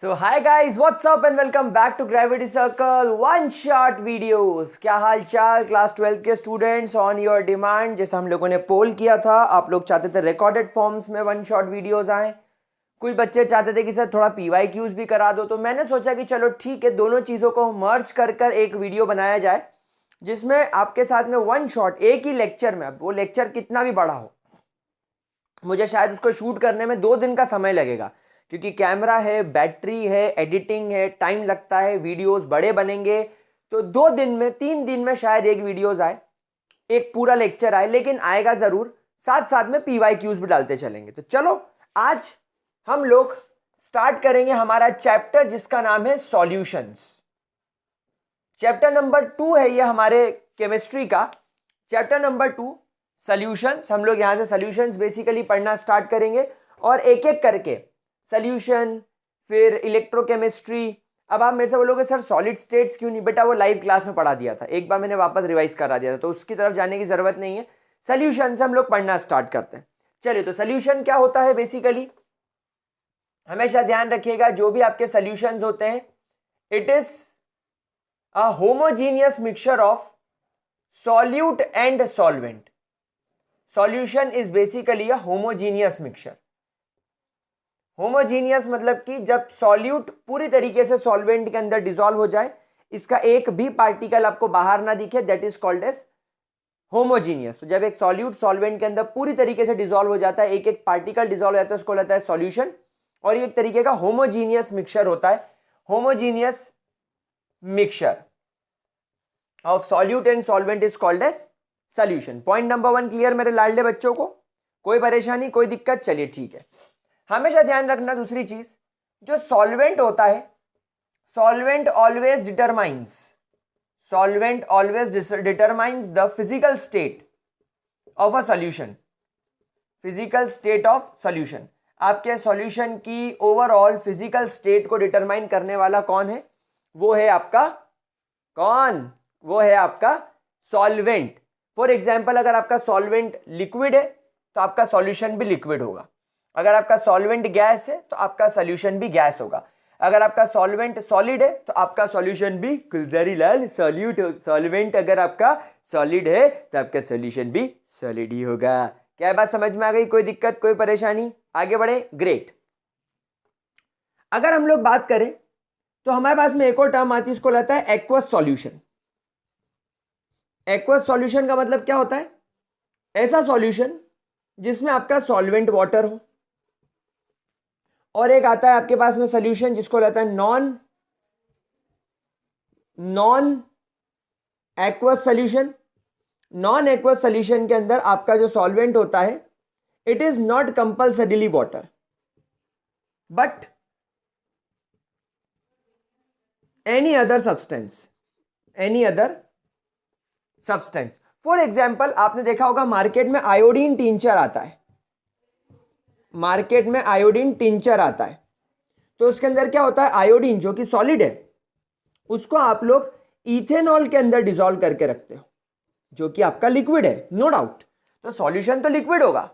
So hi guys, what's up and welcome back to Gravity Circle One Shot Videos। क्या हाल चाल class 12 के students. On your demand, जैसा हम लोगों ने पोल किया था, आप लोग चाहते थे रिकॉर्डेड फॉर्म्स में वन शॉट वीडियोस आए। कुछ बच्चे चाहते थे कि सर थोड़ा PYQs भी करा दो, तो मैंने सोचा कि चलो ठीक है, दोनों चीज़ों को मर्ज कर एक वीडियो बनाया जाए जिसमें आपके साथ में वन शॉट एक ही लेक्चर में, वो लेक्चर कितना भी बड़ा हो, मुझे शायद उसको शूट करने में 2 दिन का समय लगेगा, क्योंकि कैमरा है, बैटरी है, एडिटिंग है, टाइम लगता है, वीडियोस बड़े बनेंगे। तो 2 दिन में 3 दिन में शायद एक वीडियोस आए, एक पूरा लेक्चर आए, लेकिन आएगा जरूर। साथ साथ में PYQs भी डालते चलेंगे। तो चलो आज हम लोग स्टार्ट करेंगे हमारा चैप्टर जिसका नाम है सॉल्यूशंस। चैप्टर नंबर 2 है ये हमारे केमिस्ट्री का। Chapter number 2 solutions. हम लोग यहाँ से सॉल्यूशंस बेसिकली पढ़ना स्टार्ट करेंगे और एक एक करके सॉल्यूशन, फिर इलेक्ट्रोकेमिस्ट्री। अब आप मेरे से बोलोगे सर सॉलिड स्टेट्स क्यों नहीं? बेटा वो लाइव क्लास में पढ़ा दिया था, एक बार मैंने वापस रिवाइज करा दिया था, तो उसकी तरफ जाने की जरूरत नहीं है। सॉल्यूशन से हम लोग पढ़ना स्टार्ट करते हैं। चलिए, तो सॉल्यूशन क्या होता है बेसिकली, हमेशा ध्यान रखिएगा, जो भी आपके सॉल्यूशंस होते हैं, it is a homogeneous mixture of solute and solvent. Solution is basically a homogeneous mixture. Homogeneous मतलब कि जब सॉल्यूट पूरी तरीके से सॉल्वेंट के अंदर डिसॉल्व हो जाए, इसका एक भी पार्टिकल आपको बाहर ना दिखे, that is called as homogeneous. तो जब एक सॉल्यूट सॉल्वेंट के अंदर पूरी तरीके से डिसॉल्व हो जाता है, एक एक पार्टिकल डिसॉल्व हो जाता है, उसको लगता है सॉल्यूशन। और ये एक तरीके का होमोजीनियस मिक्सचर होता है। Homogeneous mixture of solute and solvent is called as solution. Point number 1 clear मेरे लाडले बच्चों को? कोई परेशानी, कोई दिक्कत? चलिए ठीक है। हमेशा ध्यान रखना दूसरी चीज, जो सॉल्वेंट होता है, solvent always determines the physical state of a solution. Physical state of solution, आपके सॉल्यूशन की ओवरऑल फिजिकल स्टेट को डिटरमाइन करने वाला कौन है? वो है आपका कौन? वो है आपका सॉल्वेंट। फॉर एग्जाम्पल, अगर आपका सॉल्वेंट लिक्विड है तो आपका सॉल्यूशन भी लिक्विड होगा। अगर आपका सॉल्वेंट गैस है तो आपका सॉल्यूशन भी गैस होगा। अगर आपका सॉल्वेंट सॉलिड है तो आपका सॉल्यूशन भी गुलजारी लाल सॉल्यूट। सॉल्वेंट अगर आपका सॉलिड है तो आपका सॉल्यूशन भी सॉलिड ही होगा। क्या बात समझ में आ गई? कोई दिक्कत, कोई परेशानी? आगे बढ़े, ग्रेट। अगर हम लोग बात करें तो हमारे पास में एक और टर्म आती है, इसको लगता है एक्वस सॉल्यूशन। एक्वस सॉल्यूशन का मतलब क्या होता है? ऐसा सॉल्यूशन जिसमें आपका सॉल्वेंट वाटर हो, और एक आता है आपके पास में सॉल्यूशन जिसको लगता है non aqueous solution. Non aqueous solution के अंदर आपका जो सॉल्वेंट होता है, it is not compulsorily water but any other substance. For example, आपने देखा होगा मार्केट में आयोडीन टिंचर आता है। मार्केट में आयोडीन टिंचर आता है, तो उसके अंदर क्या होता है? आयोडीन जो कि सॉलिड है, उसको आप लोग इथेनॉल के अंदर डिसॉल्व करके रखते हो, जो कि आपका लिक्विड है, नो डाउट। तो सॉल्यूशन तो लिक्विड होगा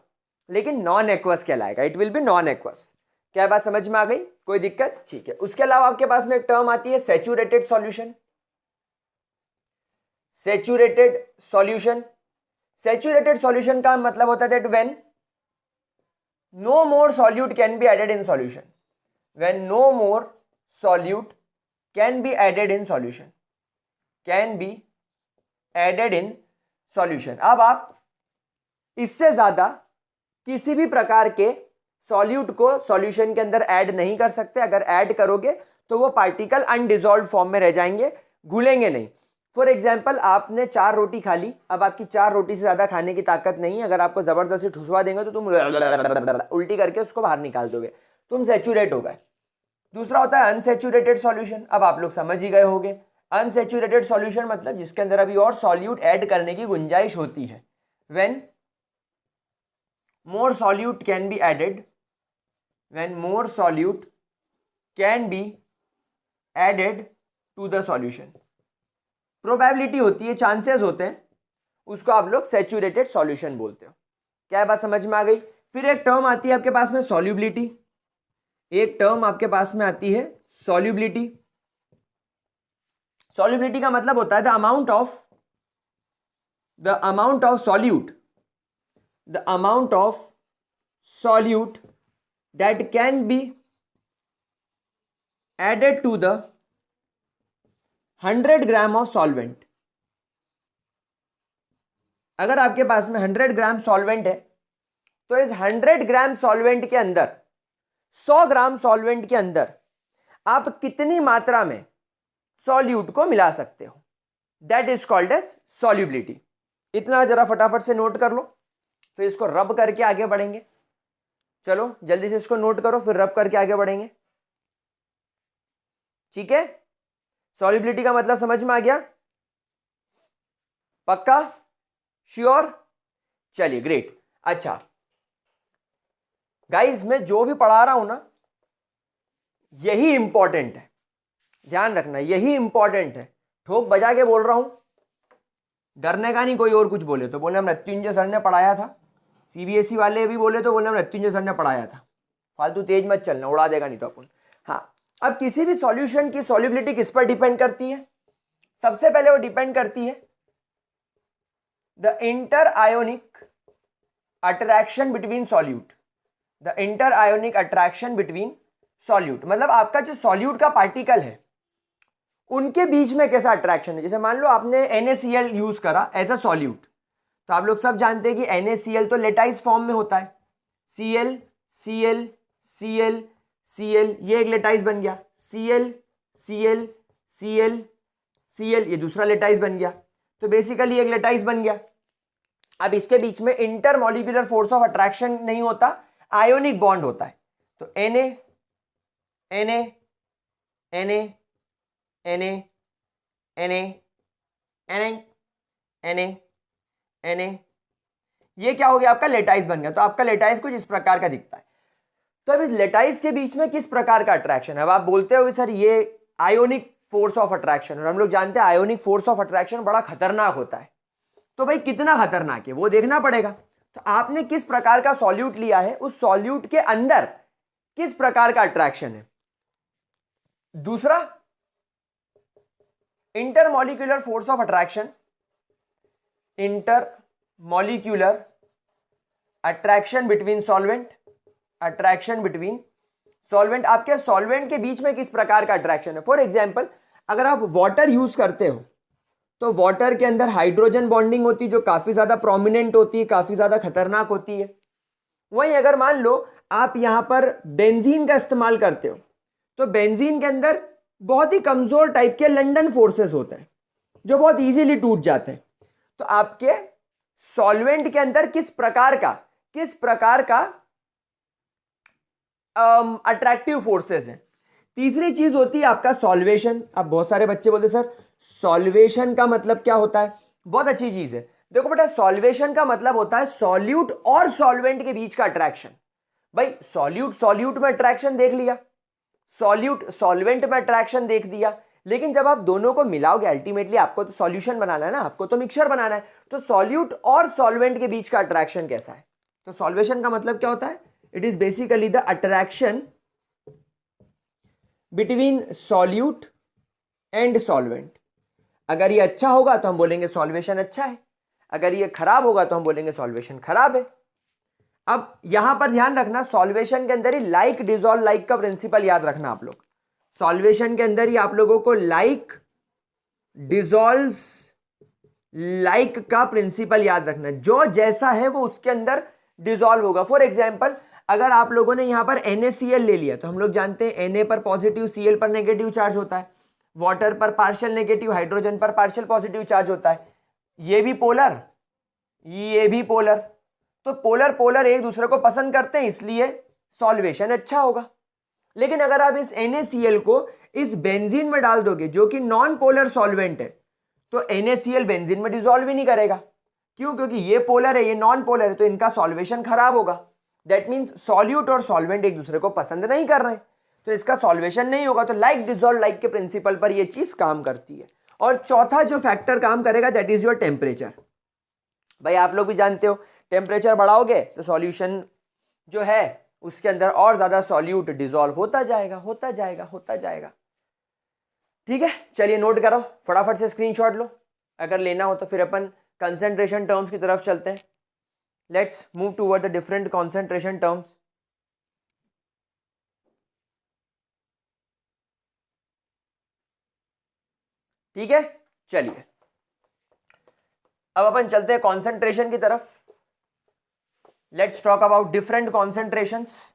लेकिन नॉन एक्वस कहलाएगा, it will be non aqueous. क्या बात समझ में आ गई? कोई दिक्कत? ठीक है। उसके अलावा आपके पास में एक टर्म आती है सैचुरेटेड सॉल्यूशन। सैचुरेटेड सॉल्यूशन का मतलब होता है that when no more solute can be added in solution. When no more solute can be added in solution. अब आप इससे ज्यादा किसी भी प्रकार के सॉल्यूट को सॉल्यूशन के अंदर ऐड नहीं कर सकते। अगर ऐड करोगे तो वो पार्टिकल अनडिजॉल्व फॉर्म में रह जाएंगे, घुलेंगे नहीं। फॉर एग्जाम्पल, आपने 4 रोटी खा ली, अब आपकी 4 रोटी से ज्यादा खाने की ताकत नहीं है। अगर आपको जबरदस्ती ठुसवा देंगे तो तुम उल्टी करके उसको बाहर निकाल दोगे, तुम सैचुरेट हो गए। दूसरा होता है अनसैचुरेटेड सॉल्यूशन। अब आप लोग समझ ही गए होंगे, अनसैचुरेटेड सॉल्यूशन मतलब जिसके अंदर अभी और सॉल्यूट ऐड करने की गुंजाइश होती है। When more solute can be added to the solution, probability होती है, चांसेस होते हैं, उसको आप लोग सैचुरेटेड सॉल्यूशन बोलते हो। क्या बात समझ में आ गई? फिर एक टर्म आती है आपके पास में सॉल्युबिलिटी। एक टर्म आपके पास में आती है सॉल्युबिलिटी, सॉल्युबिलिटी का मतलब होता है the amount of solute, the amount of solute that can be added to the 100 gram of solvent. अगर आपके पास में 100 ग्राम सॉल्वेंट है तो इस 100 ग्राम सॉल्वेंट के अंदर 100 ग्राम सॉल्वेंट के अंदर आप कितनी मात्रा में सॉल्यूट को मिला सकते हो, that is called as solubility. इतना जरा फटाफट से नोट कर लो, फिर इसको रब करके आगे बढ़ेंगे। चलो जल्दी से इसको नोट करो, फिर रब करके आगे बढ़ेंगे। ठीक है, सॉल्युबिलिटी का मतलब समझ में आ गया? पक्का? श्योर? चलिए ग्रेट। अच्छा गाइस, मैं जो भी पढ़ा रहा हूं ना यही इंपॉर्टेंट है, ध्यान रखना, यही इंपॉर्टेंट है। ठोक बजा के बोल रहा हूं, डरने का नहीं। कोई और कुछ बोले तो बोले मृत्युंजय सर ने पढ़ाया था, सीबीएसई वाले भी बोले तो बोले मृत्युंजय सर ने पढ़ाया था। फालतू तेज मत चलना, उड़ा देगा नहीं तो अपन। हाँ, अब किसी भी सॉल्यूशन की सॉल्युबिलिटी किस पर डिपेंड करती है? सबसे पहले वो डिपेंड करती है the inter ionic attraction between solute, the inter ionic attraction between solute. मतलब आपका जो सॉल्यूट का पार्टिकल है उनके बीच में कैसा अट्रैक्शन है। जैसे मान लो आपने NaCl यूज करा एज अ सॉल्यूट, तो आप लोग सब जानते हैं कि NaCl तो लेटाइज फॉर्म में होता है। Cl Cl Cl Cl, ये एक लेटाइज बन गया। Cl Cl Cl Cl, ये दूसरा लेटाइज बन गया। तो बेसिकली एक लेटाइज बन गया। अब इसके बीच में इंटरमॉलिक्यूलर फोर्स ऑफ अट्रैक्शन नहीं होता, आयोनिक बॉन्ड होता है। तो Na Na Na Na Na Na Na Na, ये क्या हो गया? आपका लेटाइज बन गया। तो आपका लेटाइज कुछ इस प्रकार का दिखता है। तो अब इस लेटाइज के बीच में किस प्रकार का अट्रैक्शन है? अब आप बोलते हो सर ये आयोनिक फोर्स ऑफ अट्रैक्शन, और हम लोग जानते हैं आयोनिक फोर्स ऑफ अट्रैक्शन बड़ा खतरनाक होता है। तो भाई कितना खतरनाक है वो देखना पड़ेगा। तो आपने किस प्रकार का सॉल्यूट लिया है, उस सॉल्यूट के अंदर किस प्रकार का अट्रैक्शन है। दूसरा, intermolecular force of attraction, intermolecular attraction between solvent, attraction between solvent. आपके सॉल्वेंट के बीच में किस प्रकार का अट्रैक्शन है। फॉर एग्जांपल, अगर आप वाटर यूज करते हो तो वाटर के अंदर हाइड्रोजन बॉन्डिंग होती है जो काफी ज्यादा प्रोमिनेंट होती है, काफी ज्यादा खतरनाक होती है। वहीं अगर मान लो आप यहां पर बेंजीन का इस्तेमाल करते हो तो बेंजीन के अंदर बहुत ही कमजोर टाइप के लंडन फोर्सेस होते हैं जो बहुत इजीली टूट जाते हैं। तो आपके सॉल्वेंट के अंदर किस प्रकार का अट्रैक्टिव फोर्सेस हैं। तीसरी चीज होती है आपका सॉल्वेशन। अब बहुत सारे बच्चे बोलते सर सॉल्वेशन का मतलब क्या होता है। बहुत अच्छी चीज है। देखो बेटा, सॉल्वेशन का मतलब होता है सॉल्यूट और सॉल्वेंट के बीच का अट्रैक्शन। भाई सॉल्यूट में अट्रैक्शन देख लिया, सॉल्यूट सॉल्वेंट में अट्रैक्शन देख दिया, लेकिन जब आप दोनों को मिलाओगे अल्टीमेटली आपको तो सॉल्यूशन बनाना है ना, आपको तो मिक्सचर बनाना है। तो सॉल्यूट और सॉल्वेंट के बीच का अट्रैक्शन कैसा है। तो सॉल्वेशन का मतलब क्या होता है? It is basically the attraction between solute and solvent. अगर ये अच्छा होगा तो हम बोलेंगे सॉल्वेशन अच्छा है, अगर ये खराब होगा तो हम बोलेंगे सॉल्वेशन खराब है। अब यहां पर ध्यान रखना, सॉल्वेशन के अंदर ही लाइक डिसॉल्व लाइक का प्रिंसिपल याद रखना आप लोग। सॉल्वेशन के अंदर ही आप लोगों को लाइक डिसॉल्व लाइक का प्रिंसिपल याद रखना। जो जैसा है वो उसके अंदर डिसॉल्व होगा। फॉर एग्जाम्पल, अगर आप लोगों ने यहां पर NaCl ले लिया तो हम लोग जानते हैं Na पर पॉजिटिव, Cl पर नेगेटिव चार्ज होता है, वाटर पर पार्शियल नेगेटिव, हाइड्रोजन पर पार्शियल पॉजिटिव चार्ज होता है। ये भी पोलर, ये भी पोलर। तो पोलर पोलर एक दूसरे को पसंद करते हैं, इसलिए सॉल्वेशन अच्छा होगा। लेकिन अगर आप इस NaCl को इस बेंजीन में डाल दोगे जो कि नॉन पोलर सॉल्वेंट है, तो NaCl बेंजीन में डिसॉल्व ही नहीं करेगा। क्यों? क्योंकि ये पोलर है, ये नॉन पोलर है, तो इनका सॉल्वेशन खराब होगा। दैट मीन्स सॉल्यूट और सॉल्वेंट एक दूसरे को पसंद नहीं कर रहे, तो इसका सॉल्वेशन नहीं होगा। तो लाइक डिसॉल्व लाइक के प्रिंसिपल पर ये चीज काम करती है। और चौथा जो फैक्टर काम करेगा दैट इज योर टेम्परेचर। भाई आप लोग भी जानते हो टेम्परेचर बढ़ाओगे तो सॉल्यूशन जो है उसके अंदर और ज़्यादा सॉल्यूट डिजॉल्व होता जाएगा होता जाएगा होता जाएगा। ठीक है, चलिए नोट करो, फटाफट से स्क्रीनशॉट लो, अगर लेना हो तो फिर अपन कंसंट्रेशन टर्म्स की तरफ चलते हैं। Let's move toward the different concentration terms. ठीक है, चलिए अब अपन चलते हैं कॉन्सेंट्रेशन की तरफ। Let's talk about different concentrations.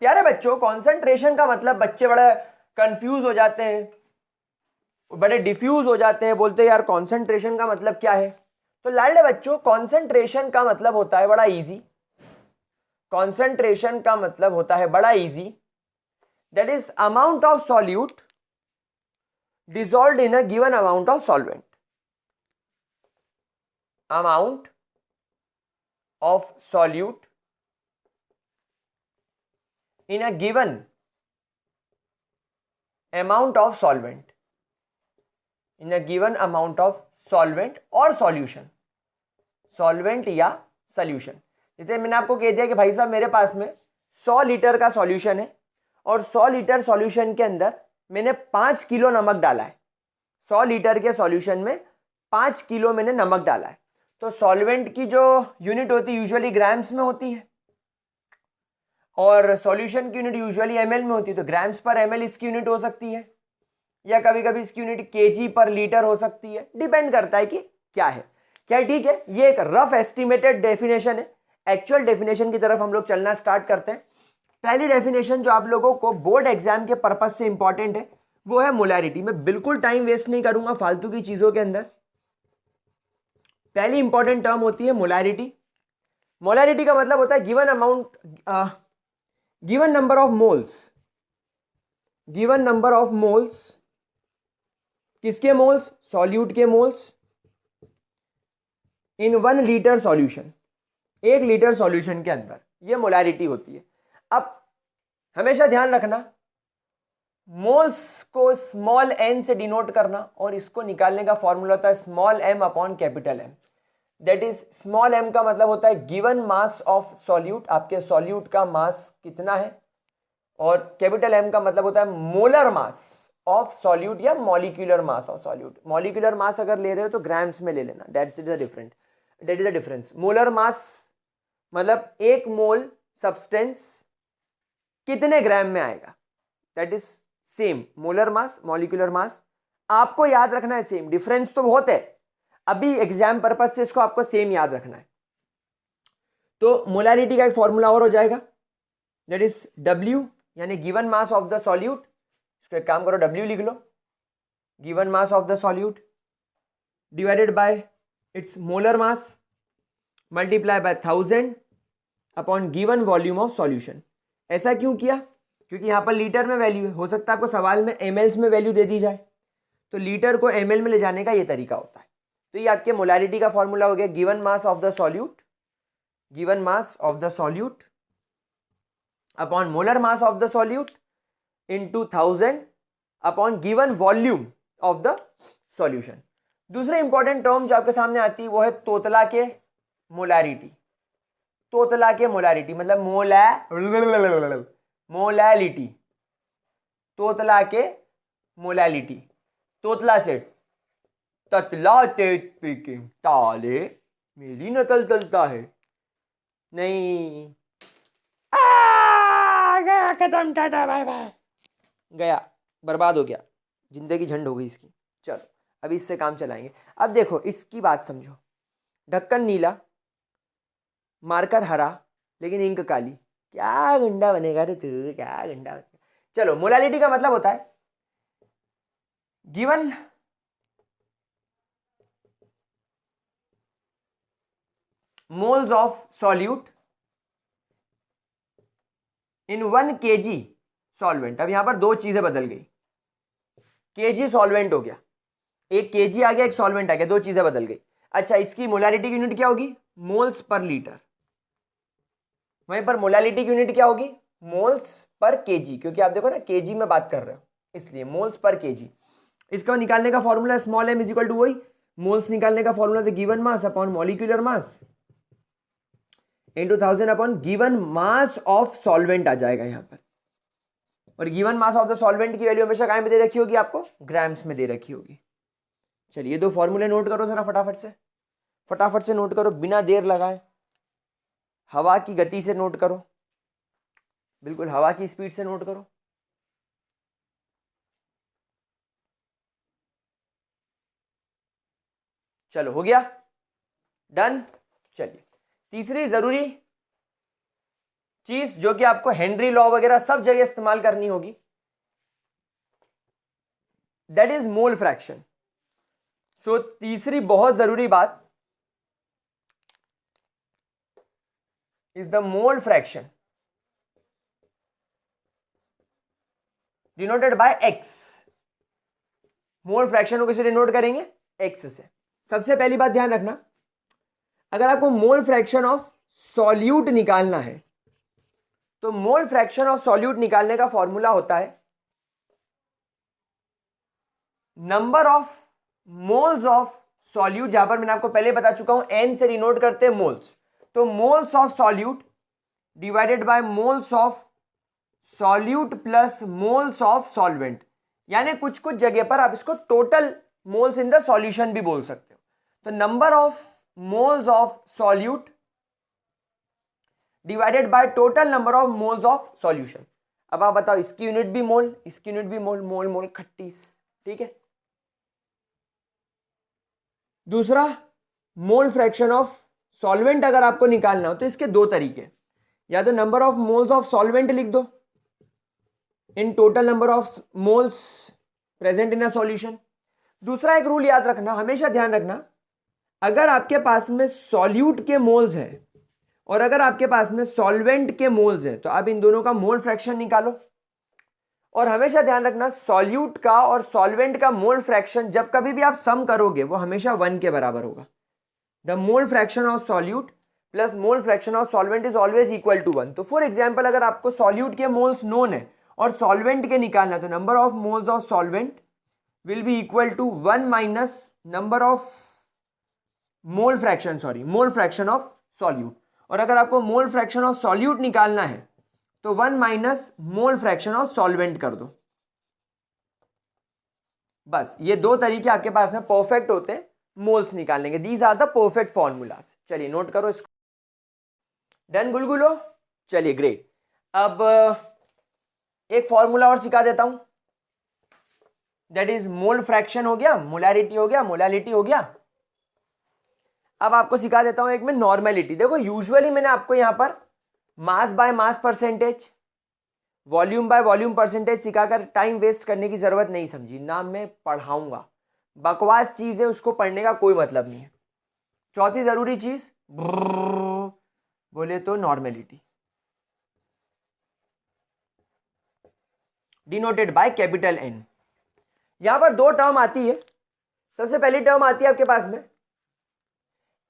प्यारे बच्चों, कॉन्सेंट्रेशन का मतलब बच्चे बड़ा कंफ्यूज हो जाते हैं, बड़े डिफ्यूज हो जाते हैं, बोलते हैं यार कॉन्सेंट्रेशन का मतलब क्या है। तो लाडले बच्चों, कॉन्सेंट्रेशन का मतलब होता है बड़ा इजी। कॉन्सेंट्रेशन का मतलब होता है बड़ा easy, that is amount of solute dissolved in a given amount of solvent. Amount of solute in a given amount of solvent, in a given amount of solvent और solution, solvent या solution। जैसे मैंने आपको कह दिया कि भाई साहब मेरे पास में 100 लीटर का सॉल्यूशन है और 100 लीटर सॉल्यूशन के अंदर मैंने 5 किलो नमक डाला है। 100 लीटर के सॉल्यूशन में 5 किलो मैंने नमक डाला है। तो सॉल्वेंट की जो यूनिट होती है यूजुअली ग्राम्स में होती है और सॉल्यूशन की यूनिट यूजुअली एमएल में होती है। तो ग्राम्स पर एमएल इसकी यूनिट हो सकती है या कभी कभी इसकी यूनिट केजी पर लीटर हो सकती है, डिपेंड करता है कि क्या है क्या। ठीक है, ये एक रफ एस्टिमेटेड डेफिनेशन है। एक्चुअल डेफिनेशन की तरफ हम लोग चलना स्टार्ट करते हैं। पहली डेफिनेशन जो आप लोगों को बोर्ड एग्जाम के पर्पस से इंपॉर्टेंट है वो है मोलैरिटी। मैं बिल्कुल टाइम वेस्ट नहीं करूंगा फालतू की चीजों के अंदर। पहली इंपॉर्टेंट टर्म होती है मोलैरिटी। मोलैरिटी का मतलब होता है given amount, given number of moles, given number of moles, किसके मोल्स? सॉल्यूट के मोल्स, इन 1 लीटर सॉल्यूशन, 1 लीटर सॉल्यूशन के अंदर, ये मोलैरिटी होती है। अब हमेशा ध्यान रखना, मोल्स को स्मॉल n से डिनोट करना और इसको निकालने का फॉर्मूला होता है small m upon capital M। That is small m का मतलब होता है गिवन मास ऑफ सॉल्यूट, आपके सॉल्यूट का मास कितना है, और कैपिटल M का मतलब होता है मोलर मास ऑफ सॉल्यूट या molecular mass of solute. Molecular mass अगर ले रहे हो तो ग्राम्स में ले लेना, that is the difference. Molar mass मतलब 1 मोल सब्सटेंस कितने ग्राम में आएगा, that is same. Molar mass, molecular mass आपको याद रखना है सेम, डिफरेंस तो बहुत है, अभी एग्जाम पर्पस से इसको आपको सेम याद रखना है। तो मोलैरिटी का एक फॉर्मूला और हो जाएगा, दैट इज W यानी given mass of the solute. इसको एक काम करो, W लिख लो, given mass of the solute divided by its molar mass multiply by 1000 upon given volume of solution. ऐसा क्यों किया? क्योंकि यहाँ पर लीटर में वैल्यू है, हो सकता है आपको सवाल में mls में वैल्यू दे दी जाए, तो लीटर को ml में ले जाने का ये तरीका होता है। तो ये आपके मोलैरिटी का फॉर्मूला हो गया, given mass of the solute, given mass of the solute upon molar mass of the solute into 1000 upon given volume of the solution. दूसरे इंपॉर्टेंट टर्म जो आपके सामने आती है वो है तोतला के मोलैरिटी। तोतला के मोलैरिटी मतलब मोलैलिटी, तोतला के मोलैलिटी। तोतला से ततला तेज स्पीकिंग, ताले मेरी नकल चलता है नहीं, गया खत्म, टाटा बाय बाय, गया, बर्बाद हो गया, जिंदगी झंड हो गई इसकी। चलो अभी इससे काम चलाएंगे। अब देखो इसकी बात समझो, ढक्कन नीला, मार्कर हरा, लेकिन इंक काली, क्या गंडा बनेगा रे तू, क्या गंडा बनेगा। चलो मोलैलिटी का मतलब होता है given moles of solute in 1 kg solvent. अब यहां पर 2 चीजें बदल गई, केजी सॉल्वेंट हो गया, 1 kg आ गया, एक सॉल्वेंट आ गया, 2 चीजें बदल गई। अच्छा, इसकी मोलैरिटी की यूनिट क्या होगी? Moles per litre. वहीं पर मोलैलिटी की यूनिट क्या होगी? मोल्स पर केजी, क्योंकि आप देखो ना केजी में बात कर रहे हो, इसलिए मोल्स पर केजी। इसका निकालने का formula small m is equal to वही मोल्स निकालने का formula given mass upon molecular mass into 1000 upon given mass of solvent आ जाएगा यहाँ पर। और given mass of the solvent की वैल्यू हमेशा कहाँ पे दे रखी होगी आपको, ग्राम्स में दे रखी होगी। चलिए दो फॉर्मूले नोट करो जरा फटाफट से नोट करो बिना देर लगाए। हवा की गति से नोट करो, बिल्कुल हवा की स्पीड से नोट करो। चलो हो गया, डन। चलिए तीसरी जरूरी चीज जो कि आपको हेनरी लॉ वगैरह सब जगह इस्तेमाल करनी होगी, दैट इज मोल फ्रैक्शन। सो तीसरी बहुत जरूरी बात is the mole fraction denoted by x. Mole fraction को किसे डिनोट करेंगे, एक्स से। सबसे पहली बात ध्यान रखना, अगर आपको मोल फ्रैक्शन ऑफ सॉल्यूट निकालना है तो मोल फ्रैक्शन ऑफ सॉल्यूट निकालने का फॉर्मूला होता है number of moles of solute, जहां पर मैंने आपको पहले बता चुका हूं एन से डिनोट करते हैं मोल्स। तो moles of solute divided bye moles of solute plus moles of solvent, यानी कुछ कुछ जगह पर आप इसको total moles in the solution भी बोल सकते हो। तो number of moles of solute divided by total number of moles of solution. अब आप बताओ, इसकी यूनिट भी मोल, इसकी यूनिट भी मोल, मोल मोल खट्टीस, ठीक है। दूसरा, मोल फ्रैक्शन ऑफ सॉल्वेंट अगर आपको निकालना हो तो इसके दो तरीके, या तो number of moles of solvent लिख दो in total number of moles present in a solution. दूसरा एक रूल याद रखना, हमेशा ध्यान रखना, अगर आपके पास में सॉल्यूट के मोल्स है और अगर आपके पास में सॉल्वेंट के मोल्स है तो आप इन दोनों का मोल फ्रैक्शन निकालो। और हमेशा ध्यान रखना, सॉल्यूट का और सॉल्वेंट का मोल फ्रैक्शन जब कभी भी आप सम करोगे वो हमेशा 1 के बराबर होगा। The mole fraction of solute plus mole fraction of solvent is always equal to 1। तो फॉर एग्जांपल, अगर आपको सॉल्यूट के मोल्स नोन है और सॉल्वेंट के निकालना है तो number of moles of solvent will be equal to 1 minus number of mole fraction of solute. और अगर आपको मोल फ्रैक्शन ऑफ सॉल्यूट निकालना है तो 1 minus mole fraction of solvent कर दो। बस ये दो तरीके आपके पास में परफेक्ट होते हैं मोल्स निकालने के। These are the perfect formulas. चलिए नोट करो इसको। डन गुलगुलो? चलिए ग्रेट। अब एक फॉर्मूला और सिखा देता हूं, दैट इज मोल फ्रैक्शन हो गया, मोलारिटी हो गया, मोलालिटी हो गया। अब आपको सिखा देता हूं एक में नॉर्मेलिटी। देखो यूजुअली मैंने आपको यहां पर mass by mass percentage, volume by volume percentage सिखाकर टाइम वेस्ट करने की जरूरत नहीं समझी ना, मैं पढ़ाऊंगा। बकवास चीज है, उसको पढ़ने का कोई मतलब नहीं है। चौथी जरूरी चीज बोले तो normality, denoted by capital N. यहां पर दो टर्म आती है। सबसे पहली टर्म आती है आपके पास में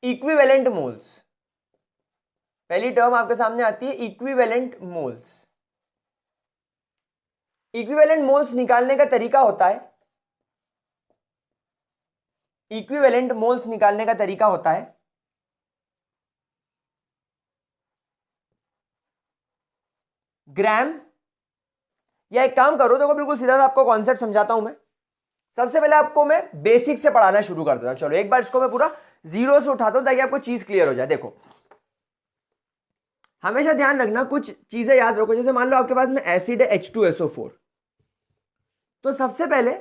इक्विवेलेंट मोल्स। पहली टर्म आपके सामने आती है इक्विवेलेंट मोल्स। इक्विवेलेंट मोल्स निकालने का तरीका होता है, इक्विवेलेंट मोल्स निकालने का तरीका होता है ग्राम, या एक काम करो, देखो बिल्कुल सीधा सा आपको कॉन्सेप्ट समझाता हूं मैं। सबसे पहले आपको मैं बेसिक से पढ़ाना शुरू कर देता हूं। चलो एक बार इसको मैं पूरा जीरो से उठाता हूं ताकि आपको चीज क्लियर हो जाए। देखो हमेशा ध्यान रखना, कुछ चीजें याद रखो। जैसे मान लो आपके पास में एसिड है H2SO4, तो सबसे पहले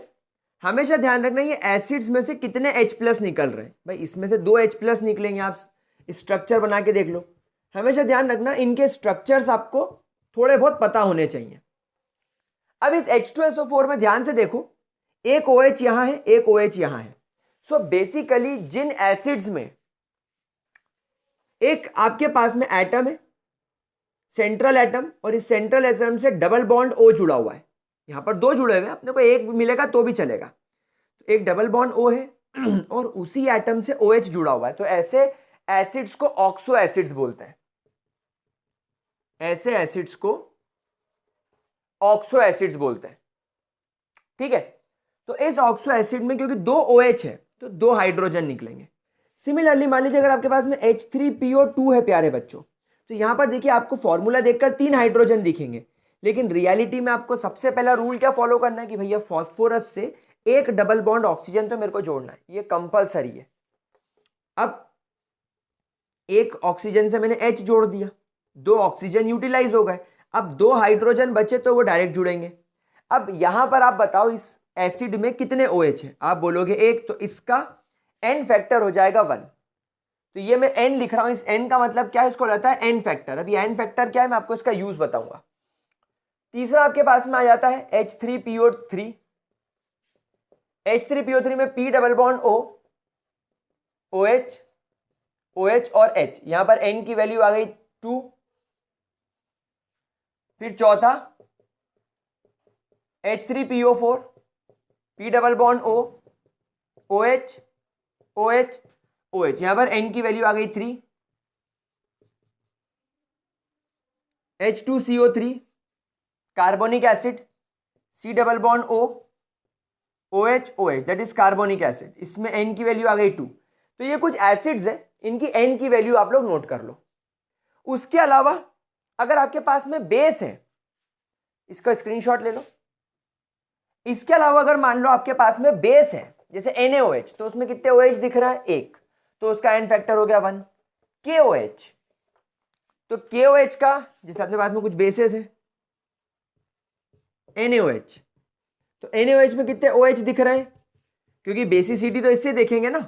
हमेशा ध्यान रखना ये एसिड्स में से कितने H+ निकल रहे हैं। भाई इसमें से 2 H+ निकलेंगे, आप स्ट्रक्चर बना के देख लो। हमेशा ध्यान रखना इनके स्ट्रक्चर्स आपको थोड़े बहुत पता होने चाहिए। अब इस H2SO4 में ध्यान से देखो, एक OH यहां है, एक OH यहां है। सो बेसिकली जिन एसिड्स में एक आपके पास में एटम है, सेंट्रल एटम, और इस सेंट्रल एटम से डबल बॉन्ड O जुड़ा हुआ है, यहां पर 2 जुड़े हुए हैं, अपने को एक मिलेगा तो भी चलेगा। तो एक डबल बॉन्ड O है और उसी एटम से OH जुड़ा हुआ है, तो ऐसे एसिड्स को ऑक्सो एसिड्स बोलते हैं। ऐसे एसिड्स को ऑक्सो एसिड्स बोलते हैं, ठीक है। तो इस ऑक्सो एसिड में क्योंकि 2 OH है तो 2 हाइड्रोजन निकलेंगे। सिमिलरली मान लीजिए अगर आपके पास में H3PO2 है प्यारे बच्चों, तो यहाँ पर देखिए आपको फॉर्मूला देखकर 3 हाइड्रोजन दिखेंगे, लेकिन रियलिटी में आपको सबसे पहला रूल क्या फॉलो करना है कि भैया फॉस्फोरस से एक डबल बॉन्ड ऑक्सीजन तो मेरे को जोड़ना है, ये कंपलसरी है। अब एक ऑक्सीजन से मैंने H जोड़ दिया, 2 ऑक्सीजन यूटिलाइज हो गए, अब 2 हाइड्रोजन बचे तो वो डायरेक्ट जुड़ेंगे। अब यहां पर आप बताओ इस एसिड में कितने OH है, आप बोलोगे 1, तो इसका N फैक्टर हो जाएगा 1। तो ये मैं N लिख रहा हूं, इस N का मतलब क्या है, इसको रहता है N फैक्टर। अब ये N फैक्टर क्या है मैं आपको इसका यूज बताऊंगा। तीसरा आपके पास में आ जाता है H3PO3, H3PO3 में P double bond O, OH, OH और H, यहां पर N की वैल्यू आ गई 2। फिर चौथा H3PO4, P double bond O, OH, OH, OH, यहां पर N की वैल्यू आ गई 3। H2CO3, carbonic acid, C double bond O, OH, OH, that is carbonic acid, इसमें N की वैल्यू आ गई 2। तो ये कुछ एसिड्स है, इनकी N की वैल्यू आप लोग नोट कर लो। उसके अलावा अगर आपके पास में बेस है, इसका स्क्रीनशॉट ले लो। इसके अलावा अगर मान लो आपके पास में बेस है जैसे NaOH, तो उसमें कितने OH दिख रहा है, 1, तो उसका N फैक्टर हो गया 1। KOH, तो KOH का जैसे अपने पास में कुछ बेसेस है NaOH, तो NaOH में कितने OH दिख रहे हैं, क्योंकि बेसिसिटी तो इससे देखेंगे ना,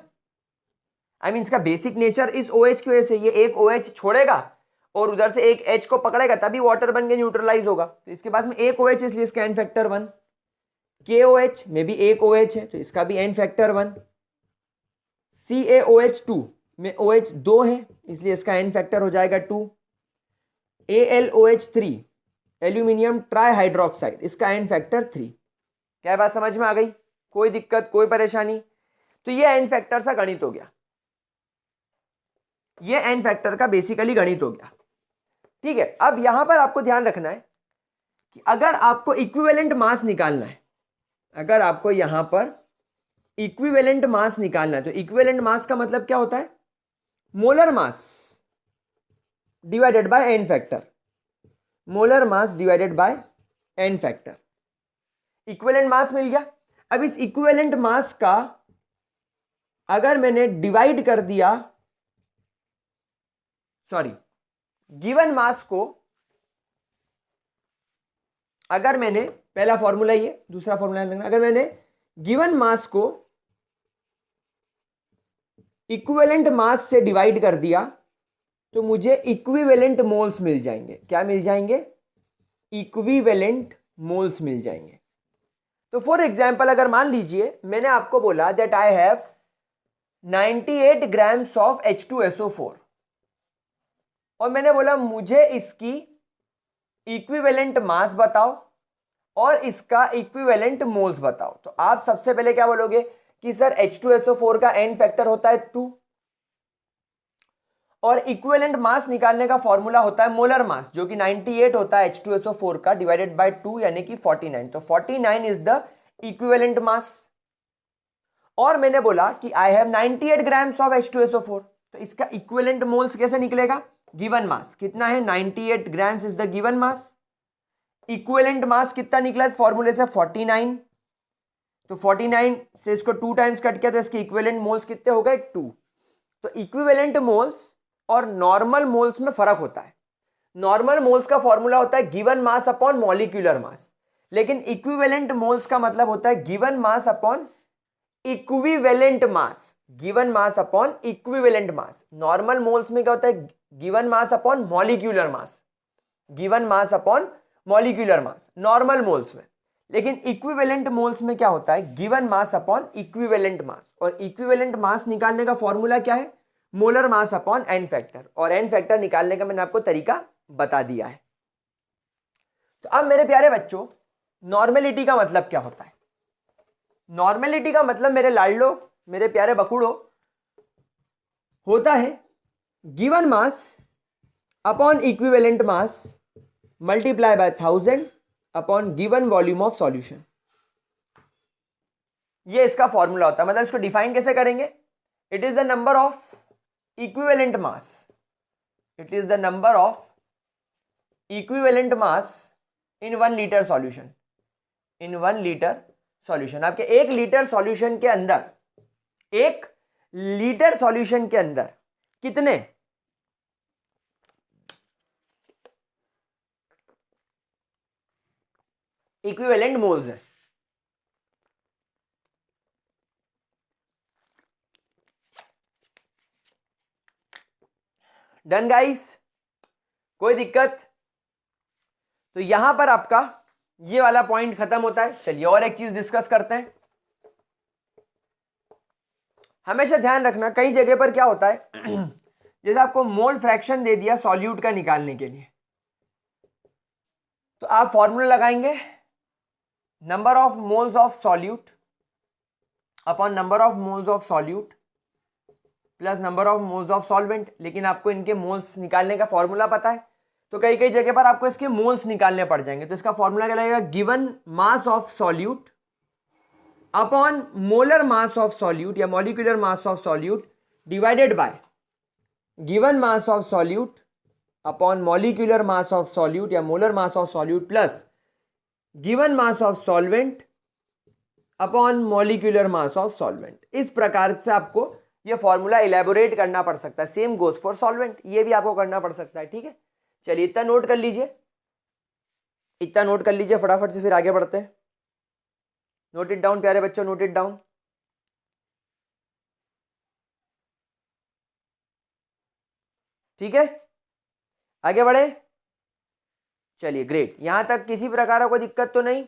आई मीन इसका बेसिक नेचर इस OH की वजह से, ये एक OH छोड़ेगा और उधर से एक H को पकड़ेगा तभी वाटर बन के न्यूट्रलाइज होगा, तो इसके पास में एक OH इसलिए इसका N फैक्टर 1। KOH में भी एक OH है तो इसका भी N फैक्टर 1। CaOH2 में OH 2 है इसलिए इसका N फैक्टर हो जाएगा 2। AlOH3, एल्यूमिनियम ट्राई हाइड्रोक्साइड, इसका N फैक्टर 3। क्या बात समझ में आ गई, कोई दिक्कत कोई परेशानी? तो ये N फैक्टर सा गणित हो गया, ये N फैक्टर का बेसिकली गणित हो गया। ठीक है, अब यहां पर आपको ध्यान रखना है कि अगर आपको इक्विवेलेंट मास निकालना है, अगर आपको यहां पर इक्विवेलेंट मास निकालना है, तो इक्विवेलेंट मास का मतलब क्या होता है, molar mass divided by N factor, molar mass divided by N factor. Equivalent mass मिल गया। अब इस इक्विवेलेंट मास का अगर मैंने डिवाइड कर दिया, सॉरी, गिवन मास को अगर मैंने, पहला फॉर्मूला ये, दूसरा फॉर्मूला लगना, अगर मैंने गिवन मास को इक्विवेलेंट मास से डिवाइड कर दिया तो मुझे इक्विवेलेंट मोल्स मिल जाएंगे। क्या मिल जाएंगे, इक्विवेलेंट मोल्स मिल जाएंगे। तो फॉर एग्जाम्पल अगर मान लीजिए मैंने आपको बोला that I have 98 grams of H2SO4 और मैंने बोला मुझे इसकी इक्विवेलेंट मास बताओ और इसका इक्विवेलेंट मोल्स बताओ, तो आप सबसे पहले क्या बोलोगे कि सर H2SO4 का N फैक्टर होता है 2 और इक्विवेलेंट मास निकालने का फॉर्मूला होता है मोलर मास, जो कि 98 होता है H2SO4 का डिवाइडेड बाय 2 यानी कि 49, तो 49 इज द इक्विवेलेंट मास। और मैंने बोला कि I have 98 grams of H2SO4, तो इसका इक्विवेलेंट मोल्स कैसे निकलेगा, गिवन मास कितना है 98 grams is the given mass, equivalent mass कितना निकला इस फॉर्मूले से 49, तो 49 से इसको 2 टाइम्स कट किया तो इसके इक्विवेलेंट मोल्स कितने हो गए 2। तो इक्विवेलेंट मोल्स और नॉर्मल मोल्स में फर्क होता है। नॉर्मल मोल्स का फॉर्मूला होता है गिवन मास अपॉन मॉलिक्यूलर मास, लेकिन इक्विवेलेंट मोल्स का मतलब होता है given mass upon equivalent mass, given mass upon equivalent mass. Normal moles में क्या होता है, गिवन मास अपॉन मॉलिक्यूलर मास, गिवन मास अपॉन मॉलिक्यूलर मास नॉर्मल मोल्स में। लेकिन इक्विवेलेंट मोल्स में क्या होता है, given mass upon equivalent mass, और इक्विवेलेंट मास निकालने का फॉर्मूला क्या है, molar mass upon N factor, और N फैक्टर निकालने का मैंने आपको तरीका बता दिया है। तो अब मेरे प्यारे बच्चों, नॉर्मेलिटी का मतलब क्या होता है, नॉर्मेलिटी का मतलब मेरे लाडलो, मेरे प्यारे बकुड़ो, होता है given mass upon equivalent mass multiply by 1000 upon given volume of solution. ये इसका फॉर्मूला होता है। मतलब इसको डिफाइन कैसे करेंगे, it is the number of equivalent mass it is the number of equivalent mass in 1 litre solution. In 1 litre solution, आपके 1 litre solution के अंदर, 1 लीटर सॉल्यूशन के अंदर कितने इक्विवेलेंट मोल्स हैं? डन गाइस, कोई दिक्कत? तो यहां पर आपका ये वाला पॉइंट खत्म होता है। चलिए और एक चीज डिस्कस करते हैं। हमेशा ध्यान रखना, कई जगह पर क्या होता है जैसे आपको मोल फ्रैक्शन दे दिया सॉल्यूट का निकालने के लिए, तो आप फॉर्मूला लगाएंगे number of moles of solute upon number of moles of solute plus number of moles of solvent. लेकिन आपको इनके मोल्स निकालने का फॉर्मूला पता है, तो कई कई जगह पर आपको इसके मोल्स निकालने पड़ जाएंगे। तो इसका फॉर्मूला क्या लगेगा? Given mass of solute upon molar mass of solute या molecular mass of solute divided by given mass of solute upon molecular mass of solute या molar mass of solute plus given mass of solvent upon molecular mass of solvent. इस प्रकार से आपको ये formula elaborate करना पड़ सकता है। सेम गोज फॉर सॉल्वेंट, ये भी आपको करना पड़ सकता है। ठीक है, चलिए इतना नोट कर लीजिए, इतना नोट कर लीजिए फटाफट से, फिर आगे बढ़ते हैं। नोट इट डाउन प्यारे बच्चों, नोट इट डाउन। ठीक है, आगे बढ़े। चलिए ग्रेट, यहां तक किसी प्रकार का कोई दिक्कत तो नहीं।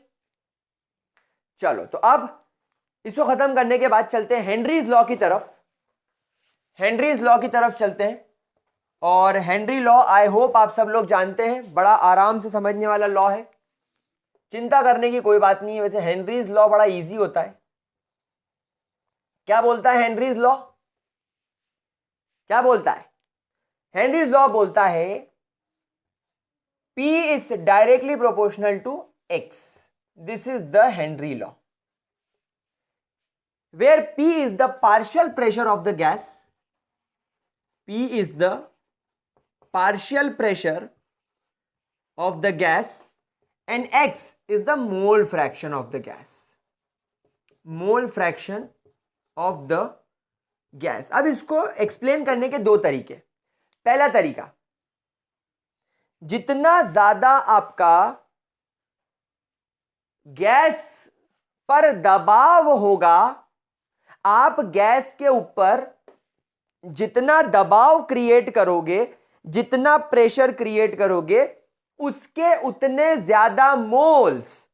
चलो तो अब इसको खत्म करने के बाद चलते हैं हेनरीज लॉ की तरफ। हेनरीज लॉ की तरफ चलते हैं। और हेनरी लॉ आई होप आप सब लोग जानते हैं, बड़ा आराम से समझने वाला लॉ है, चिंता करने की कोई बात नहीं है। वैसे हेनरीज लॉ बड़ा इजी होता है। क्या बोलता है हेनरीज लॉ? क्या बोलता है हेनरीज लॉ? बोलता है P is directly proportional to X. This is the Henry law, where P is the partial pressure of the gas. P is the partial pressure of the gas and X is the mole fraction of the gas. Mole fraction of the gas. अब इसको explain करने के दो तरीके। पहला तरीका, जितना ज्यादा आपका गैस पर दबाव होगा, आप गैस के ऊपर जितना दबाव क्रिएट करोगे, जितना प्रेशर क्रिएट करोगे, उसके उतने ज्यादा मोल्स,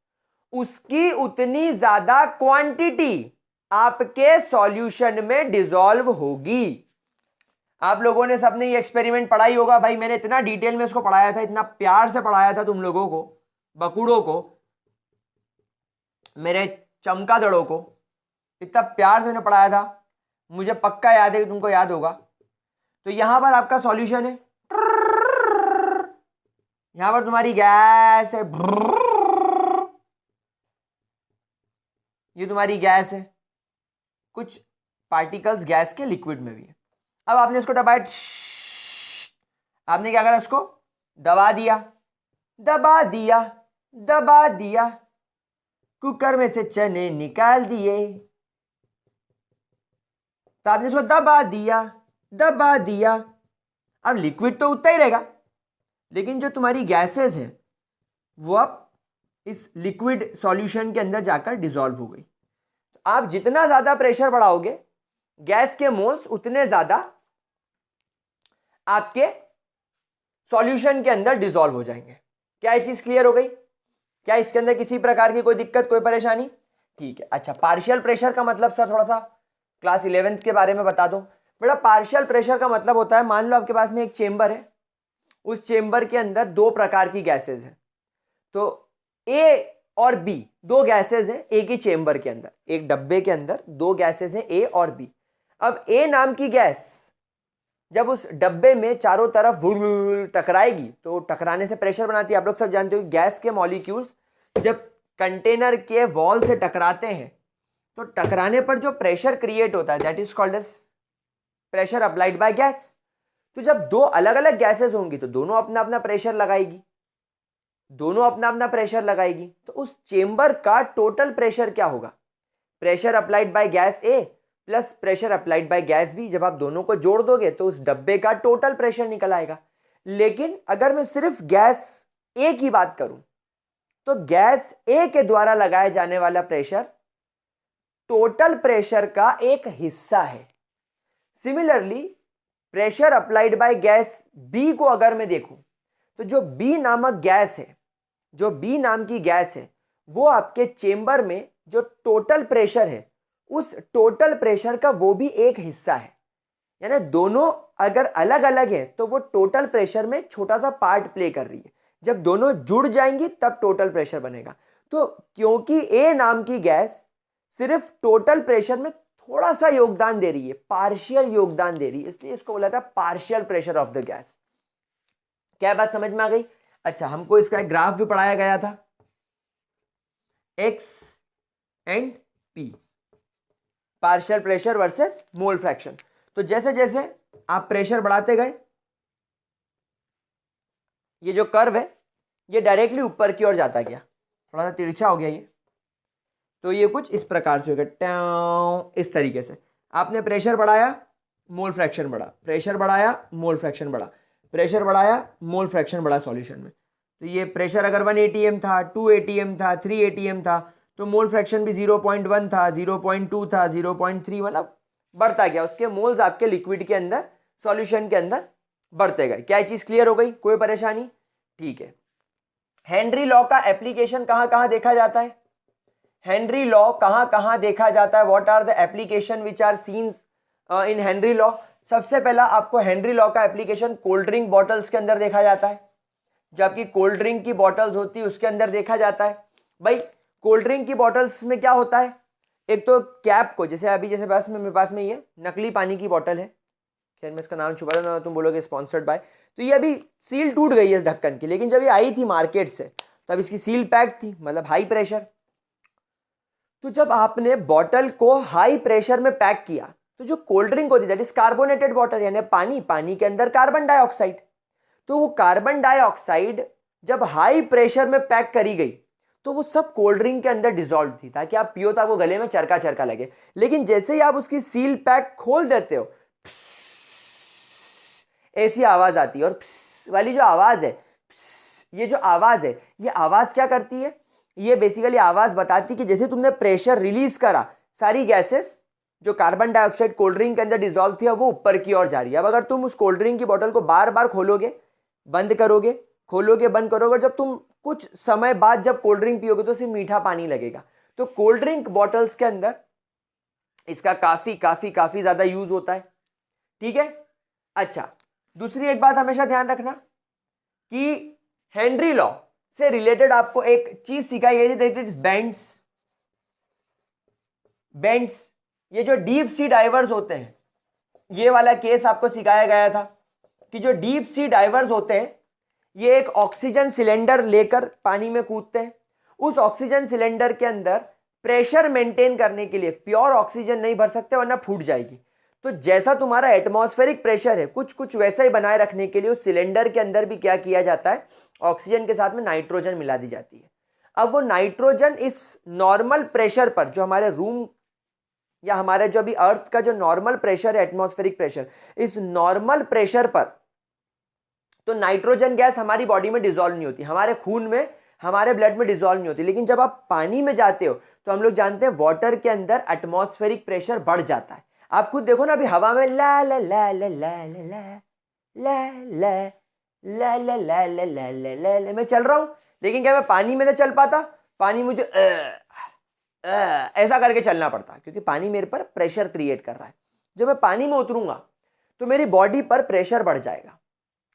उसकी उतनी ज्यादा क्वांटिटी आपके सॉल्यूशन में डिसॉल्व होगी। आप लोगों ने सबने ये एक्सपेरिमेंट पढ़ा ही होगा भाई, मैंने इतना डिटेल में इसको पढ़ाया था, इतना प्यार से पढ़ाया था तुम लोगों को, बकुड़ों को, मेरे चमकादड़ों को, इतना प्यार से मैंने पढ़ाया था। मुझे पक्का याद है कि तुमको याद होगा। तो यहां पर आपका सॉल्यूशन है, यहां पर तुम्हारी गैस है, ये तुम्हारी गैस है, कुछ पार्टिकल्स गैस के लिक्विड में भी है। अब आपने इसको दबाया, आपने क्या करा, इसको दबा दिया, दबा दिया, दबा दिया, कुकर में से चने निकाल दिए। तो आपने इसको दबा दिया, दबा दिया। अब लिक्विड तो उतना ही रहेगा, लेकिन जो तुम्हारी गैसेस हैं वो अब इस लिक्विड सॉल्यूशन के अंदर जाकर डिसॉल्व हो गई। तो आप जितना ज्यादा प्रेशर बढ़ाओगे, गैस के मोल्स उतने ज्यादा आपके सॉल्यूशन के अंदर डिसॉल्व हो जाएंगे। क्या ये चीज क्लियर हो गई? क्या इसके अंदर किसी प्रकार की कोई दिक्कत, कोई परेशानी? ठीक है। अच्छा, पार्शियल प्रेशर का मतलब सर थोड़ा सा क्लास 11th के बारे में बता दो बेटा। पार्शियल प्रेशर का मतलब होता है, मान लो आपके पास में एक चेंबर है, उस चेंबर के अंदर दो प्रकार की गैसेज हैं। तो ए और बी दो गैसेज हैं एक ही चेंबर के अंदर, एक डब्बे के अंदर दो गैसेज हैं ए और बी। अब ए नाम की गैस जब उस डब्बे में चारों तरफ टकराएगी, तो टकराने से प्रेशर बनाती है। आप लोग सब जानते हो गैस के मॉलिक्यूल्स जब कंटेनर के वॉल से टकराते हैं, तो टकराने पर जो प्रेशर क्रिएट होता है, that is called as pressure applied by gas. तो जब दो अलग अलग गैसेस होंगी तो दोनों अपना अपना प्रेशर लगाएगी, दोनों अपना अपना प्रेशर लगाएगी, तो उस चेंबर का टोटल प्रेशर क्या होगा? Pressure applied by gas A plus pressure applied by gas B, जब आप दोनों को जोड़ दोगे तो उस डब्बे का टोटल प्रेशर निकल आएगा। लेकिन अगर मैं सिर्फ गैस ए की बात करूं तो गैस ए के द्वारा लगाया जाने वाला प्रेशर टोटल प्रेशर का एक हिस्सा है। Similarly pressure applied by gas B को अगर मैं देखूं तो जो बी नामक गैस है, जो बी नाम की गैस है, वो आपके चेंबर में जो टोटल प्रेशर है उस टोटल प्रेशर का वो भी एक हिस्सा है। यानी दोनों अगर अलग अलग है तो वो टोटल प्रेशर में छोटा सा पार्ट प्ले कर रही है, जब दोनों जुड़ जाएंगी तब टोटल प्रेशर बनेगा। तो क्योंकि ए नाम की गैस सिर्फ टोटल प्रेशर में थोड़ा सा योगदान दे रही है, पार्शियल योगदान दे रही है, इसलिए इसको बोला था partial pressure of the gas. क्या बात समझ में आ गई? अच्छा, हमको इसका एक ग्राफ भी पढ़ाया गया था, x and P, partial pressure versus mole fraction. तो जैसे जैसे आप प्रेशर बढ़ाते गए, ये जो कर्व है ये डायरेक्टली ऊपर की ओर जाता गया, थोड़ा सा तिरछा हो गया ये, तो ये कुछ इस प्रकार से हो गया, इस तरीके से। आपने प्रेशर बढ़ाया, मोल फ्रैक्शन बढ़ा, प्रेशर बढ़ाया, मोल फ्रैक्शन बढ़ा, प्रेशर बढ़ाया, मोल फ्रैक्शन बढ़ा सॉल्यूशन में। तो ये प्रेशर अगर 1 atm था, 2 atm था, 3 atm था, तो मोल फ्रैक्शन भी 0.1 था, 0.2 था, 0.3, मतलब बढ़ता गया। उसके मोल्स आपके लिक्विड के अंदर, सॉल्यूशन के अंदर बढ़ते गए। क्या चीज क्लियर हो गई? कोई परेशानी? ठीक है। हेनरी लॉ का एप्लीकेशन कहां कहां देखा जाता है? हेनरी लॉ कहां कहां देखा जाता है? What are the application which are seen in Henry law? सबसे पहला आपको हेनरी लॉ का एप्लीकेशन कोल्ड ड्रिंक बॉटल्स के अंदर देखा जाता है। जो आपकी कोल्ड ड्रिंक की बॉटल्स होती है उसके अंदर देखा जाता है। भाई कोल्ड ड्रिंक की बॉटल्स में क्या होता है? एक तो कैप को, जैसे अभी जैसे मेरे पास में ये नकली पानी की बॉटल है, खैर मैं इसका नाम छुपा देता हूं, तुम बोलोगे स्पॉन्सर्ड बाय, तो ये अभी सील टूट गई है इस ढक्कन की, लेकिन जब ये आई थी मार्केट से तो अब इसकी सील पैक थी, मतलब हाई प्रेशर। तो जब आपने बॉटल को हाई प्रेशर में पैक किया तो जो कोल्ड ड्रिंक होती है दैट इज कार्बोनेटेड वाटर, यानी पानी, पानी के अंदर कार्बन डाइऑक्साइड, तो वो कार्बन डाइऑक्साइड जब हाई प्रेशर में पैक करी गई तो वो सब कोल्ड ड्रिंक के अंदर डिसॉल्व थी, ताकि आप पियो तो आपको गले में चरका चरका लगे। लेकिन जैसे ही आप उसकी सील पैक खोल देते हो, ऐसी आवाज आती है, और वाली जो आवाज है, ये जो आवाज है, ये आवाज क्या करती है? ये बेसिकली आवाज बताती कि जैसे तुमने प्रेशर रिलीज करा, सारी गैसेस जो कार्बन डाइऑक्साइड कोल्ड ड्रिंक के अंदर डिसॉल्व थी वो ऊपर की ओर जा रही है। अब अगर तुम उस कोल्ड ड्रिंक की बोतल को बार बार खोलोगे, बंद करोगे, खोलोगे, बंद करोगे, जब तुम कुछ समय बाद जब कोल्ड ड्रिंक पियोगे तो सिर्फ मीठा पानी लगेगा। तो कोल्ड ड्रिंक बॉटल्स के अंदर इसका काफी काफी काफी ज्यादा यूज होता है। ठीक है। अच्छा, दूसरी एक बात हमेशा ध्यान रखना कि हेनरी लॉ से रिलेटेड आपको एक चीज सिखाई गई थी, दैट इज बेंड्स। बेंड्स, ये जो डीप सी डाइवर्स होते हैं, ये वाला केस आपको सिखाया गया था कि जो डीप सी डाइवर्स होते हैं ये एक ऑक्सीजन सिलेंडर लेकर पानी में कूदते हैं। उस ऑक्सीजन सिलेंडर के अंदर प्रेशर मेंटेन करने के लिए प्योर ऑक्सीजन नहीं भर सकते वरना फूट जाएगी। तो जैसा तुम्हारा एटमॉस्फेरिक प्रेशर है कुछ कुछ वैसा ही बनाए रखने के लिए उस सिलेंडर के अंदर भी क्या किया जाता है? ऑक्सीजन के साथ में नाइट्रोजन मिला दी जाती है। अब वो नाइट्रोजन इस नॉर्मल प्रेशर पर, जो हमारे रूम या हमारे जो अभी अर्थ का जो नॉर्मल प्रेशर है, एटमॉस्फेरिक प्रेशर, इस नॉर्मल प्रेशर पर तो नाइट्रोजन गैस हमारी बॉडी में डिसॉल्व नहीं होती, हमारे खून में, हमारे ब्लड में डिसॉल्व नहीं होती। लेकिन जब आप पानी में जाते हो तो हम लोग जानते हैं वाटर के अंदर एटमॉस्फेरिक प्रेशर बढ़ जाता है। आप खुद देखो ना, अभी हवा में ला ला ला ला ला ला ला ला ला ला ला ला ला ला ला ला ला मैं चल रहा हूं, लेकिन क्या मैं पानी में तो चल पाता? पानी मुझे ऐसा करके चलना पड़ता, क्योंकि पानी मेरे पर प्रेशर क्रिएट कर रहा है। जब मैं पानी में उतरूंगा तो मेरी बॉडी पर प्रेशर बढ़ जाएगा,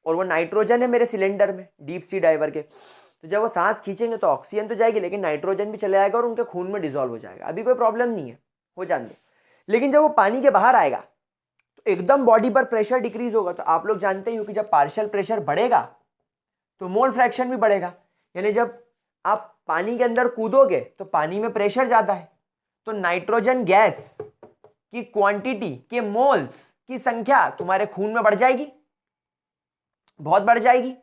और वो नाइट्रोजन है मेरे सिलेंडर में, डीप सी डाइवर के। तो जब वो सांस खींचेंगे तो ऑक्सीजन तो जाएगी, लेकिन नाइट्रोजन भी चले जाएगा और उनके खून में डिसॉल्व हो जाएगा। अभी कोई प्रॉब्लम नहीं है, हो जाने दो। लेकिन जब वो पानी के बाहर आएगा तो एकदम बॉडी पर प्रेशर डिक्रीज होगा। तो आप लोग जानते हो कि जब पार्शियल प्रेशर बढ़ेगा तो मोल फ्रैक्शन भी बढ़ेगा। यानी जब आप पानी के अंदर कूदोगे तो पानी में प्रेशर ज्यादा है, तो नाइट्रोजन गैस की क्वांटिटी के मोल्स की संख्या तुम्हारे खून में बढ़ जाएगी। बहुत बढ़ जाएगी।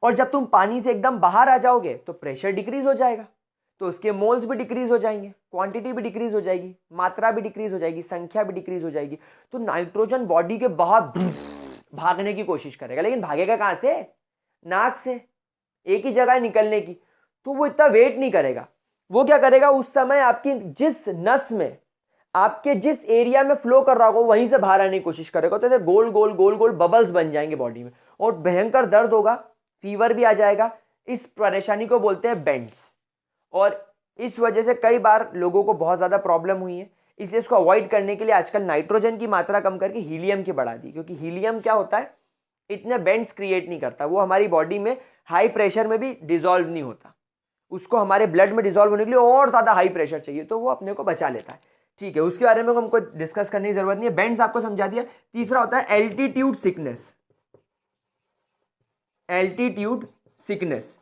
और जब तुम पानी से एकदम बाहर आ जाओगे तो प्रेशर डिक्रीज हो जाएगा, तो उसके मोल्स भी डिक्रीज हो जाएंगे, क्वांटिटी भी डिक्रीज हो जाएगी, मात्रा भी डिक्रीज हो जाएगी, संख्या भी डिक्रीज हो जाएगी। तो नाइट्रोजन बॉडी के बाहर भागने की कोशिश करेगा, लेकिन भागेगा कहां से? नाक से, एक ही जगह है निकलने की। तो वो इतना वेट नहीं करेगा। वो क्या करेगा, उस समय आपकी जिस नस में, आपके जिस एरिया में फ्लो कर रहा होगा वहीं से बाहर आने की कोशिश करेगा। तो गोल गोल गोल गोल बबल्स बन जाएंगे बॉडी में और भयंकर दर्द होगा, फीवर भी आ जाएगा। इस परेशानी को बोलते हैं बेंड्स। और इस वजह से कई बार लोगों को बहुत ज़्यादा प्रॉब्लम हुई है। इसलिए इसको अवॉइड करने के लिए आजकल नाइट्रोजन की मात्रा कम करके हीलियम की बढ़ा दी, क्योंकि हीलियम क्या होता है, इतने बेंड्स क्रिएट नहीं करता। वो हमारी बॉडी में हाई प्रेशर में भी डिजॉल्व नहीं होता, उसको हमारे ब्लड में डिजॉल्व होने के लिए और ज़्यादा हाई प्रेशर चाहिए, तो वो अपने को बचा लेता है। ठीक है, उसके बारे में हमको डिस्कस करने की जरूरत नहीं है, बेंड्स आपको समझा दिया। तीसरा होता है altitude sickness. Altitude sickness,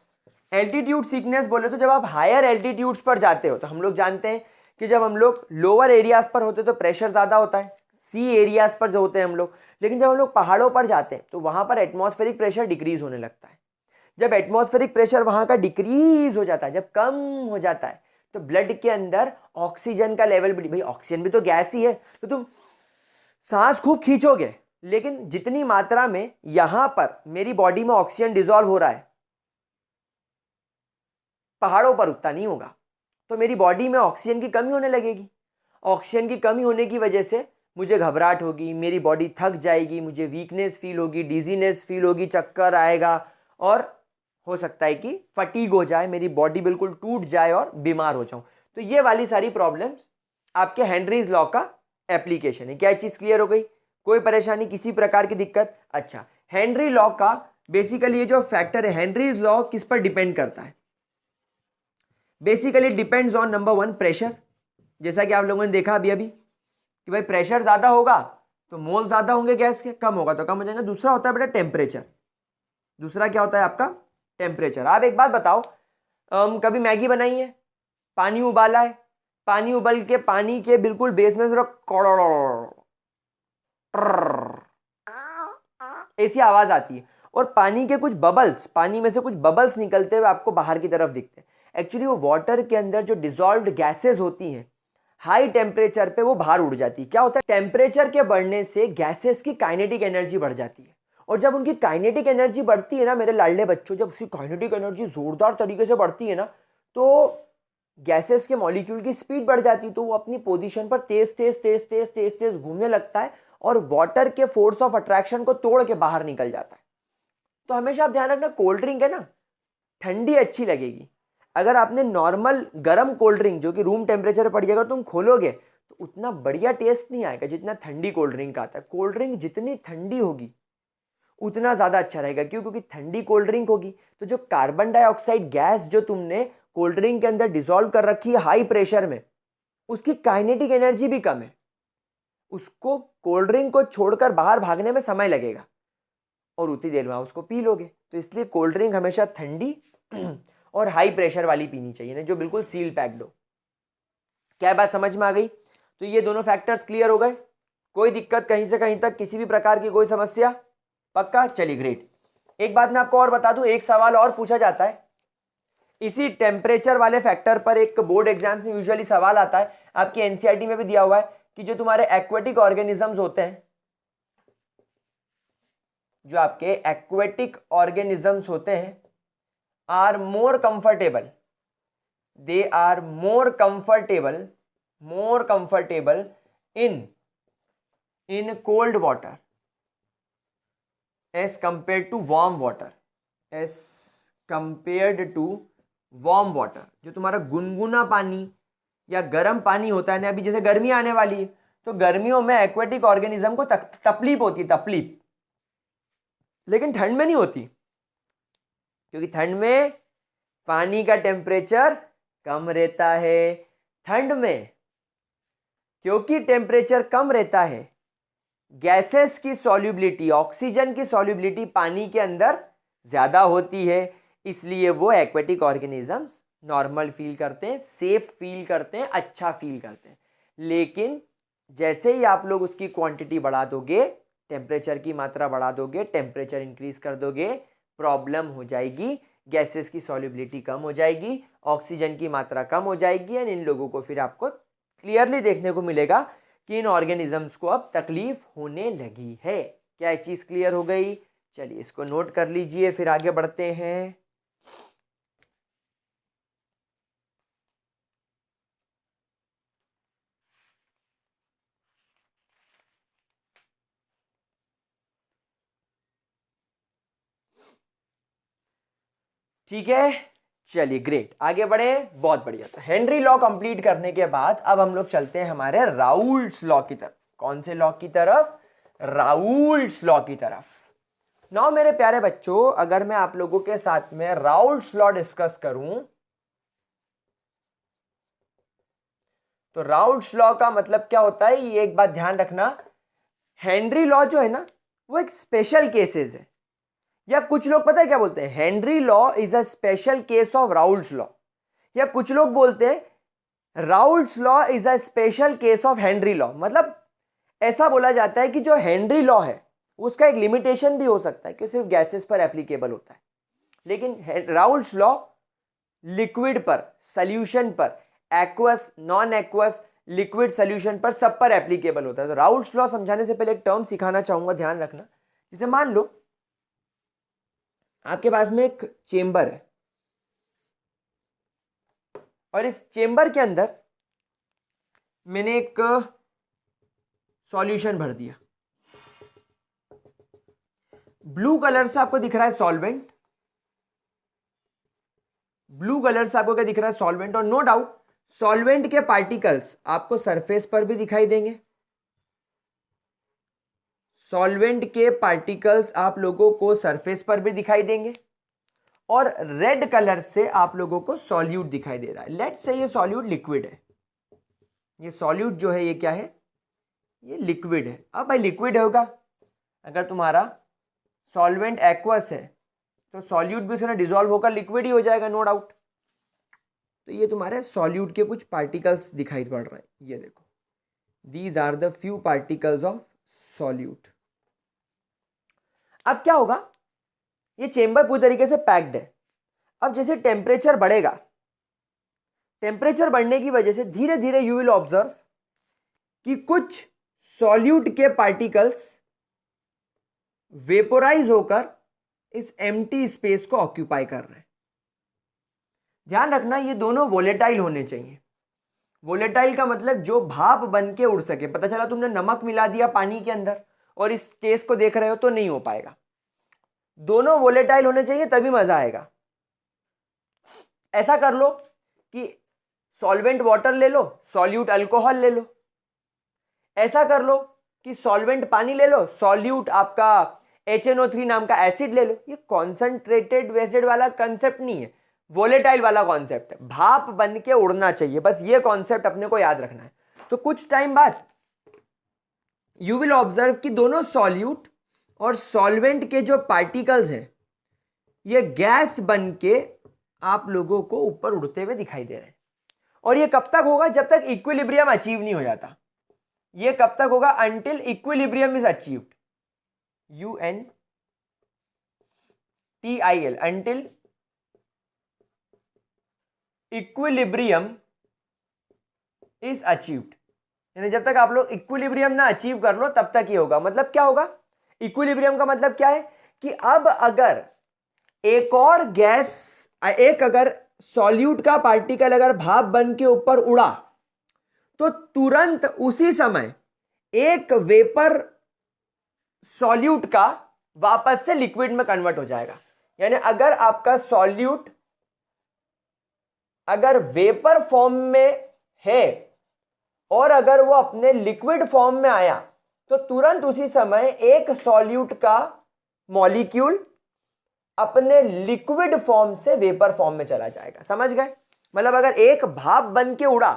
altitude sickness बोले तो जब आप हायर एल्टीट्यूड्स पर जाते हो, तो हम लोग जानते हैं कि जब हम लोग लोअर एरियाज पर होते तो प्रेशर ज़्यादा होता है, सी एरियाज पर जो होते हैं हम लोग। लेकिन जब हम लोग पहाड़ों पर जाते हैं तो वहाँ पर एटमॉस्फेरिक प्रेशर डिक्रीज होने लगता है। जब एटमॉस्फेरिक प्रेशर वहाँ का डिक्रीज हो जाता है, जब कम हो जाता है, तो ब्लड के अंदर ऑक्सीजन का लेवल भी, भाई ऑक्सीजन भी तो गैस ही है, तो तुम सांस खूब खींचोगे, लेकिन जितनी मात्रा में यहां पर मेरी बॉडी में ऑक्सीजन डिसॉल्व हो रहा है, पहाड़ों पर उतना नहीं होगा। तो मेरी बॉडी में ऑक्सीजन की कमी होने लगेगी। ऑक्सीजन की कमी होने की वजह से मुझे घबराहट होगी, मेरी बॉडी थक जाएगी, मुझे वीकनेस फील होगी, डिजीनेस फील होगी, चक्कर आएगा, और हो सकता है कि फटीग हो जाए, मेरी बॉडी बिल्कुल टूट जाए और बीमार हो जाऊं। तो ये वाली सारी प्रॉब्लम्स आपके हेनरीज लॉ का एप्लीकेशन है। क्या चीज़ क्लियर हो गई? कोई परेशानी, किसी प्रकार की दिक्कत? अच्छा, हेनरी लॉ का बेसिकली ये जो फैक्टर है, हेनरीज लॉ किस पर डिपेंड करता है? Basically depends on number 1 pressure. जैसा कि आप लोगों ने देखा अभी अभी कि भाई प्रेशर ज़्यादा होगा तो मोल ज़्यादा होंगे गैस के, कम होगा तो कम हो जाएंगे। दूसरा होता है बेटा टेम्परेचर। दूसरा क्या होता है आपका? टेम्परेचर। आप एक बात बताओ, कभी मैगी बनाई है, पानी उबाला है, पानी उबल के पानी के बिल्कुल बेस में ऐसी आवाज आती है, और पानी के कुछ बबल्स, पानी में से कुछ बबल्स निकलते हुए आपको बाहर की तरफ दिखते हैं। एक्चुअली वो वाटर के अंदर जो डिसॉल्व्ड गैसेस होती हैं, हाई टेम्परेचर पे वो बाहर उड़ जाती है। क्या होता है, टेम्परेचर के बढ़ने से गैसेस की काइनेटिक एनर्जी बढ़ जाती है, और जब उनकी काइनेटिक एनर्जी बढ़ती है ना मेरे लाडले बच्चों, जब उसकी काइनेटिक एनर्जी जोरदार तरीके से बढ़ती है ना, तो गैसेस के मॉलिक्यूल की स्पीड बढ़ जाती है, तो वो अपनी पोजीशन पर तेज तेज तेज तेज तेज तेज घूमने लगता है और वाटर के फोर्स ऑफ अट्रैक्शन को तोड़ के बाहर निकल जाता है। तो हमेशा आप ध्यान रखना, कोल्ड ड्रिंक है ना, ठंडी अच्छी लगेगी। अगर आपने नॉर्मल गर्म कोल्ड ड्रिंक जो कि रूम टेम्परेचर पर पड़ी, अगर तुम खोलोगे तो उतना बढ़िया टेस्ट नहीं आएगा जितना ठंडी कोल्ड ड्रिंक का आता है। कोल्ड ड्रिंक जितनी ठंडी होगी उतना ज़्यादा अच्छा रहेगा। क्यों? क्योंकि ठंडी कोल्ड ड्रिंक होगी तो जो कार्बन डाइऑक्साइड गैस जो तुमने कोल्ड ड्रिंक के अंदर डिसॉल्व कर रखी है हाई प्रेशर में, उसकी काइनेटिक एनर्जी भी कम है, उसको कोल्ड ड्रिंक को छोड़कर बाहर भागने में समय लगेगा और उतनी देर में उसको पी लोगे। तो इसलिए कोल्ड ड्रिंक हमेशा ठंडी और हाई प्रेशर वाली पीनी चाहिए ना, जो बिल्कुल सील पैक्ड हो। क्या बात समझ में आ गई? तो ये दोनों फैक्टर्स क्लियर हो गए। कोई दिक्कत कहीं से कहीं तक, किसी भी प्रकार की कोई समस्या? पक्का? चलिए ग्रेट। एक बात मैं आपको और बता दूं, एक सवाल और पूछा जाता है इसी टेम्परेचर वाले फैक्टर पर। एक बोर्ड एग्जाम्स में यूजुअली सवाल आता है, आपकी एनसीईआरटी में भी दिया हुआ है, कि जो तुम्हारे एक्वेटिक ऑर्गेनिजम्स होते हैं, जो आपके एक्वेटिक ऑर्गेनिजम्स होते हैं, are more comfortable, they are more comfortable in cold water as compared to warm water, as compared to warm water. जो तुम्हारा गुनगुना पानी या गर्म पानी होता है ना, अभी जैसे गर्मी आने वाली है तो गर्मियों में एक्वेटिक ऑर्गेनिज्म को तकलीफ होती है, तकलीफ। लेकिन ठंड में नहीं होती, क्योंकि ठंड में पानी का टेम्परेचर कम रहता है। ठंड में क्योंकि टेम्परेचर कम रहता है, गैसेस की सॉल्युबिलिटी, ऑक्सीजन की सॉल्युबिलिटी पानी के अंदर ज्यादा होती है, इसलिए वो एक्वेटिक ऑर्गेनिजम्स नॉर्मल फील करते हैं, सेफ फील करते हैं, अच्छा फील करते हैं। लेकिन जैसे ही आप लोग उसकी क्वांटिटी बढ़ा दोगे, टेम्परेचर की मात्रा बढ़ा दोगे, टेम्परेचर इंक्रीज कर दोगे, प्रॉब्लम हो जाएगी, गैसेस की सॉल्युबिलिटी कम हो जाएगी, ऑक्सीजन की मात्रा कम हो जाएगी एंड इन लोगों को फिर आपको क्लियरली देखने को मिलेगा कि इन ऑर्गेनिजम्स को अब तकलीफ होने लगी है। क्या ये चीज़ क्लियर हो गई? चलिए इसको नोट कर लीजिए, फिर आगे बढ़ते हैं। ठीक है, चलिए ग्रेट, आगे बढ़े, बहुत बढ़िया। तो हेनरी लॉ कंप्लीट करने के बाद अब हम लोग चलते हैं हमारे राउल्ट्स लॉ की तरफ। कौन से लॉ की तरफ? राउल्ट्स लॉ की तरफ। नाउ मेरे प्यारे बच्चों, अगर मैं आप लोगों के साथ में राउल्ट्स लॉ डिस्कस करूं तो राउल्ट्स लॉ का मतलब क्या होता है, ये एक बात ध्यान रखना, हेनरी लॉ जो है ना वो एक स्पेशल केसेस है, या कुछ लोग पता है क्या बोलते हैं, Henry law is a special case of Raoult's law, या कुछ लोग बोलते हैं Raoult's law is a special case of Henry law. मतलब ऐसा बोला जाता है कि जो हेनरी लॉ है उसका एक लिमिटेशन भी हो सकता है कि सिर्फ गैसेस पर एप्लीकेबल होता है, लेकिन राउल्ट्स लॉ लिक्विड पर, सॉल्यूशन पर, aqueous, non aqueous, liquid solution पर, सब पर एप्लीकेबल होता है। तो राउल्ट्स लॉ समझाने से पहले एक टर्म सिखाना चाहूंगा, ध्यान रखना। जैसे मान लो आपके पास में एक चेंबर है और इस चेंबर के अंदर मैंने एक सॉल्यूशन भर दिया। ब्लू कलर से आपको दिख रहा है सॉल्वेंट, ब्लू कलर से आपको क्या दिख रहा है? सॉल्वेंट। और नो डाउट सॉल्वेंट के पार्टिकल्स आपको सरफेस पर भी दिखाई देंगे, सॉल्वेंट के पार्टिकल्स आप लोगों को सरफेस पर भी दिखाई देंगे, और रेड कलर से आप लोगों को सॉल्यूट दिखाई दे रहा है। लेट्स से ये सॉल्यूट लिक्विड है, ये सॉल्यूट जो है ये क्या है? ये लिक्विड है। अब भाई लिक्विड होगा, अगर तुम्हारा सॉल्वेंट एक्वस है तो सॉल्यूट भी उसमें डिसॉल्व होकर लिक्विड ही हो जाएगा, नो डाउट। तो ये तुम्हारे सॉल्यूट के कुछ पार्टिकल्स दिखाई पड़ रहे हैं, ये देखो, these are the few particles of solute. अब क्या होगा, ये चेंबर पूरी तरीके से पैक्ड है। अब जैसे टेम्परेचर बढ़ेगा, टेम्परेचर बढ़ने की वजह से धीरे धीरे यू विल ऑब्जर्व कि कुछ सॉल्यूट के पार्टिकल्स वेपोराइज होकर इस एम्प्टी स्पेस को ऑक्यूपाई कर रहे हैं। ध्यान रखना ये दोनों वोलेटाइल होने चाहिए। वोलेटाइल का मतलब जो भाप बन के उड़ सके। पता चला तुमने नमक मिला दिया पानी के अंदर और इस केस को देख रहे हो तो नहीं हो पाएगा। दोनों वोलेटाइल होने चाहिए तभी मजा आएगा। ऐसा कर लो कि सॉल्वेंट वाटर ले लो, सॉल्यूट अल्कोहल ले लो। ऐसा कर लो कि सॉल्वेंट पानी ले लो, सॉल्यूट आपका HNO3 नाम का एसिड ले लो। ये कॉन्सेंट्रेटेड एसिड वाला कंसेप्ट नहीं है, वोलेटाइल वाला कॉन्सेप्ट है। भाप बन के उड़ना चाहिए, बस ये कॉन्सेप्ट अपने को याद रखना है। तो कुछ टाइम बाद यू विल ऑब्जर्व कि दोनों सॉल्यूट और सॉल्वेंट के जो पार्टिकल्स हैं ये गैस बन के आप लोगों को ऊपर उड़ते हुए दिखाई दे रहे हैं। और ये कब तक होगा? जब तक इक्विलिब्रियम अचीव नहीं हो जाता। ये कब तक होगा? Until equilibrium is achieved, UNTIL, until equilibrium is achieved. यानी जब तक आप लोग इक्विलिब्रियम ना अचीव कर लो तब तक ये होगा। मतलब क्या होगा इक्विलिब्रियम का? मतलब क्या है कि अब अगर एक और गैस, एक अगर सॉल्यूट का पार्टिकल अगर भाप बन के ऊपर उड़ा तो तुरंत उसी समय एक वेपर सॉल्यूट का वापस से लिक्विड में कन्वर्ट हो जाएगा। यानी अगर आपका सॉल्यूट अगर वेपर फॉर्म में है और अगर वो अपने लिक्विड फॉर्म में आया तो तुरंत उसी समय एक सॉल्यूट का मॉलिक्यूल अपने लिक्विड फॉर्म से वेपर फॉर्म में चला जाएगा। समझ गए? मतलब अगर एक भाप बन के उड़ा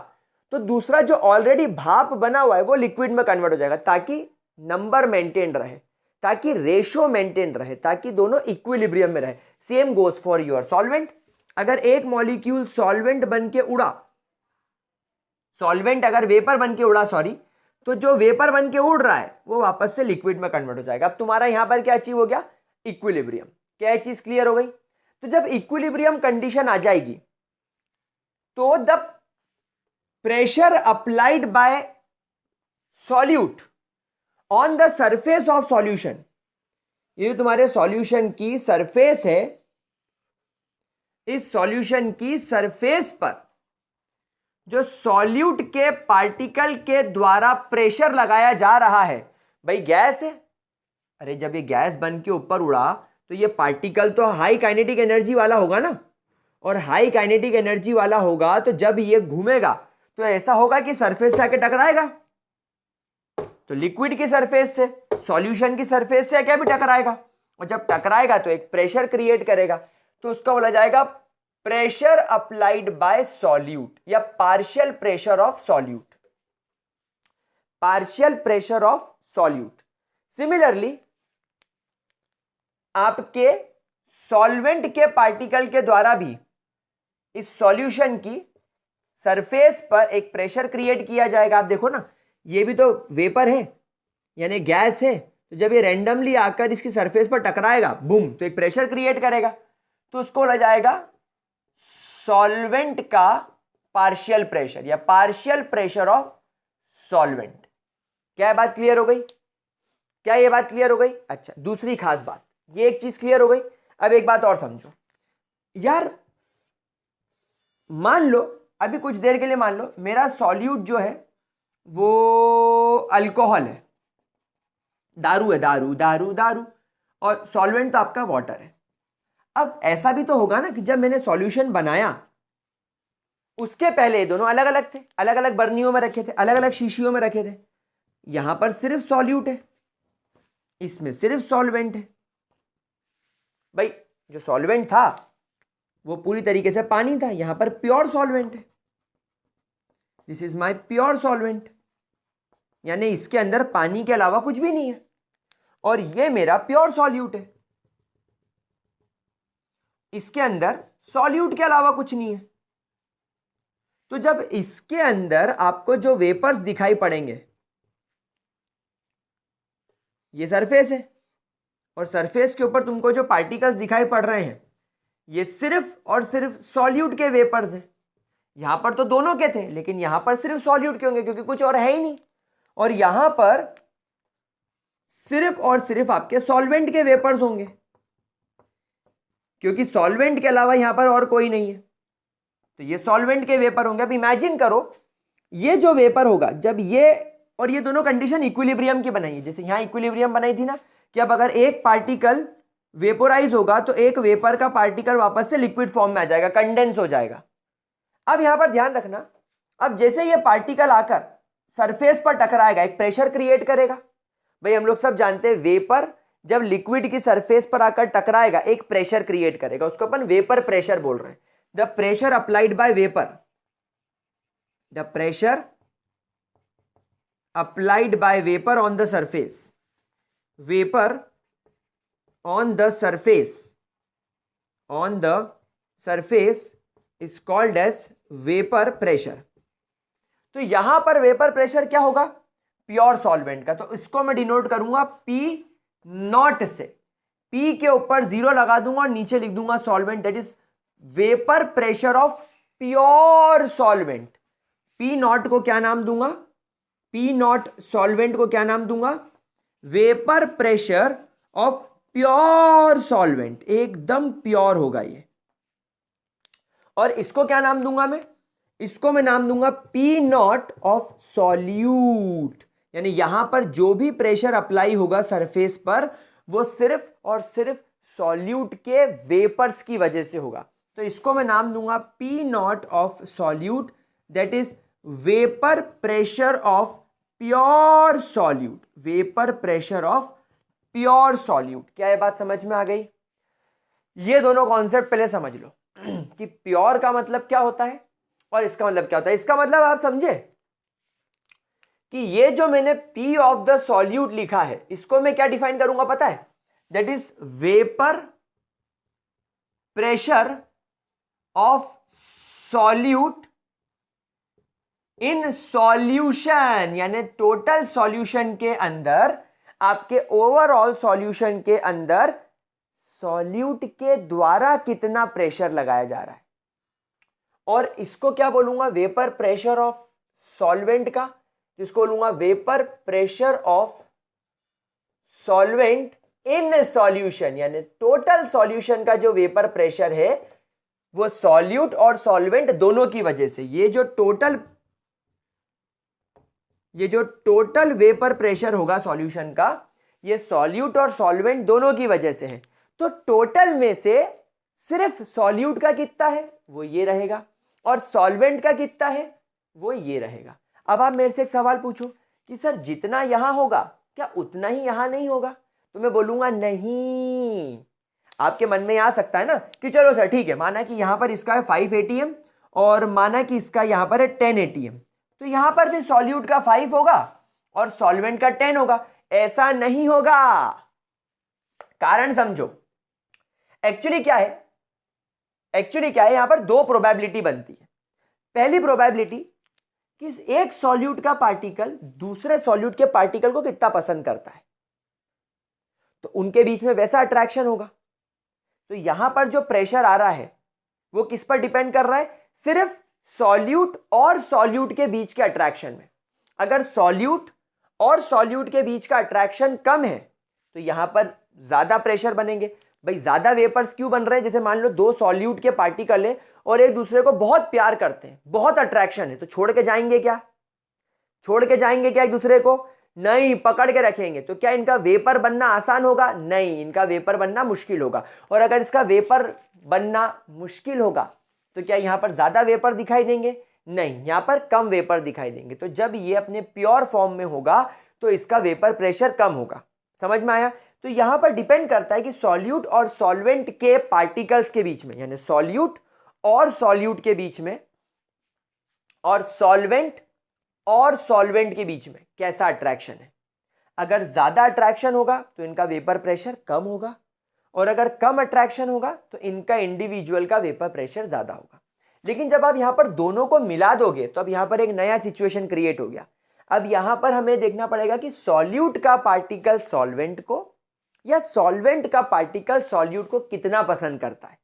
तो दूसरा जो ऑलरेडी भाप बना हुआ है वो लिक्विड में कन्वर्ट हो जाएगा, ताकि नंबर मेंटेन रहे, ताकि रेशियो मेंटेन रहे, ताकि दोनों इक्विलिब्रियम में रहे। Same goes for your solvent. अगर एक मॉलिक्यूल सॉल्वेंट बन के उड़ा, सॉल्वेंट अगर वेपर बन के उड़ा सॉरी, तो जो वेपर बन के उड़ रहा है वो वापस से लिक्विड में कन्वर्ट हो जाएगा। अब तुम्हारा यहां पर क्या अचीव हो गया, इक्विलिब्रियम। क्या चीज क्लियर हो गई? तो जब इक्विलिब्रियम कंडीशन आ जाएगी तो the pressure applied bye solute on the surface of solution, ये तुम्हारे सॉल्यूशन की सरफेस है, इस सॉल्यूशन की सरफेस पर जो सॉल्यूट के पार्टिकल के द्वारा प्रेशर लगाया जा रहा है, भाई गैस है, अरे जब ये गैस बन के ऊपर उड़ा तो ये पार्टिकल तो हाई काइनेटिक एनर्जी वाला होगा ना, और हाई काइनेटिक एनर्जी वाला होगा तो जब ये घूमेगा तो ऐसा होगा कि सरफेस से आके टकराएगा, तो लिक्विड की सरफेस से सॉल्यूशन की सरफेस से क्या भी टकराएगा, और जब टकराएगा तो एक प्रेशर क्रिएट करेगा, तो उसका बोला जाएगा प्रेशर अप्लाइड बाय सॉल्यूट या partial pressure of solute, partial pressure of solute. Similarly आपके सॉल्वेंट के पार्टिकल के द्वारा भी इस सॉल्यूशन की सरफेस पर एक प्रेशर क्रिएट किया जाएगा। आप देखो ना, ये भी तो वेपर है यानी गैस है, तो जब ये रैंडमली आकर इसकी सरफेस पर टकराएगा बूम, तो एक प्रेशर क्रिएट करेगा, तो उसको बोला जाएगा सॉल्वेंट का पार्शियल प्रेशर या पार्शियल प्रेशर ऑफ सॉल्वेंट। क्या बात क्लियर हो गई? क्या ये बात क्लियर हो गई? अच्छा, दूसरी खास बात, ये एक चीज क्लियर हो गई। अब एक बात और समझो यार, मान लो अभी कुछ देर के लिए मान लो मेरा सॉल्यूट जो है वो अल्कोहल है, दारू है, दारू दारू दारू, और सॉल्वेंट तो आपका वाटर है। अब ऐसा भी तो होगा ना कि जब मैंने सॉल्यूशन बनाया उसके पहले ये दोनों अलग अलग थे, अलग अलग बर्नियों में रखे थे, अलग अलग शीशियों में रखे थे, यहां पर सिर्फ सॉल्यूट है, इसमें सिर्फ सॉल्वेंट है। भाई जो सॉल्वेंट था वो पूरी तरीके से पानी था, यहां पर प्योर सॉल्वेंट है, this is my pure solvent, यानी इसके अंदर पानी के अलावा कुछ भी नहीं है, और ये मेरा प्योर सॉल्यूट है, इसके अंदर सॉल्यूट के अलावा कुछ नहीं है। तो जब इसके अंदर आपको जो वेपर्स दिखाई पड़ेंगे, ये सरफेस है और सरफेस के ऊपर तुमको जो पार्टिकल्स दिखाई पड़ रहे हैं ये सिर्फ और सिर्फ सॉल्यूट के वेपर्स हैं। यहां पर तो दोनों के थे लेकिन यहां पर सिर्फ सॉल्यूट के होंगे क्योंकि कुछ और है ही नहीं, और यहां पर सिर्फ और सिर्फ आपके सॉल्वेंट के वेपर्स होंगे क्योंकि सॉल्वेंट के अलावा यहां पर और कोई नहीं है, तो ये सॉल्वेंट के वेपर होंगे। अब इमेजिन करो ये जो वेपर होगा जब ये और ये दोनों कंडीशन इक्विलिब्रियम की बनाई है, जैसे यहां इक्विलिब्रियम बनाई थी ना कि अब अगर एक पार्टिकल वेपोराइज होगा तो एक वेपर का पार्टिकल वापस से लिक्विड फॉर्म में आ जाएगा, कंडेंस हो जाएगा। अब यहां पर ध्यान रखना, अब जैसे ये पार्टिकल आकर सरफेस पर टकराएगा एक प्रेशर क्रिएट करेगा। भाई हम लोग सब जानते हैं वेपर जब लिक्विड की सरफेस पर आकर टकराएगा एक प्रेशर क्रिएट करेगा, उसको अपन वेपर प्रेशर बोल रहे हैं। The pressure applied bye vapour, the pressure applied bye vapour on the surface, vapour on the surface, on the surface is called as vapor pressure। तो यहां पर वेपर प्रेशर क्या होगा, प्योर सॉल्वेंट का, तो इसको मैं डिनोट करूंगा P नॉट से, P के ऊपर 0 लगा दूंगा और नीचे लिख दूंगा solvent, that is vapour pressure of pure solvent. P not को क्या नाम दूंगा, P नॉट सॉल्वेंट को क्या नाम दूंगा, vapour pressure of pure solvent, एकदम प्योर होगा ये। और इसको क्या नाम दूंगा मैं, इसको मैं नाम दूंगा P नॉट ऑफ सॉल्यूट, यानी यहां पर जो भी प्रेशर अप्लाई होगा सरफेस पर वो सिर्फ और सिर्फ सॉल्यूट के वेपर्स की वजह से होगा, तो इसको मैं नाम दूंगा P not of solute, that is vapour pressure of pure solute, vapour pressure of pure solute. क्या ये बात समझ में आ गई? ये दोनों कॉन्सेप्ट पहले समझ लो कि प्योर का मतलब क्या होता है और इसका मतलब क्या होता है। इसका मतलब आप समझे कि ये जो मैंने P ऑफ द सॉल्यूट लिखा है इसको मैं क्या डिफाइन करूंगा पता है, that is vapour pressure of solute in solution यानी टोटल सॉल्यूशन के अंदर, आपके ओवरऑल सॉल्यूशन के अंदर सॉल्यूट के द्वारा कितना प्रेशर लगाया जा रहा है, और इसको क्या बोलूंगा, वेपर प्रेशर ऑफ सॉल्वेंट का, जिसको बोलूंगा vapour pressure of solvent in solution, यानी टोटल सॉल्यूशन का जो वेपर प्रेशर है वो सॉल्यूट और सॉल्वेंट दोनों की वजह से, ये जो टोटल वेपर प्रेशर होगा सॉल्यूशन का, ये सॉल्यूट और सॉल्वेंट दोनों की वजह से है। तो टोटल में से सिर्फ सॉल्यूट का कितना है वो ये रहेगा, और सॉल्वेंट का कितना है वो ये रहेगा। अब आप मेरे से एक सवाल पूछो कि सर जितना यहां होगा क्या उतना ही यहां नहीं होगा, तो मैं बोलूंगा नहीं। आपके मन में आ सकता है ना कि चलो सर ठीक है, माना कि यहां पर इसका है 5 ATM और माना कि इसका यहां पर है 10 ATM, तो यहां पर भी सॉल्यूट का 5 होगा और सॉल्वेंट का 10 होगा। ऐसा नहीं होगा, कारण समझो। एक्चुअली क्या है, यहां पर दो प्रोबेबिलिटी बनती है। पहली प्रोबेबिलिटी कि एक सॉल्यूट का पार्टिकल दूसरे सॉल्यूट के पार्टिकल को कितना पसंद करता है, तो उनके बीच में वैसा अट्रैक्शन होगा। तो यहां पर जो प्रेशर आ रहा है वो किस पर डिपेंड कर रहा है, सिर्फ सॉल्यूट और सॉल्यूट के बीच के अट्रैक्शन में। अगर सॉल्यूट और सॉल्यूट के बीच का अट्रैक्शन कम है तो यहां पर ज्यादा प्रेशर बनेंगे। भाई ज्यादा वेपर्स क्यों बन रहे हैं, जैसे मान लो दो सॉल्यूट के पार्टिकल है और एक दूसरे को बहुत प्यार करते हैं, बहुत अट्रैक्शन है, तो छोड़ के जाएंगे क्या एक दूसरे को, नहीं, पकड़ के रखेंगे। तो क्या इनका वेपर बनना आसान होगा, नहीं, इनका वेपर बनना मुश्किल होगा। और अगर इसका वेपर बनना मुश्किल होगा तो क्या यहां पर ज्यादा वेपर दिखाई देंगे, नहीं, यहां पर कम वेपर दिखाई देंगे। तो जब ये अपने प्योर फॉर्म में होगा तो इसका वेपर प्रेशर कम होगा। समझ में आया। तो यहां पर डिपेंड करता है कि सॉल्यूट और सॉल्वेंट के पार्टिकल्स के बीच में, यानी सॉल्यूट और सॉल्यूट के बीच में और सॉल्वेंट और सॉल्वेंट के बीच में कैसा अट्रैक्शन है। अगर ज्यादा अट्रैक्शन होगा तो इनका वेपर प्रेशर कम होगा, और अगर कम अट्रैक्शन होगा तो इनका इंडिविजुअल का वेपर प्रेशर ज्यादा होगा। लेकिन जब आप यहां पर दोनों को मिला दोगे तो अब यहां पर एक नया सिचुएशन क्रिएट हो गया। अब यहां पर हमें देखना पड़ेगा कि सॉल्यूट का पार्टिकल सॉल्वेंट को या सॉल्वेंट का पार्टिकल सॉल्यूट को कितना पसंद करता है।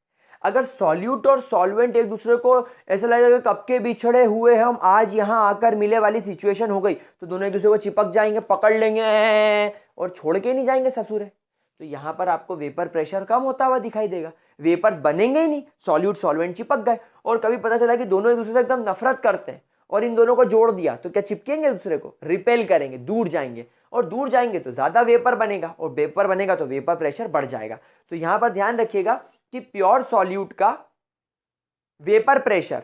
अगर सॉल्यूट और सॉल्वेंट एक दूसरे को ऐसा लगेगा कब के बिछड़े हुए हम आज यहां आकर मिले वाली सिचुएशन हो गई, तो दोनों एक दूसरे को चिपक जाएंगे, पकड़ लेंगे और छोड़ के नहीं जाएंगे ससुरे। तो यहां पर आपको वेपर प्रेशर कम होता हुआ दिखाई देगा, वेपर्स बनेंगे ही नहीं, सॉल्यूट सॉल्वेंट चिपक गए। और कभी पता चला कि दोनों एक दूसरे से एकदम नफरत करते हैं और इन दोनों को जोड़ दिया, तो क्या चिपकेंगे दूसरे को, रिपेल करेंगे, दूर जाएंगे, और दूर जाएंगे तो ज्यादा वेपर बनेगा, और वेपर बनेगा तो वेपर प्रेशर बढ़ जाएगा। तो यहां पर ध्यान रखिएगा कि प्योर सॉल्यूट का वेपर प्रेशर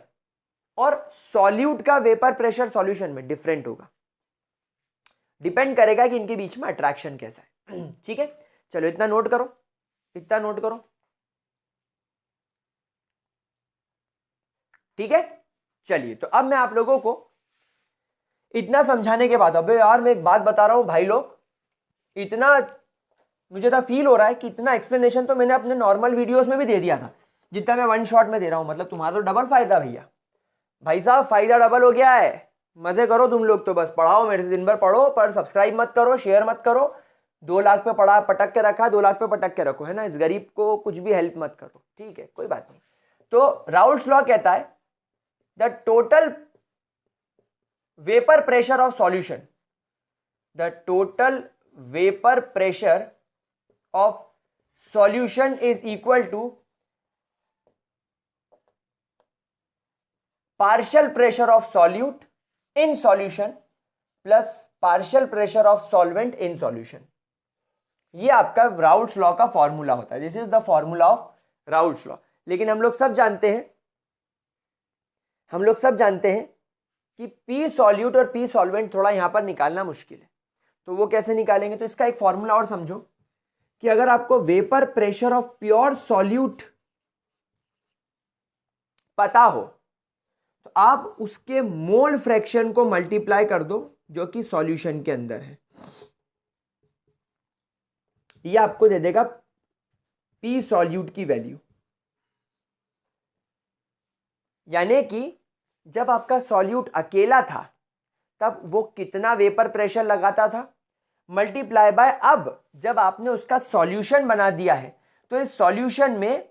और सॉल्यूट का वेपर प्रेशर सॉल्यूशन में डिफरेंट होगा, डिपेंड करेगा कि इनके बीच में अट्रैक्शन कैसा है। ठीक है, चलो इतना नोट करो, ठीक है। चलिए, तो अब मैं आप लोगों को इतना समझाने के बाद, अबे यार मैं एक बात बता रहा हूं भाई लोग, इतना मुझे तो फील हो रहा है कि इतना एक्सप्लेनेशन तो मैंने अपने नॉर्मल वीडियोस में भी दे दिया था जितना मैं वन शॉट में दे रहा हूं। मतलब तुम्हारा तो डबल फायदा भैया, भाई साहब फायदा डबल हो गया है। मजे करो तुम लोग तो, बस पढ़ाओ मेरे से, दिन भर पढ़ो, पर सब्सक्राइब मत करो, शेयर मत करो। 2 लाख पे पढ़ा पटक के रखा, 2 लाख पे पटक के रखो, है ना। इस गरीब को कुछ भी हेल्प मत करो, ठीक है, कोई बात नहीं। तो राउल्ट्स लॉ कहता है the total vapour pressure of solution, the total vapour pressure of solution is equal to partial pressure of solute in solution plus partial pressure of solvent in solution। ये आपका राउल्ट्स लॉ का formula होता है, this is the formula of Raoult's law. लेकिन हम लोग सब जानते हैं कि पी सॉल्यूट और पी सॉल्वेंट थोड़ा यहां पर निकालना मुश्किल है। तो वो कैसे निकालेंगे, तो इसका एक फॉर्मूला और समझो कि अगर आपको vapour pressure of pure solute पता हो तो आप उसके मोल फ्रैक्शन को मल्टीप्लाई कर दो जो कि सॉल्यूशन के अंदर है, ये आपको दे देगा पी सॉल्यूट की वैल्यू। यानी कि जब आपका सॉल्यूट अकेला था तब वो कितना वेपर प्रेशर लगाता था, मल्टीप्लाई बाय अब जब आपने उसका सॉल्यूशन बना दिया है तो इस सॉल्यूशन में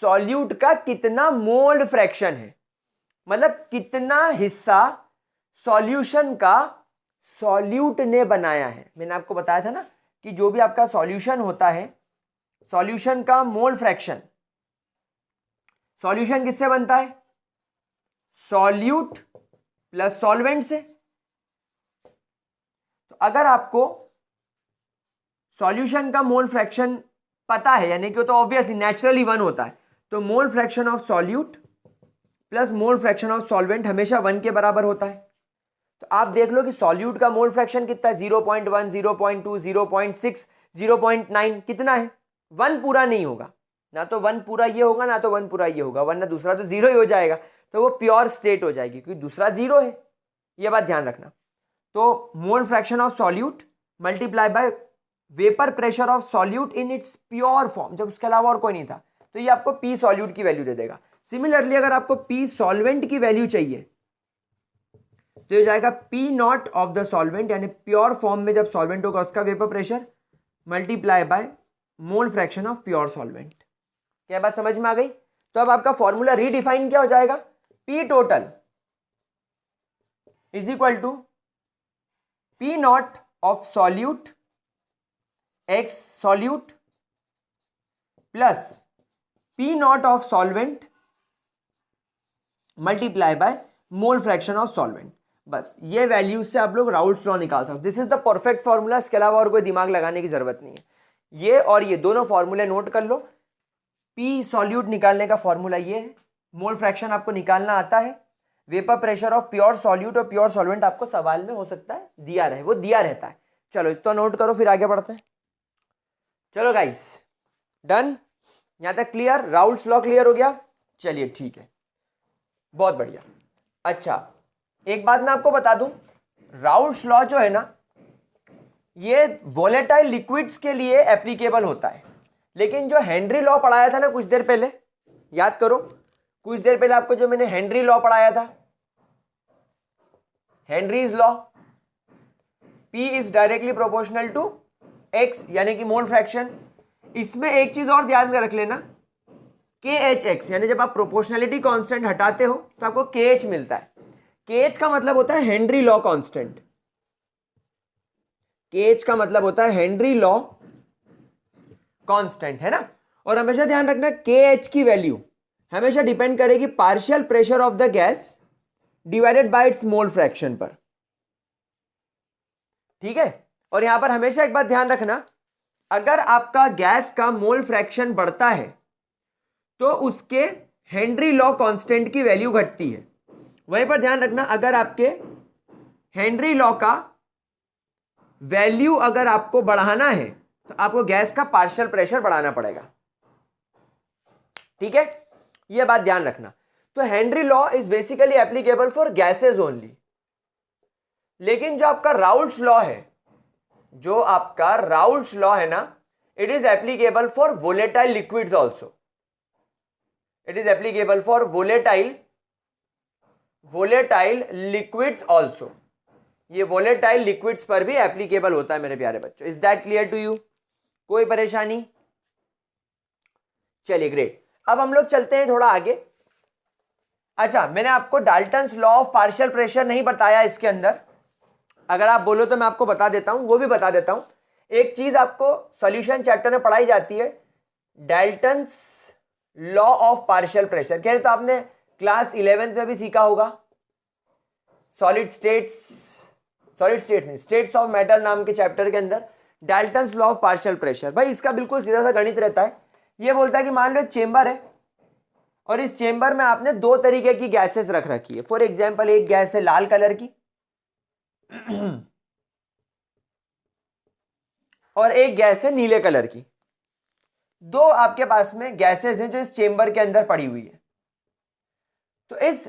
सॉल्यूट का कितना मोल फ्रैक्शन है, मतलब कितना हिस्सा सॉल्यूशन का सॉल्यूट ने बनाया है। मैंने आपको बताया था ना कि जो भी आपका सॉल्यूशन होता है, सॉल्यूशन का मोल फ्रैक्शन, सॉल्यूशन किससे बनता है, सॉल्यूट प्लस सॉल्वेंट से। तो अगर आपको सॉल्यूशन का मोल फ्रैक्शन पता है, यानी कि वो तो ऑब्वियसली नेचुरली 1 होता है, तो मोल fraction of solute plus mole fraction of solvent हमेशा 1 के बराबर होता है। तो आप देख लो कि सॉल्यूट का मोल फ्रैक्शन कितना है, 0.1, 0.2, 0.6, 0.9 कितना है, 1 पूरा नहीं होगा, ना तो 1 पूरा ये होगा ना तो 1 पूरा ये होगा, वरना दूसरा तो 0 ही हो जाएगा, तो वो प्योर स्टेट हो जाएगी क्योंकि दूसरा 0 है, ये बात ध्यान रखना। तो मोल fraction of solute multiply by vapour pressure of solute in its pure form, जब उसके अलावा और कोई नहीं था, तो ये आपको पी सॉल्यूट की वैल्यू दे देगा। सिमिलरली अगर आपको पी सॉल्वेंट की वैल्यू चाहिए तो ये जाएगा P naught of the solvent, यानी प्योर फॉर्म में जब सॉल्वेंट होगा उसका vapour pressure multiply by mole fraction of pure solvent. क्या बात समझ में आ गई? तो अब आपका फॉर्मूला रीडिफाइन क्या हो जाएगा, P total is equal to P naught of solute X solute plus P naught of solvent multiply by mole fraction of solvent. बस ये वैल्यू से आप लोग राउल्ट्स लॉ निकाल सकते हो। This is the perfect formula, इसके अलावा और कोई दिमाग लगाने की जरूरत नहीं है। ये और ये दोनों फॉर्मूले नोट कर लो। पी सॉल्यूट निकालने का फॉर्मूला ये है, मोल फ्रैक्शन आपको निकालना आता है, vapour pressure of pure solute और प्योर सॉल्वेंट आपको सवाल में हो सकता है दिया रहे, वो दिया रहता है। चलो इतना नोट करो फिर आगे बढ़ते हैं। चलो गाइस डन, यहां तक क्लियर, राउल्ट्स लॉ क्लियर हो गया? चलिए ठीक है, बहुत बढ़िया। अच्छा एक बात मैं आपको बता दूं, राउल्ट्स लॉ जो है ना ये वोलेटाइल लिक्विड्स के लिए एप्लीकेबल होता है, लेकिन जो हेनरी लॉ पढ़ाया था ना कुछ देर पहले, याद करो कुछ देर पहले आपको जो मैंने हेनरी लॉ पढ़ाया था, Henry's law, P is directly proportional to X यानी कि मोल फ्रैक्शन। इसमें एक चीज और ध्यान में रख लेना, KHX, यानी जब आप प्रोपोर्शनलिटी कांस्टेंट हटाते हो तो आपको KH मिलता है। KH का मतलब होता है हेनरी लॉ कांस्टेंट, KH का मतलब होता है हेनरी लॉ कांस्टेंट, है ना। और हमेशा ध्यान रखना KH की वैल्यू हमेशा डिपेंड करेगी partial pressure of the gas divided by it's mole fraction पर, ठीक है। और यहां पर हमेशा एक बात ध्यान रखना, अगर आपका गैस का मोल फ्रैक्शन बढ़ता है तो उसके हेनरी लॉ कांस्टेंट की वैल्यू घटती है। वहीं पर ध्यान रखना, अगर आपके हेनरी लॉ का वैल्यू अगर आपको बढ़ाना है तो आपको गैस का पार्शियल प्रेशर बढ़ाना पड़ेगा, ठीक है, यह बात ध्यान रखना। तो Henry law is basically applicable for gases only, लेकिन जो आपका राउल्ट्स लॉ है, जो आपका राउल्ट्स लॉ है ना, it is applicable for volatile liquids also, it is applicable for volatile liquids also, ये वोलेटाइल लिक्विड्स पर भी एप्लीकेबल होता है मेरे प्यारे बच्चों। Is that clear to you? कोई परेशानी? चलिए ग्रेट, अब हम लोग चलते हैं थोड़ा आगे। अच्छा मैंने आपको Dalton's law of partial pressure नहीं बताया इसके अंदर, अगर आप बोलो तो मैं आपको बता देता हूं, वो भी बता देता हूं। एक चीज आपको सॉल्यूशन चैप्टर में पढ़ाई जाती है, Dalton's law of partial pressure. कह रहे तो आपने क्लास 11th में भी सीखा होगा, स्टेट्स ऑफ मैटर नाम के चैप्टर के अंदर Dalton's law of partial pressure. भाई इसका बिल्कुल सीधा सा गणित रहता है। ये बोलता है कि मान लो एक चेंबर है और इस चेंबर में आपने दो तरीके की गैसेस रख रखी है। फॉर एग्जांपल एक गैस है लाल कलर की और एक गैस है नीले कलर की। दो आपके पास में गैसेस हैं जो इस चेंबर के अंदर पड़ी हुई है। तो इस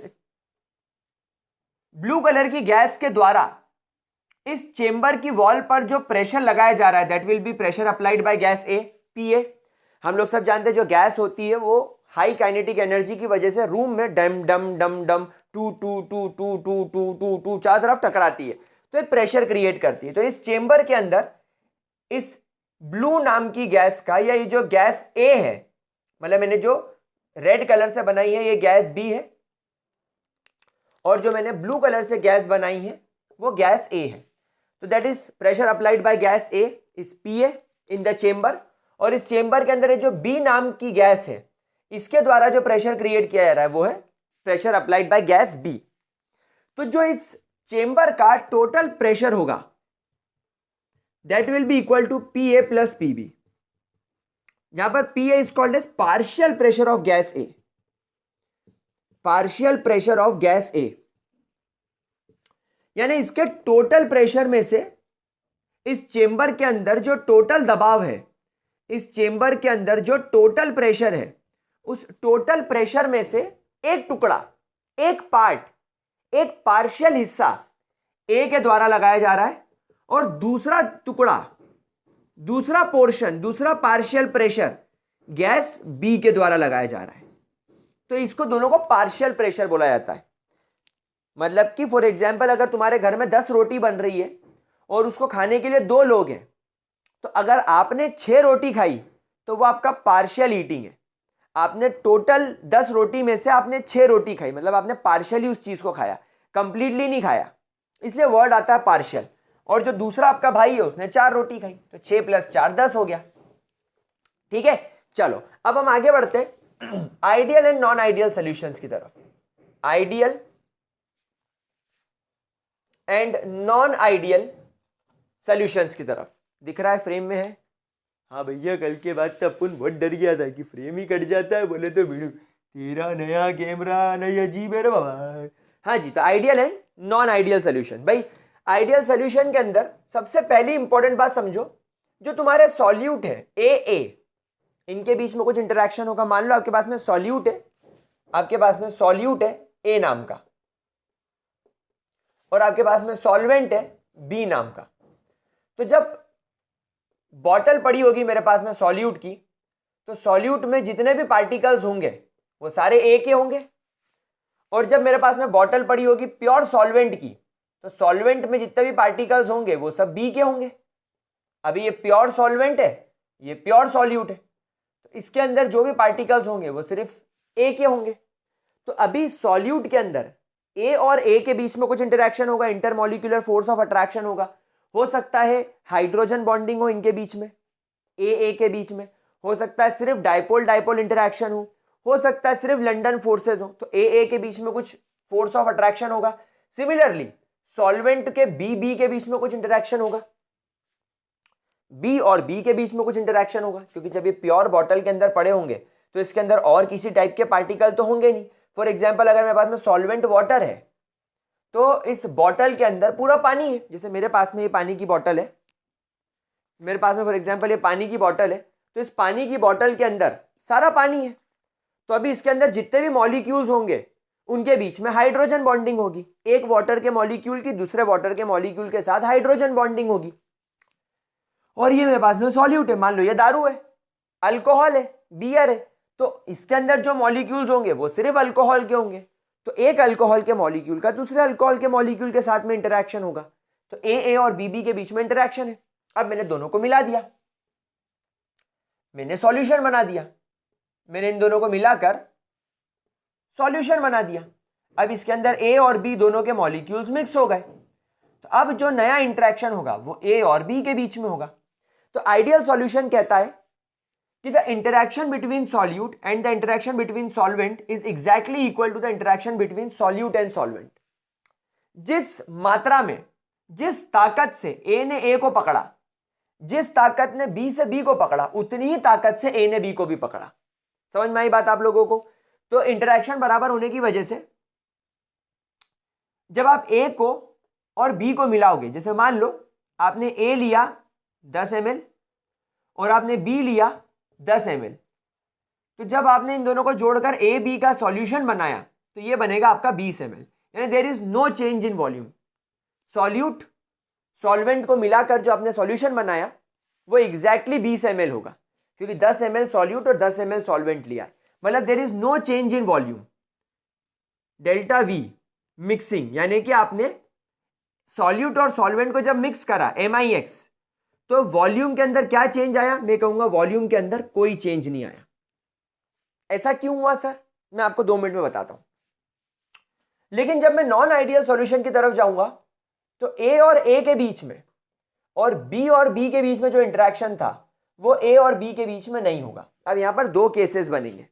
ब्लू कलर की गैस के द्वारा इस चेंबर की वॉल पर जो प्रेशर लगाया जा रहा है, that will be pressure applied by gas A, PA. हम लोग सब जानते हैं जो गैस होती है वो हाई काइनेटिक एनर्जी की वजह से रूम में डम डम डम डम टू टू टू टू टू टू टू टू चार तरफ टकराती है, तो एक प्रेशर क्रिएट करती है। तो इस चेंबर के अंदर इस ब्लू नाम की गैस का, या ये जो गैस ए है, मतलब मैंने जो रेड कलर से बनाई है ये गैस बी है, और जो मैंने ब्लू कलर से गैस बनाई है वो गैस ए है। तो that is pressure applied by gas A is P A in the chamber. और इस चेंबर के अंदर जो बी नाम की गैस है, इसके द्वारा जो प्रेशर क्रिएट किया जा रहा है वो है pressure applied by gas B. तो जो इस चेंबर का टोटल प्रेशर होगा that will be equal to P A plus P B. यहां पर P A is called as partial pressure of gas A, partial pressure of gas A, यानी इसके total pressure में से इस चेंबर के अंदर जो टोटल दबाव है, इस चेंबर के अंदर जो टोटल प्रेशर है, उस टोटल प्रेशर में से एक टुकड़ा, एक पार्ट, एक पार्शियल हिस्सा ए के द्वारा लगाया जा रहा है, और दूसरा टुकड़ा, दूसरा पोर्शन, दूसरा पार्शियल प्रेशर गैस बी के द्वारा लगाया जा रहा है। तो इसको दोनों को पार्शियल प्रेशर बोला जाता है। मतलब कि फॉर एग्जाम्पल अगर तुम्हारे घर में 10 रोटी बन रही है और उसको खाने के लिए 2 लोग हैं, तो अगर आपने 6 रोटी खाई तो वो आपका पार्शियल ईटिंग है। आपने टोटल 10 रोटी में से आपने 6 रोटी खाई, मतलब आपने पार्शियली उस चीज को खाया, कंप्लीटली नहीं खाया, इसलिए वर्ड आता है पार्शियल। और जो दूसरा आपका भाई है उसने 4 रोटी खाई, तो 6 + 4 10 हो गया। ठीक है, चलो अब हम आगे बढ़ते हैं ideal and non ideal solutions की तरफ। Ideal and non ideal solutions की तरफ। दिख रहा है फ्रेम में है? हाँ भैया, कल के बाद तो अपन बहुत डर गया था कि फ्रेम ही कट जाता है, बोले तो वीडियो तेरा नया कैमरा नहीं अजीब है रे बाबा। हाँ जी, तो ideal and non ideal solution. भाई आइडियल सॉल्यूशन के अंदर सबसे पहली इंपॉर्टेंट बात समझो, जो तुम्हारे सॉल्यूट है ए, इनके बीच में कुछ इंटरेक्शन होगा। मान लो आपके पास में सॉल्यूट है, आपके पास में सॉल्यूट है ए नाम का, और आपके पास में सॉल्वेंट है बी नाम का। तो जब बॉटल पड़ी होगी मेरे पास में सॉल्यूट की, तो सॉल्यूट में जितने भी पार्टिकल्स होंगे वो सारे ए के होंगे, और जब मेरे पास में बॉटल पड़ी होगी प्योर सॉल्वेंट की, तो सॉल्वेंट में जितने भी पार्टिकल्स होंगे वो सब बी के होंगे। अभी ये प्योर सॉल्वेंट है, ये प्योर सॉल्यूट है, तो इसके अंदर जो भी पार्टिकल्स होंगे वो सिर्फ ए के होंगे। तो अभी सॉल्यूट के अंदर ए और ए के बीच में कुछ इंटरेक्शन होगा, इंटरमॉलिक्यूलर फोर्स ऑफ अट्रैक्शन होगा। हो सकता है हाइड्रोजन बॉन्डिंग हो इनके बीच में, ए के बीच में, हो सकता है सिर्फ डाइपोल डाइपोल इंटरेक्शन हो सकता है सिर्फ लंडन फोर्सेज हो, तो ए के बीच में कुछ फोर्स ऑफ अट्रैक्शन होगा। सिमिलरली सॉल्वेंट के बी के बीच में कुछ इंटरेक्शन होगा, बी और बी के बीच में कुछ इंटरेक्शन होगा, क्योंकि जब ये प्योर बॉटल के अंदर पड़े होंगे तो इसके अंदर और किसी टाइप के पार्टिकल तो होंगे नहीं। फॉर एग्जाम्पल अगर मेरे पास में सॉल्वेंट वाटर है, तो इस बॉटल के अंदर पूरा पानी है। जैसे मेरे पास में ये पानी की बॉटल है, मेरे पास में फॉर एग्जाम्पल ये पानी की बॉटल है, तो इस पानी की बॉटल के अंदर सारा पानी है। तो अभी इसके अंदर जितने भी मॉलिक्यूल्स होंगे उनके बीच में हाइड्रोजन बॉन्डिंग होगी। एक वाटर के मॉलिक्यूल की दूसरे वाटर के मॉलिक्यूल के साथ हाइड्रोजन बॉन्डिंग होगी। और ये मेरे पास में सॉल्यूट है, मान लो ये दारू है, अल्कोहल है, बियर है, तो इसके अंदर जो मॉलिक्यूल्स होंगे वो सिर्फ अल्कोहल के होंगे। तो एक अल्कोहल के मॉलिक्यूल का दूसरे अल्कोहल के मॉलिक्यूल के साथ में इंटरेक्शन होगा, तो ए और बी के बीच में इंटरेक्शन है। अब मैंने दोनों को मिला दिया, मैंने सॉल्यूशन बना दिया, मैंने इन दोनों को मिलाकर सॉल्यूशन बना दिया। अब इसके अंदर ए और बी दोनों के मॉलिक्यूल्स मिक्स हो गए, तो अब जो नया इंटरेक्शन होगा वो ए और बी के बीच में होगा। तो आइडियल सॉल्यूशन कहता है कि the interaction between solute and the interaction between solvent is exactly equal to the interaction between solute and solvent. जिस मात्रा में, जिस ताकत से ए ने ए को पकड़ा, जिस ताकत ने बी से बी को पकड़ा, उतनी ही ताकत से ए ने बी को भी पकड़ा। समझ में आई बात आप लोगों को? तो इंटरेक्शन बराबर होने की वजह से जब आप ए को और बी को मिलाओगे, जैसे मान लो आपने ए लिया 10 ml और आपने बी लिया 10 ml, तो जब आपने इन दोनों को जोड़कर ए बी का सॉल्यूशन बनाया तो ये बनेगा आपका 20 ml, यानी there is no change in volume. Solute solvent को मिलाकर जो आपने सॉल्यूशन बनाया वो एग्जैक्टली 20 ml होगा, क्योंकि 10 ml सॉल्यूट और 10 ml सॉल्वेंट लिया है। मतलब there is no change in volume, delta V mixing, यानी कि आपने सॉल्यूट और सॉल्वेंट को जब मिक्स करा MiX, तो वॉल्यूम के अंदर क्या चेंज आया? मैं कहूंगा वॉल्यूम के अंदर कोई चेंज नहीं आया। ऐसा क्यों हुआ सर? मैं आपको 2 मिनट में बताता हूं। लेकिन जब मैं नॉन आइडियल सॉल्यूशन की तरफ जाऊंगा तो A और A के बीच में और B और B के बीच में जो इंटरेक्शन था वो A और B के बीच में नहीं होगा। अब यहां पर 2 केसेस बनेंगे,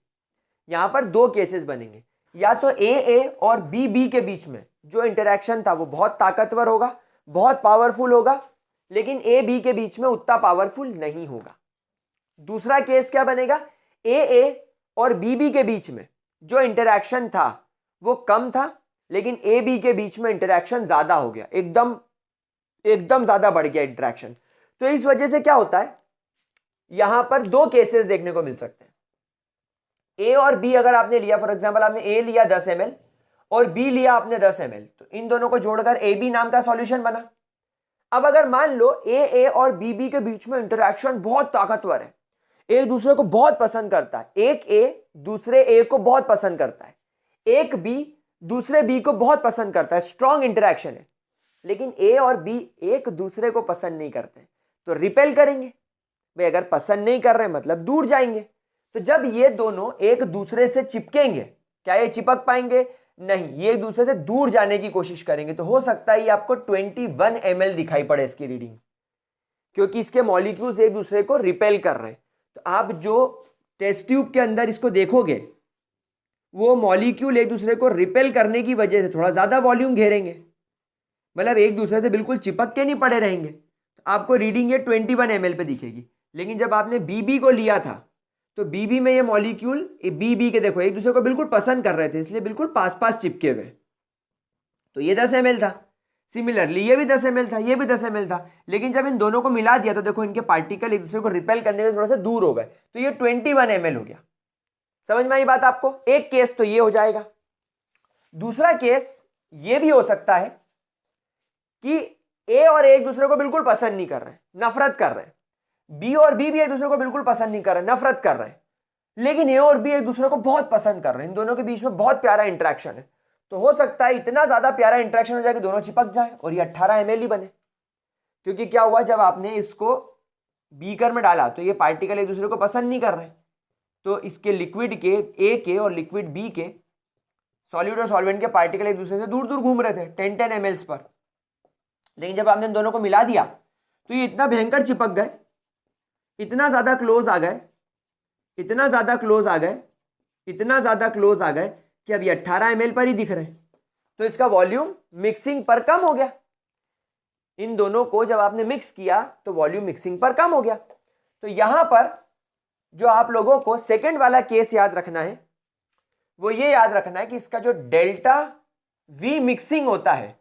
यहां पर 2 केसेस बनेंगे। या तो A और B के बीच में जो इंटरेक्शन था वो बहुत ताकतवर होगा, बहुत पावरफुल होगा, लेकिन A B के बीच में उतना पावरफुल नहीं होगा। दूसरा केस क्या बनेगा? A और B के बीच में जो इंटरेक्शन था वो कम था, लेकिन A B के बीच में इंटरेक्शन ज्यादा हो गया, एकदम ज्यादा बढ़ गया इंटरेक्शन। तो इस वजह से क्या होता है, यहां पर 2 केसेस देखने को मिल सकते हैं। A और B अगर आपने लिया, फॉर एग्जांपल आपने A लिया 10 ml और B लिया आपने 10 ml, तो इन दोनों को जोड़कर AB नाम का सॉल्यूशन बना। अब अगर मान लो A और B के बीच में इंटरेक्शन बहुत ताकतवर है, एक दूसरे को बहुत पसंद करता है, एक A दूसरे A को बहुत पसंद करता है, एक B दूसरे B को बहुत पसंद करता है, स्ट्रॉन्ग इंटरेक्शन है, लेकिन A और B एक दूसरे को पसंद नहीं करते, तो रिपेल करेंगे भाई। अगर पसंद नहीं कर रहे मतलब दूर जाएंगे। तो जब ये दोनों एक दूसरे से चिपकेंगे, क्या ये चिपक पाएंगे? नहीं, ये एक दूसरे से दूर जाने की कोशिश करेंगे। तो हो सकता है ये आपको 21 ml दिखाई पड़े इसकी रीडिंग, क्योंकि इसके मॉलिक्यूल्स एक दूसरे को रिपेल कर रहे हैं। तो आप जो टेस्ट ट्यूब के अंदर इसको देखोगे, वो मॉलिक्यूल एक दूसरे को रिपेल करने की वजह से थोड़ा ज्यादा वॉल्यूम घेरेंगे, मतलब एक दूसरे से बिल्कुल चिपक के नहीं पड़े रहेंगे। तो आपको रीडिंग ये 21 ml पे दिखेगी। लेकिन जब आपने BB को लिया था तो BB में ये मॉलिक्यूल BB के देखो एक दूसरे को बिल्कुल पसंद कर रहे थे, इसलिए बिल्कुल पास पास चिपके हुए, तो ये 10 ml था। सिमिलरली ये भी 10 ml था, ये भी 10 ml था। लेकिन जब इन दोनों को मिला दिया तो देखो इनके पार्टिकल एक दूसरे को रिपेल करने के थोड़ा सा दूर हो गए, तो ये 21 ml हो गया। समझ में आई बात आपको? एक केस तो ये हो जाएगा। दूसरा केस ये भी हो सकता है कि A और A एक दूसरे को बिल्कुल पसंद नहीं कर रहे, नफरत कर रहे हैं। B और B भी एक दूसरे को बिल्कुल पसंद नहीं कर रहे, नफरत कर रहे हैं। लेकिन A और B एक दूसरे को बहुत पसंद कर रहे हैं, इन दोनों के बीच में बहुत प्यारा इंटरेक्शन है। तो हो सकता है इतना ज्यादा प्यारा इंटरेक्शन हो जाए कि दोनों चिपक जाए और ये 18 ml ही बने। क्योंकि क्या हुआ, जब आपने इसको बीकर में डाला तो ये पार्टिकल एक दूसरे को पसंद नहीं कर रहे, तो इसके लिक्विड के A के और लिक्विड B के सॉल्यूट और सॉल्वेंट के पार्टिकल एक दूसरे से दूर दूर घूम रहे थे 10-10 ml पर। लेकिन जब आपने इन दोनों को मिला दिया तो ये इतना भयंकर चिपक गए, इतना ज्यादा क्लोज आ गए, इतना ज्यादा क्लोज आ गए, इतना ज्यादा क्लोज आ गए कि अब ये 18 ml पर ही दिख रहे हैं। तो इसका वॉल्यूम मिक्सिंग पर कम हो गया। इन दोनों को जब आपने मिक्स किया तो वॉल्यूम मिक्सिंग पर कम हो गया। तो यहां पर जो आप लोगों को सेकंड वाला केस याद रखना है वो ये याद रखना है कि इसका जो डेल्टा वी मिक्सिंग होता है,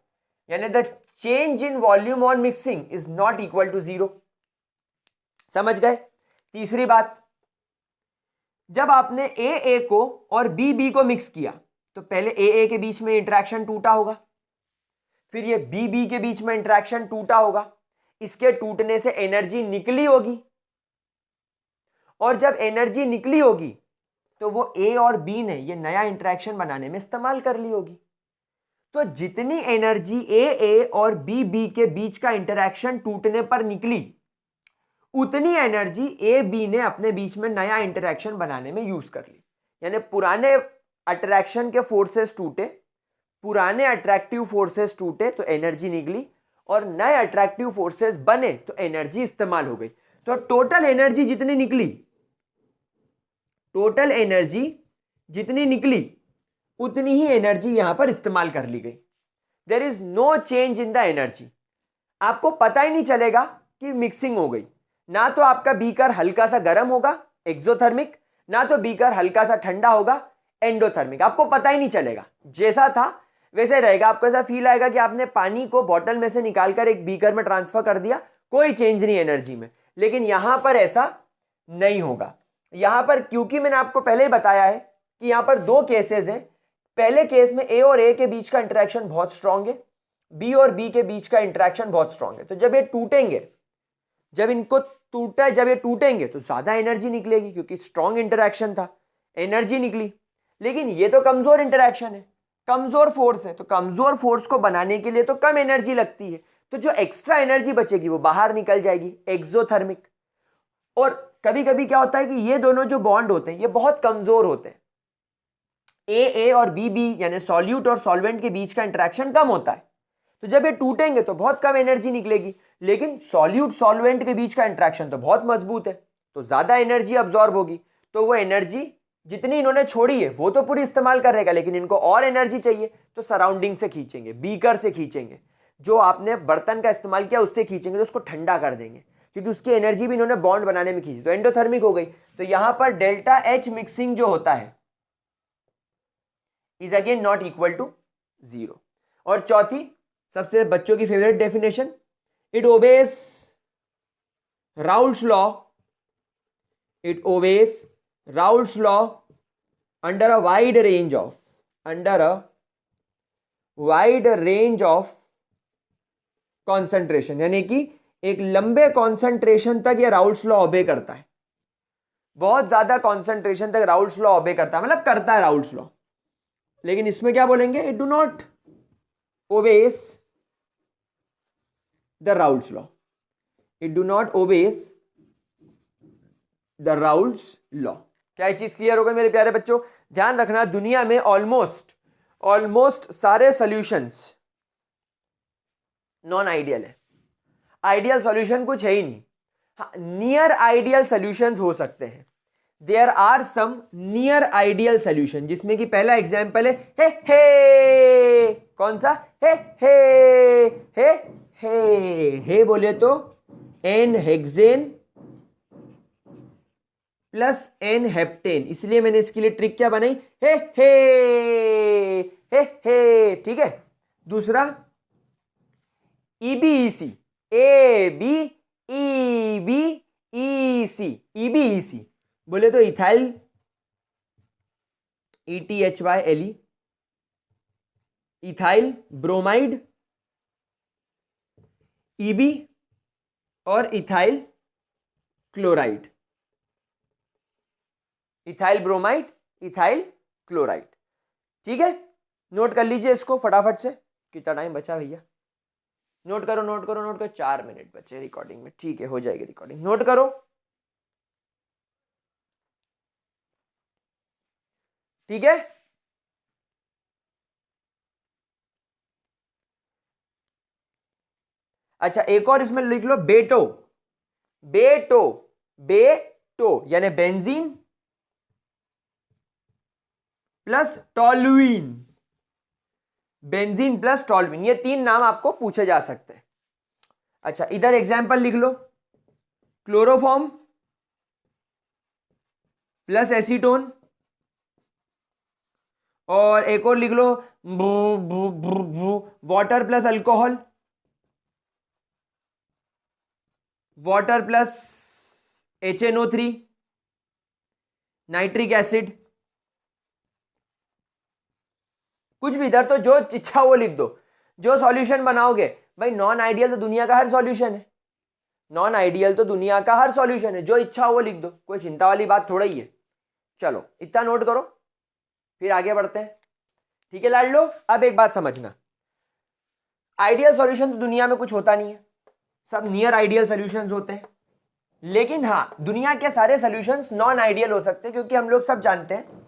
यानी the change in volume on mixing is not equal to 0। समझ गए? तीसरी बात, जब आपने A को और B को मिक्स किया तो पहले A के बीच में इंटरेक्शन टूटा होगा, फिर ये B के बीच में इंटरेक्शन टूटा होगा, इसके टूटने से एनर्जी निकली होगी, और जब एनर्जी निकली होगी तो वो A और B ने ये नया इंटरेक्शन बनाने में इस्तेमाल कर ली होगी। तो जितनी एनर्जी A और B के बीच का इंटरेक्शन टूटने पर निकली, उतनी एनर्जी B ने अपने बीच में नया इंटरेक्शन बनाने में यूज कर ली। यानी पुराने अट्रैक्शन के फोर्सेस टूटे, पुराने अट्रैक्टिव फोर्सेस टूटे तो एनर्जी निकली, और नए अट्रैक्टिव फोर्सेस बने तो एनर्जी इस्तेमाल हो गई। तो टोटल एनर्जी जितनी निकली, टोटल एनर्जी जितनी निकली उतनी ही एनर्जी यहां पर इस्तेमाल कर ली गई। There is no change in the energy. आपको पता ही नहीं चलेगा कि मिक्सिंग हो गई। ना तो आपका बीकर हल्का सा गर्म होगा एक्सोथर्मिक, ना तो बीकर हल्का सा ठंडा होगा एंडोथर्मिक। आपको पता ही नहीं चलेगा, जैसा था वैसे रहेगा। आपको ऐसा फील आएगा कि आपने पानी को बॉटल में से निकालकर एक बीकर में ट्रांसफर कर दिया, कोई चेंज नहीं एनर्जी में। लेकिन यहां पर ऐसा नहीं होगा। यहां पर क्योंकि मैंने आपको पहले ही बताया है कि यहां पर 2 केसेस हैं। पहले केस में A और A के बीच का इंटरेक्शन बहुत स्ट्रांग है, B और B के बीच का इंटरेक्शन बहुत स्ट्रांग है। तो जब ये टूटेंगे, जब इनको टूटा, जब ये टूटेंगे तो ज्यादा एनर्जी निकलेगी क्योंकि स्ट्रांग इंटरेक्शन था। एनर्जी निकली। लेकिन ये तो कमजोर इंटरेक्शन है, कमजोर फोर्स है, तो कमजोर फोर्स को बनाने के लिए तो कम एनर्जी लगती है, तो जो एक्स्ट्रा एनर्जी बचेगी वो बाहर निकल जाएगी, एक्सोथर्मिक। और कभी कभी क्या होता है कि ये दोनों जो बॉन्ड होते हैं ये बहुत कमजोर होते हैं, ए और बी यानी सॉल्यूट और सॉल्वेंट के बीच का इंटरेक्शन कम होता है, तो जब ये टूटेंगे तो बहुत कम एनर्जी निकलेगी। लेकिन सॉल्यूट सॉल्वेंट के बीच का इंटरेक्शन तो बहुत मजबूत है, तो ज्यादा एनर्जी अब्जॉर्ब होगी, तो वो एनर्जी जितनी इन्होंने छोड़ी है वो तो पूरी इस्तेमाल कर रहेगा, लेकिन इनको और एनर्जी चाहिए तो सराउंडिंग से खींचेंगे, बीकर से खींचेंगे, जो आपने बर्तन का इस्तेमाल किया उससे खींचेंगे, तो उसको ठंडा कर देंगे, क्योंकि उसकी एनर्जी भी इन्होंने बॉन्ड बनाने में खींची, तो एंडोथर्मिक हो गई। तो यहां पर डेल्टा एच मिक्सिंग जो होता है is again not equal to 0। और चौथी सबसे बच्चों की favourite definition, it obeys Raoult's law, it obeys Raoult's law under a wide range of concentration, यानी कि एक लंबे कॉन्सेंट्रेशन तक ये राउल्स लॉ ओबे करता है, बहुत ज्यादा कॉन्सेंट्रेशन तक राउल्स लॉ ओबे करता है, मतलब करता है राउल्स लॉ। लेकिन इसमें क्या बोलेंगे, it do not obey the Raoult's law, it do not obey the Raoult's law. क्या ये चीज क्लियर हो गई मेरे प्यारे बच्चों? ध्यान रखना, दुनिया में ऑलमोस्ट सारे सॉल्यूशंस नॉन आइडियल है, आइडियल सॉल्यूशन कुछ है ही नहीं। हाँ, नियर आइडियल सॉल्यूशंस हो सकते हैं, there are some near ideal solution, जिसमें कि पहला एग्जांपल है हे कौन सा, हे बोले तो n hexane plus n heptane, इसलिए मैंने इसके लिए ट्रिक क्या बनाई, हे, ठीक है। दूसरा EBEC, EBEC बोले तो ethyl ETHYLE, ethyl bromide, EB और ethyl chloride, ethyl bromide, ethyl chloride, ठीक है। नोट कर लीजिए इसको फटाफट से, कितना टाइम बचा भैया, नोट करो, 4 मिनट बचे रिकॉर्डिंग में, ठीक है, हो जाएगी रिकॉर्डिंग, नोट करो, ठीक है। अच्छा, एक और इसमें लिख लो, बेटो यानी benzene plus toluene, benzene plus toluene, ये 3 नाम आपको पूछे जा सकते हैं। अच्छा, इधर एग्जांपल लिख लो, क्लोरोफॉर्म प्लस एसीटोन, और एक और लिख लो water plus alcohol, water plus HNO3, nitric acid, कुछ भी, इधर तो जो इच्छा वो लिख दो, जो सॉल्यूशन बनाओगे। भाई नॉन आइडियल तो दुनिया का हर सॉल्यूशन है, नॉन आइडियल तो दुनिया का हर सॉल्यूशन है, जो इच्छा वो लिख दो, कोई चिंता वाली बात थोड़ा ही है। चलो इतना नोट करो, फिर आगे बढ़ते हैं, ठीक है लाड लो। अब एक बात समझना, आइडियल सॉल्यूशन तो दुनिया में कुछ होता नहीं है, सब नियर आइडियल सॉल्यूशंस होते हैं। लेकिन हाँ, दुनिया के सारे सॉल्यूशंस नॉन आइडियल हो सकते हैं, क्योंकि हम लोग सब जानते हैं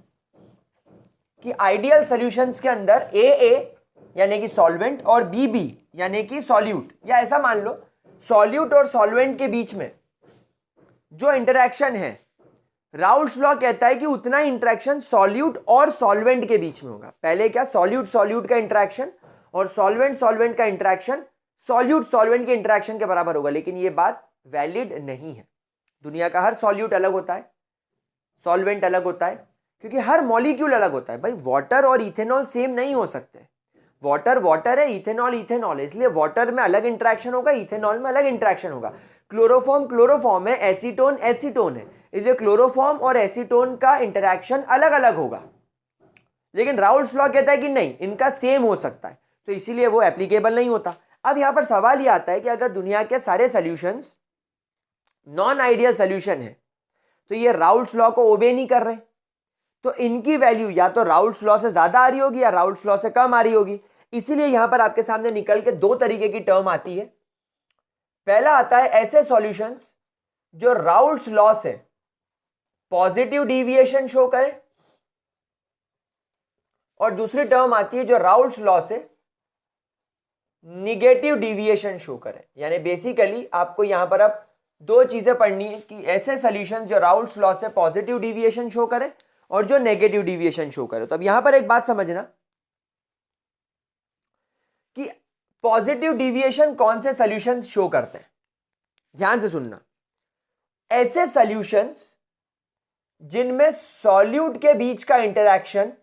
कि आइडियल सॉल्यूशंस के अंदर ए यानी कि सॉल्वेंट और बी यानी कि सॉल्यूट, या ऐसा मान लो सॉल्यूट और सॉल्वेंट के बीच में जो इंटरेक्शन है, राउल्स लॉ कहता है कि उतना इंटरेक्शन सॉल्यूट और सॉल्वेंट के बीच में होगा। पहले क्या, सॉल्यूट का इंटरेक्शन और सॉल्वेंट का इंटरेक्शन सॉल्वेंट के इंटरेक्शन के बराबर होगा। लेकिन यह बात वैलिड नहीं है, दुनिया का हर सॉल्यूट अलग होता है, सॉल्वेंट अलग होता है, क्योंकि हर मॉलिक्यूल अलग होता है। भाई वाटर और इथेनॉल सेम नहीं हो सकते, वाटर है, इथेनॉल है, इसलिए वाटर में अलग इंटरेक्शन होगा, इथेनॉल में अलग इंटरेक्शन होगा। क्लोरोफॉर्म है, एसीटोन है, इसलिए क्लोरोफॉर्म और एसीटोन का इंटरेक्शन अलग अलग होगा। लेकिन राउल्स लॉ कहता है कि नहीं, इनका सेम हो सकता है, तो इसीलिए वो एप्लीकेबल नहीं होता। अब यहां पर सवाल यह आता है कि अगर दुनिया के सारे सॉल्यूशंस नॉन आइडियल सॉल्यूशन है, तो ये राउल्स लॉ को ओबे नहीं कर रहे, तो इनकी वैल्यू या तो राउल्ट्स लॉ से ज्यादा आ रही होगी या राउल्ट्स लॉ से कम आ रही होगी। इसीलिए यहां पर आपके सामने निकल के दो तरीके की टर्म आती है। पहला आता है ऐसे सॉल्यूशंस जो राउल्ट्स लॉ से पॉजिटिव डिविएशन शो करे, और दूसरी टर्म आती है जो राउल्ट्स लॉ से निगेटिव डिविएशन शो करे। यानी बेसिकली आपको यहां पर अब दो चीजें पढ़नी है कि ऐसे सॉल्यूशंस जो राउल्ट्स लॉ से पॉजिटिव डिविएशन शो करे और जो नेगेटिव डिविएशन शो करे। तो अब यहां पर एक बात समझना कि पॉजिटिव डिविएशन कौन से सॉल्यूशंस शो करते हैं। ध्यान से सुनना, ऐसे सॉल्यूशंस जिनमें सॉल्यूट के बीच का इंटरैक्शन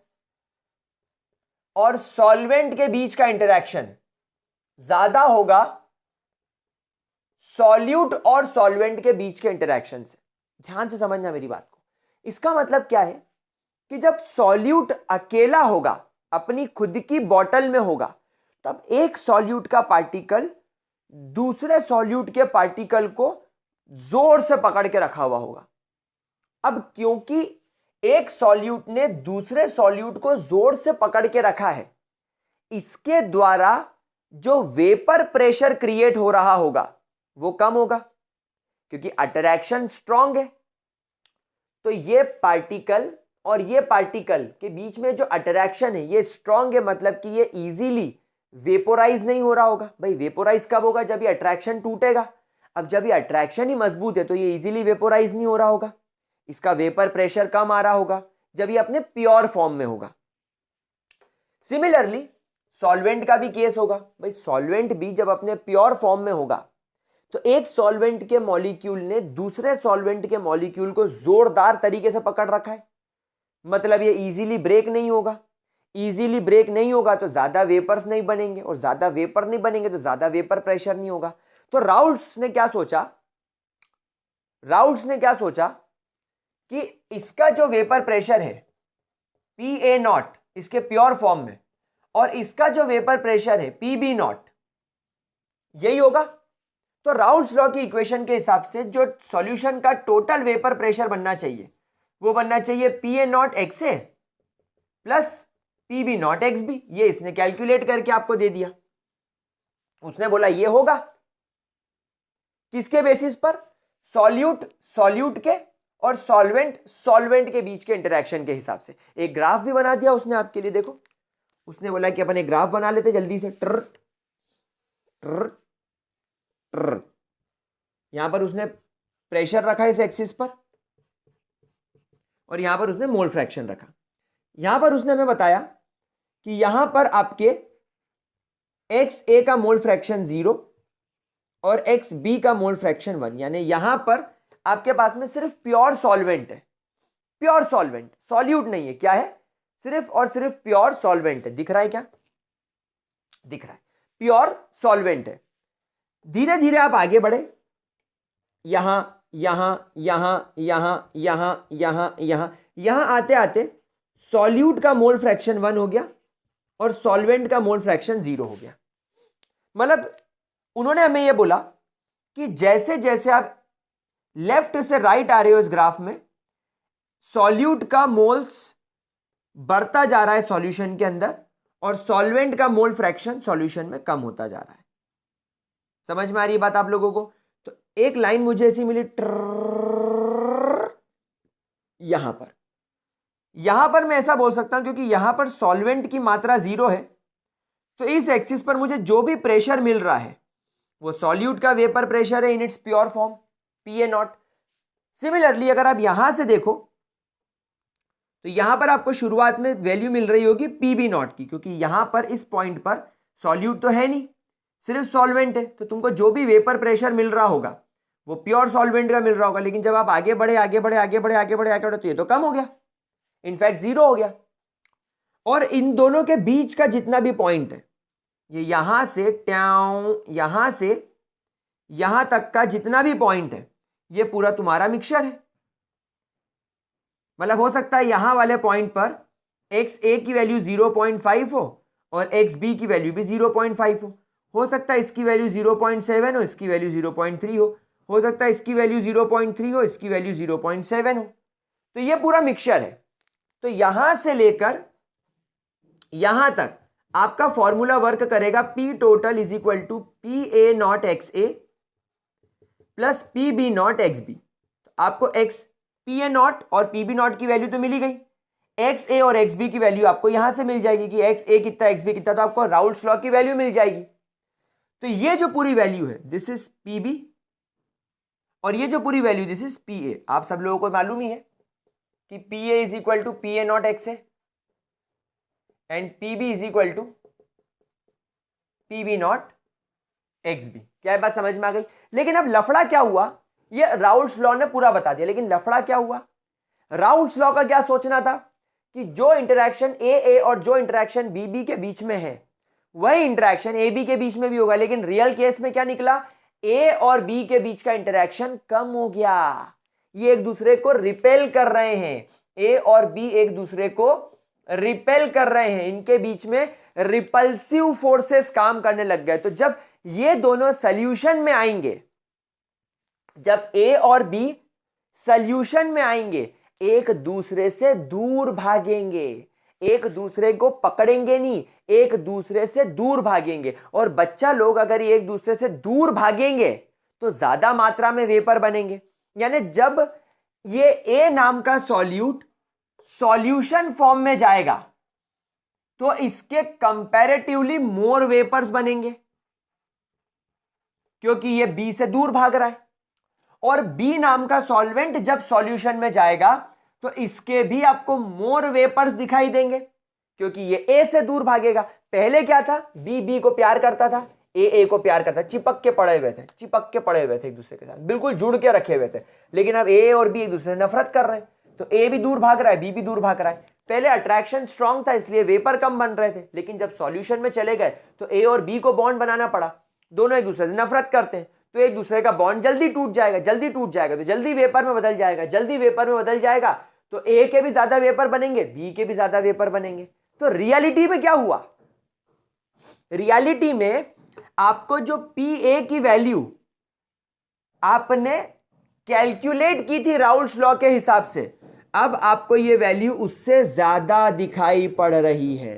और सॉल्वेंट के बीच का इंटरैक्शन ज्यादा होगा सॉल्यूट और सॉल्वेंट के बीच के इंटरैक्शन से। ध्यान से समझना मेरी बात को। इसका मतलब क्या है कि जब सॉल्यूट अकेला होगा, अपनी खुद की बॉटल में होगा, तब एक सॉल्यूट का पार्टिकल दूसरे सॉल्यूट के पार्टिकल को जोर से पकड़ के रखा हुआ होगा। अब क्योंकि एक सॉल्यूट ने दूसरे सॉल्यूट को जोर से पकड़ के रखा है, इसके द्वारा जो वेपर प्रेशर क्रिएट हो रहा होगा वो कम होगा, क्योंकि अट्रैक्शन स्ट्रांग है। तो ये पार्टिकल और ये पार्टिकल के बीच में जो अट्रैक्शन है ये स्ट्रांग है, मतलब कि ये इजीली वेपोराइज नहीं हो रहा होगा। भाई वेपोराइज कब होगा? जब ये अट्रैक्शन टूटेगा। अब जब ये अट्रैक्शन ही मजबूत है तो ये इजीली वेपोराइज नहीं हो रहा होगा, इसका वेपर प्रेशर कम आ रहा होगा जब ये अपने प्योर फॉर्म में होगा। सिमिलरली सॉल्वेंट का भी केस होगा। भाई सॉल्वेंट भी जब अपने प्योर फॉर्म में होगा तो एक सॉल्वेंट के मॉलिक्यूल ने दूसरे सॉल्वेंट के मॉलिक्यूल को जोरदार तरीके से पकड़ रखा है, मतलब ये इजीली ब्रेक नहीं होगा। इजीली ब्रेक नहीं होगा तो ज्यादा वेपर्स नहीं बनेंगे, और ज्यादा वेपर नहीं बनेंगे तो ज्यादा वेपर प्रेशर नहीं होगा। तो राउल्ट्स ने क्या सोचा कि इसका जो वेपर प्रेशर है PA0 इसके प्योर फॉर्म में, और इसका जो वेपर प्रेशर है PB0 यही होगा। तो राउल्ट्स लॉ की इक्वेशन के हिसाब से जो सॉल्यूशन का टोटल वेपर प्रेशर बनना चाहिए वो बनना चाहिए PA0XA प्लस PB0XB। ये इसने कैलकुलेट करके आपको दे दिया। उसने बोला ये होगा किसके बेसिस पर? सॉल्यूट के और सॉल्वेंट के बीच के इंटरैक्शन के हिसाब से। एक ग्राफ भी बना दिया उसने आपके लिए। देखो, उसने बोला कि अपन एक ग्राफ बना लेते जल्दी से। यहां पर उसने प्रेशर रखा इस एक्सिस पर, और यहां पर उसने मोल फ्रैक्शन रखा। यहां पर उसने हमें बताया कि यहां पर आपके XA का मोल फ्रैक्शन 0 और XB का मोल फ्रैक्शन 1, यानी यहां पर आपके पास में सिर्फ प्योर सॉल्वेंट है। प्योर सॉल्वेंट, सॉल्यूट नहीं है। क्या है? सिर्फ और सिर्फ प्योर सॉल्वेंट है। दिख रहा है क्या? दिख रहा है, प्योर सॉल्वेंट है। धीरे धीरे आप आगे बढ़े, यहां यहां यहां यहां यहां यहां यहां यहां आते आते सॉल्यूट का मोल फ्रैक्शन 1 हो गया और सॉल्वेंट का मोल फ्रैक्शन 0 हो गया। मतलब उन्होंने हमें यह बोला कि जैसे जैसे आप लेफ्ट से राइट आ रहे हो इस ग्राफ में, सॉल्यूट का मोल्स बढ़ता जा रहा है सॉल्यूशन के अंदर, और सॉल्वेंट का मोल फ्रैक्शन सॉल्यूशन में कम होता जा रहा है। समझ में आ रही है बात आप लोगों को? तो एक लाइन मुझे ऐसी मिली यहां पर मैं ऐसा बोल सकता हूं क्योंकि यहां पर सॉल्वेंट की मात्रा 0 है, तो इस एक्सिस पर मुझे जो भी प्रेशर मिल रहा है वो सॉल्यूट का वेपर प्रेशर है in its pure form PA0। Similarly अगर आप यहां से देखो तो यहां पर आपको शुरुआत में वैल्यू मिल रही होगी PB0 की, क्योंकि यहां पर इस पॉइंट पर सॉल्यूट तो है नहीं, सिर्फ सॉल्वेंट है। तो तुमको जो भी वेपर प्रेशर मिल रहा होगा वो प्योर सॉल्वेंट का मिल रहा होगा। लेकिन जब आप आगे बढ़े तो ये तो कम हो गया, इनफैक्ट 0 हो गया। और इन दोनों के बीच का जितना भी पॉइंट है, ये यहां से यहां तक का जितना भी पॉइंट है, ये पूरा तुम्हारा मिक्सचर है। मतलब हो सकता है यहां वाले पॉइंट पर XA की वैल्यू 0.5 हो और XB की वैल्यू भी 0.5 हो सकता है इसकी वैल्यू 0.7 हो, इसकी वैल्यू 0.3 हो सकता है इसकी वैल्यू 0.3 हो, इसकी वैल्यू 0.7 हो। तो ये पूरा मिक्सचर है। तो यहां से लेकर यहां तक आपका फॉर्मूला वर्क करेगा, P total is equal to P A not X A plus P B not X B. आपको एक्स पी ए नॉट और पी बी नॉट की वैल्यू तो मिली गई, एक्स ए और एक्स बी की वैल्यू आपको यहां से मिल जाएगी कि एक्स ए कितना एक्स बी कितना, तो आपको राउल्स लॉ की वैल्यू मिल जाएगी। तो ये जो पूरी वैल्यू है दिस इज पी बी, और ये जो पूरी value this is P A. आप सब लोगों को मालूम ही है कि P A is equal to P A not X A and P B is equal to P B not X B. क्या बात समझ में आ गई? लेकिन अब लफड़ा क्या हुआ, ये राउल्स लॉ ने पूरा बता दिया, लेकिन लफड़ा क्या हुआ, राउल्स लॉ का क्या सोचना था कि जो इंटरेक्शन ए और जो इंटरेक्शन बी के बीच में है वही इंटरेक्शन ए बी के बीच में भी होगा, लेकिन रियल केस में क्या निकला, ए और बी के बीच का इंटरेक्शन कम हो गया। ये एक दूसरे को रिपेल कर रहे हैं, ए और बी एक दूसरे को रिपेल कर रहे हैं, इनके बीच में रिपल्सिव फोर्सेस काम करने लग गए। तो जब ये दोनों सॉल्यूशन में आएंगे, जब ए और बी सॉल्यूशन में आएंगे, एक दूसरे से दूर भागेंगे, एक दूसरे को पकड़ेंगे नहीं, एक दूसरे से दूर भागेंगे। और बच्चा लोग अगर एक दूसरे से दूर भागेंगे तो ज्यादा मात्रा में वेपर बनेंगे। यानी जब ये ए नाम का सॉल्यूट सॉल्यूशन फॉर्म में जाएगा तो इसके कंपैरेटिवली मोर वेपर्स बनेंगे, क्योंकि ये बी से दूर भाग रहा है। और बी नाम का सॉल्वेंट जब सॉल्यूशन में जाएगा तो इसके भी आपको मोर वेपर्स दिखाई देंगे, क्योंकि ये ए से दूर भागेगा। पहले क्या था, बी को प्यार करता था, ए को प्यार करता, चिपक के पड़े हुए थे, चिपक के पड़े हुए थे एक दूसरे के साथ, बिल्कुल जुड़ के रखे हुए थे। लेकिन अब ए और बी एक दूसरे से नफरत कर रहे हैं, तो ए भी दूर भाग रहा है, बी भी दूर भाग रहा है। पहले अट्रैक्शन स्ट्रांग था इसलिए वेपर कम बन रहे थे, लेकिन जब सॉल्यूशन में चले गए तो ए और बी को बॉन्ड बनाना पड़ा। दोनों एक दूसरे से नफरत करते हैं तो एक दूसरे का बॉन्ड जल्दी टूट जाएगा, जल्दी टूट जाएगा तो जल्दी वेपर में बदल जाएगा, जल्दी वेपर में बदल जाएगा तो ए के भी ज्यादा वेपर बनेंगे, बी के भी ज्यादा वेपर बनेंगे। तो रियलिटी में क्या हुआ, रियलिटी में आपको जो पी ए की वैल्यू आपने कैलकुलेट की थी राउल्स लॉ के हिसाब से, अब आपको ये वैल्यू उससे ज्यादा दिखाई पड़ रही है।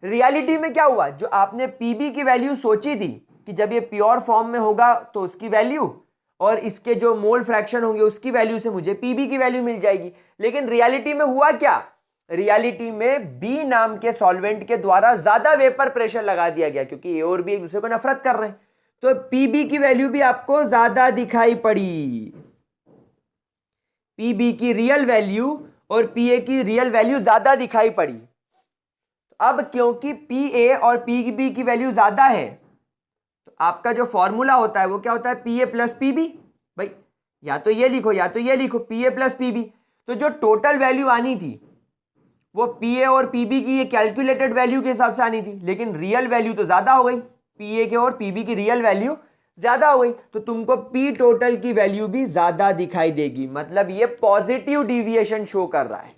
रियलिटी में क्या हुआ, जो आपने पीबी की वैल्यू सोची थी कि जब ये प्योर फॉर्म में होगा तो उसकी वैल्यू और इसके जो मोल फ्रैक्शन होंगे उसकी वैल्यू से मुझे पीबी की वैल्यू मिल जाएगी। लेकिन रियलिटी में हुआ क्या, रियलिटी में बी नाम के सॉल्वेंट के द्वारा ज्यादा वेपर प्रेशर लगा दिया गया, क्योंकि ए और बी एक दूसरे को नफरत कर रहे हैं, तो पीबी की वैल्यू भी आपको ज्यादा दिखाई पड़ी। पीबी की रियल वैल्यू और पीए की रियल वैल्यू ज्यादा दिखाई पड़ी। अब क्योंकि पीए और पीबी की वैल्यू ज्यादा है तो आपका जो फॉर्मूला होता है वो क्या होता है, पीए प्लस पीबी। भाई या तो ये लिखो या तो ये लिखो, पीए प्लस पीबी। तो जो टोटल वैल्यू आनी थी वो पीए और पीबी की ये कैलकुलेटेड वैल्यू के हिसाब से आनी थी, लेकिन रियल वैल्यू तो ज्यादा हो गई, पीए के और पीबी की रियल वैल्यू ज्यादा हो गई, तो तुमको पी टोटल की वैल्यू भी ज्यादा दिखाई देगी। मतलब ये पॉजिटिव डिविएशन शो कर रहा है,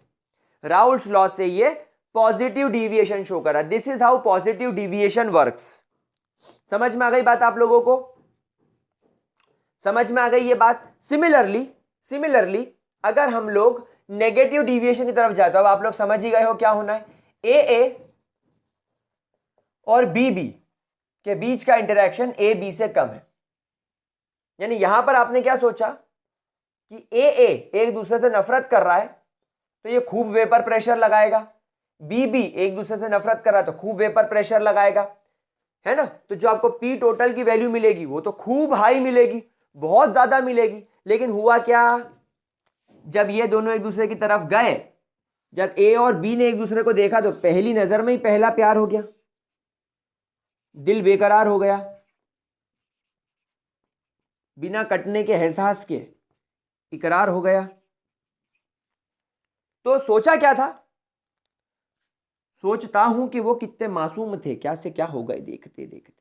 राउल्स लॉ से ये पॉजिटिव डिविएशन शो कर रहा है। This is how positive deviation works. समझ में आ गई बात आप लोगों को, समझ में आ गई ये बात। सिमिलरली अगर हम लोग नेगेटिव डिविएशन की तरफ जाते हो, अब आप लोग समझ ही गए हो क्या होना है, ए और बी के बीच का इंटरेक्शन ए बी से कम है। यानी यहां पर आपने क्या सोचा कि ए एक दूसरे से नफरत कर रहा है तो ये खूब वेपर प्रेशर लगाएगा, बी एक दूसरे से नफरत कर रहा है तो खूब वेपर प्रेशर लगाएगा, है ना। तो जो आपको पी टोटल की वैल्यू मिलेगी वो तो खूब हाई मिलेगी, बहुत ज्यादा मिलेगी। लेकिन हुआ क्या, जब ये दोनों एक दूसरे की तरफ गए, जब ए और बी ने एक दूसरे को देखा तो पहली नजर में ही पहला प्यार हो गया, दिल बेकरार हो गया, बिना कटने के एहसास के इकरार हो गया। तो सोचा क्या था, सोचता हूं कि वो कितने मासूम थे, क्या से क्या हो गए देखते देखते।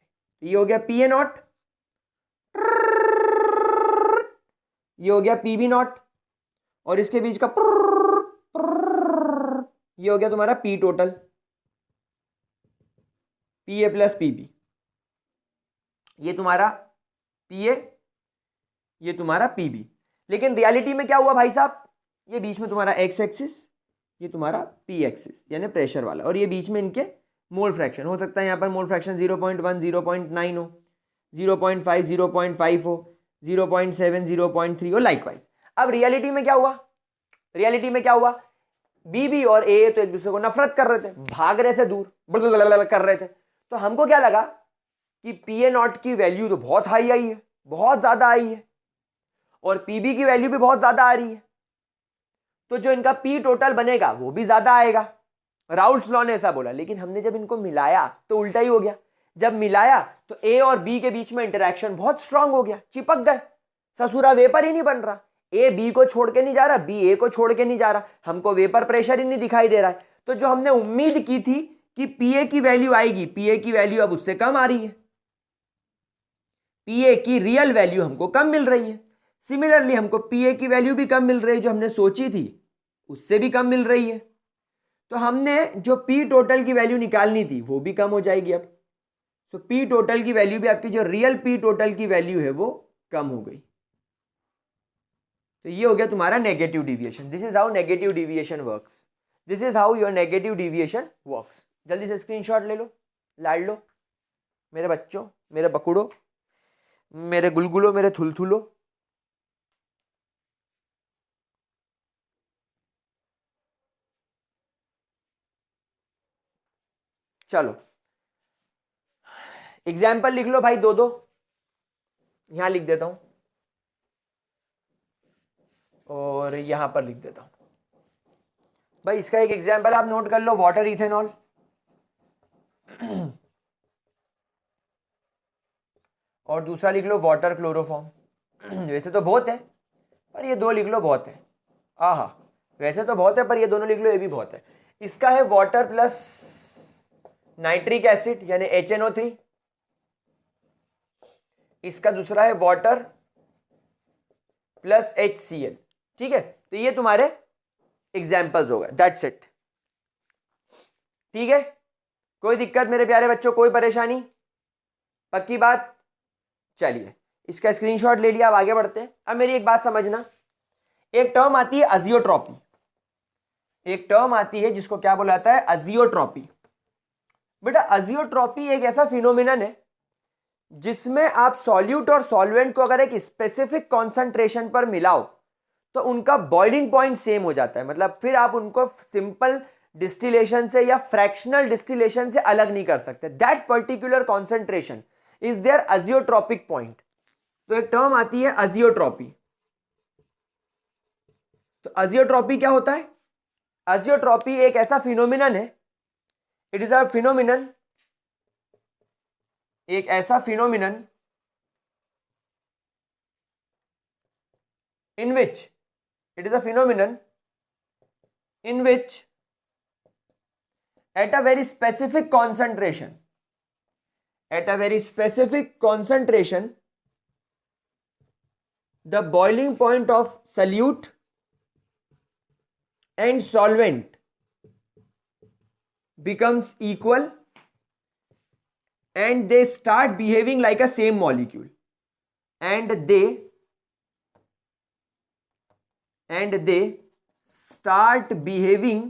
ये हो गया पी ए नॉट, ये हो गया पीबी नॉट, और इसके बीच का ये हो गया तुम्हारा P total, P A plus P B. ये तुम्हारा पी ए, ये तुम्हारा पीबी। लेकिन रियलिटी में क्या हुआ भाई साहब, ये बीच में तुम्हारा एक्स एक्सिस, ये तुम्हारा पी एक्सिस यानी प्रेशर वाला, और ये बीच में इनके मोल फ्रैक्शन। हो सकता है यहाँ पर मोल फ्रैक्शन 0.1 0.9 हो, 0.5 0.5 हो, 0.7 0.3 हो, लाइकवाइज। अब रियलिटी में क्या हुआ, रियलिटी में क्या हुआ, बी बी और ए तो एक दूसरे को नफरत कर रहे थे, भाग रहे थे दूर, कर रहे थे। तो हमको क्या लगा कि पी ए नॉट की वैल्यू तो बहुत हाई आई है, बहुत ज्यादा आई है, और पीबी की वैल्यू भी बहुत ज्यादा आ रही है, तो जो इनका पी टोटल बनेगा वो भी ज्यादा आएगा। राउल्स लॉ ने ऐसा बोला। लेकिन हमने जब इनको मिलाया तो उल्टा ही हो गया। जब मिलाया तो ए और बी के बीच में इंटरेक्शन बहुत स्ट्रांग हो गया, चिपक गए, ससुरा वेपर ही नहीं बन रहा। ए बी को छोड़ के नहीं जा रहा, बी ए को छोड़ के नहीं जा रहा, हमको वेपर प्रेशर ही नहीं दिखाई दे रहा है। तो जो हमने उम्मीद की थी कि पीए की वैल्यू आएगी, पीए की वैल्यू अब उससे कम आ रही है, पीए की रियल वैल्यू हमको कम मिल रही है। सिमिलरली हमको पीए की वैल्यू भी कम मिल रही है, जो हमने सोची थी उससे भी कम मिल रही है। तो हमने जो पी टोटल की वैल्यू निकालनी थी वो भी कम हो जाएगी अब। तो पी टोटल की वैल्यू भी, आपकी जो रियल पी टोटल की वैल्यू है वो कम हो गई। तो ये हो गया तुम्हारा negative deviation. This is how negative deviation works, this is how your negative deviation works. जल्दी से स्क्रीनशॉट ले लो, लाड़ लो मेरे बच्चों, मेरे बकुड़ो, मेरे गुलगुलो, मेरे थुलथुलो। चलो एग्जाम्पल लिख लो भाई, दो दो यहां लिख देता हूं और यहां पर लिख देता हूं। भाई इसका एक एग्जाम्पल आप नोट कर लो, वाटर इथेनॉल। और दूसरा लिख लो वाटर क्लोरोफॉर्म। वैसे तो बहुत है पर ये दो लिख लो बहुत है। आहा, वैसे तो बहुत है पर ये दोनों लिख लो, ये भी बहुत है। इसका है वाटर प्लस नाइट्रिक एसिड यानी HNO3। इसका दूसरा है वाटर प्लस HCl। ठीक है, तो ये तुम्हारे एग्जाम्पल्स हो गए, दैट्स इट। ठीक है, कोई दिक्कत मेरे प्यारे बच्चों, कोई परेशानी, पक्की बात। चलिए इसका स्क्रीनशॉट ले लिया, अब आगे बढ़ते हैं। अब मेरी एक बात समझना, एक टर्म आती है अजियोट्रॉपी, एक टर्म आती है जिसको क्या बोला जाता है, अजियोट्रॉपी। बेटा अजियोट्रॉपी एक ऐसा फिनोमिनन है जिसमें आप सॉल्यूट और सॉल्वेंट को अगर एक स्पेसिफिक कॉन्सेंट्रेशन पर मिलाओ तो उनका बॉइलिंग पॉइंट सेम हो जाता है। मतलब फिर आप उनको सिंपल डिस्टिलेशन से या फ्रैक्शनल डिस्टिलेशन से अलग नहीं कर सकते। That particular concentration is there azeotropic point. तो एक टर्म आती है अजियोट्रॉपी। तो अजियोट्रॉपी क्या होता है, अजियोट्रॉपी एक ऐसा फिनोमिनन है, इट इज अ फिनोमिनन, एक ऐसा phenomenon in which it is a phenomenon in which at a very specific concentration, at a very specific concentration the boiling point of solute and solvent becomes equal and they start behaving like a same molecule and they start behaving